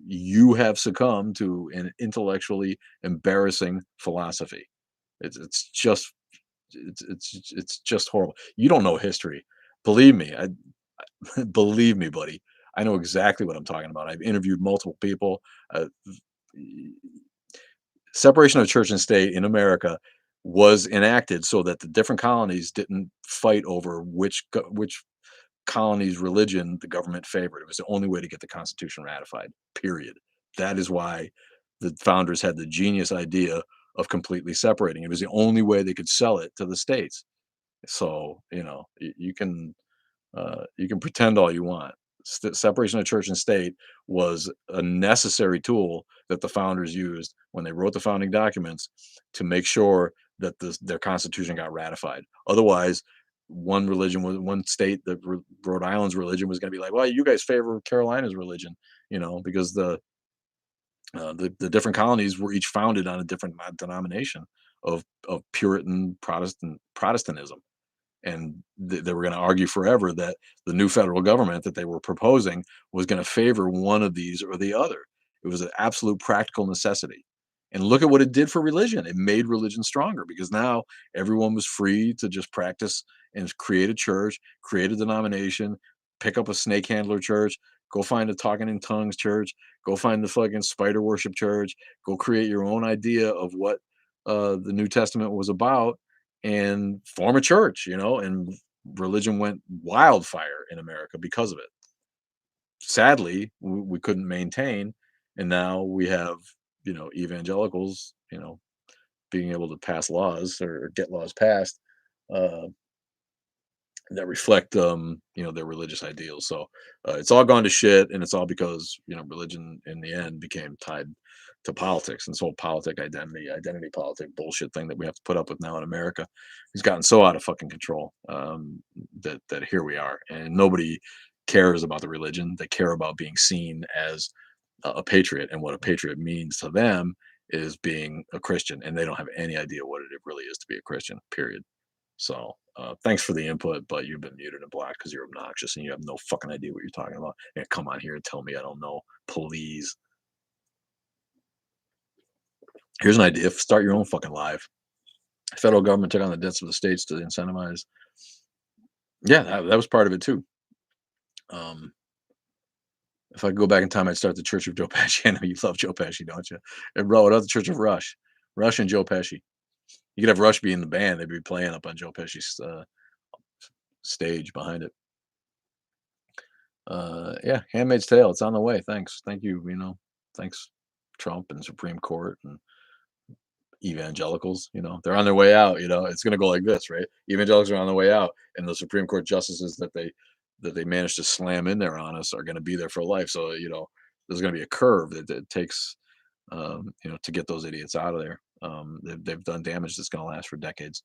you have succumbed to an intellectually embarrassing philosophy. It's just it's just horrible. You don't know history. Believe me, believe me, buddy. I know exactly what I'm talking about. I've interviewed multiple people. Uh, Separation of church and state in America was enacted so that the different colonies didn't fight over which colony's religion the government favored. It was the only way to get the Constitution ratified. Period. That is why the founders had the genius idea of completely separating. It was the only way they could sell it to the states. So you can pretend all you want. Separation of church and state was a necessary tool that the founders used when they wrote the founding documents to make sure that their constitution got ratified. Otherwise, one state, that Rhode Island's religion was going to be like, well, you guys favor Carolina's religion, because the different colonies were each founded on a different denomination of Puritan Protestantism, and they were going to argue forever that the new federal government that they were proposing was going to favor one of these or the other. It was an absolute practical necessity. And look at what it did for religion. It made religion stronger because now everyone was free to just practice and create a church, create a denomination, pick up a snake handler church, Go find a talking in tongues church. Go find the fucking spider worship church. Go create your own idea of what the New Testament was about and form a church, and religion went wildfire in America because of it. Sadly, we couldn't maintain, and now we have, evangelicals, being able to pass laws or get laws passed uh, that reflect, their religious ideals. So it's all gone to shit, and it's all because religion in the end became tied to politics, and this whole identity politic bullshit thing that we have to put up with now in America has gotten so out of fucking control, that here we are, and nobody cares about the religion. They care about being seen as a patriot, and what a patriot means to them is being a Christian, and they don't have any idea what it really is to be a Christian. Period. So, thanks for the input, but you've been muted and blocked because you're obnoxious and you have no fucking idea what you're talking about. And come on here and tell me I don't know, please. Here's an idea: start your own fucking live. Federal government took on the debts of the states to incentivize. Yeah, that was part of it too. Um, if I could go back in time, I'd start the Church of Joe Pesci. I know you love Joe Pesci, don't you? And roll it out the Church of Rush and Joe Pesci. You could have Rush be in the band; they'd be playing up on Joe Pesci's stage behind it. Yeah, Handmaid's Tale, it's on the way. Thanks. Thank you, thanks, Trump and Supreme Court and evangelicals, they're on their way out, it's gonna go like this, right? Evangelicals are on the way out, and the Supreme Court justices that they managed to slam in there on us are gonna be there for life. So, there's gonna be a curve that it takes, to get those idiots out of there. They've done damage that's gonna last for decades.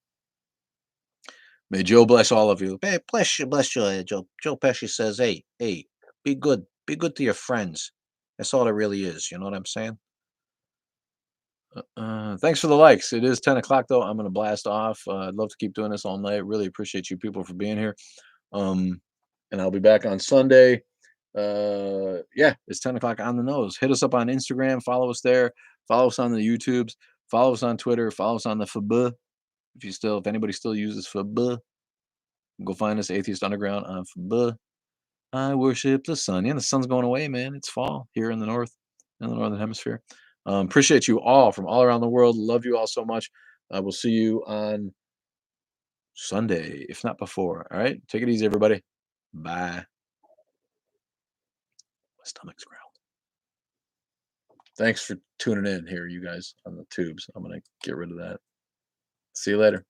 May Joe bless all of you. Hey, bless you, Joe. Joe Pesci says, hey, be good to your friends. That's all it really is. You know what I'm saying? Thanks for the likes. It is 10 o'clock though. I'm gonna blast off. I'd love to keep doing this all night. Really appreciate you people for being here. Um, and I'll be back on Sunday. Yeah, it's 10 o'clock on the nose. Hit us up on Instagram. Follow us there. Follow us on the YouTubes. Follow us on Twitter. Follow us on the FB. If anybody still uses FB, go find us, Atheist Underground on FB. I worship the sun. Yeah, the sun's going away, man. It's fall here in the northern hemisphere. Appreciate you all from all around the world. Love you all so much. I will see you on Sunday, if not before. All right. Take it easy, everybody. Bye. My stomach's growled. Thanks for tuning in here, you guys, on the tubes. I'm going to get rid of that. See you later.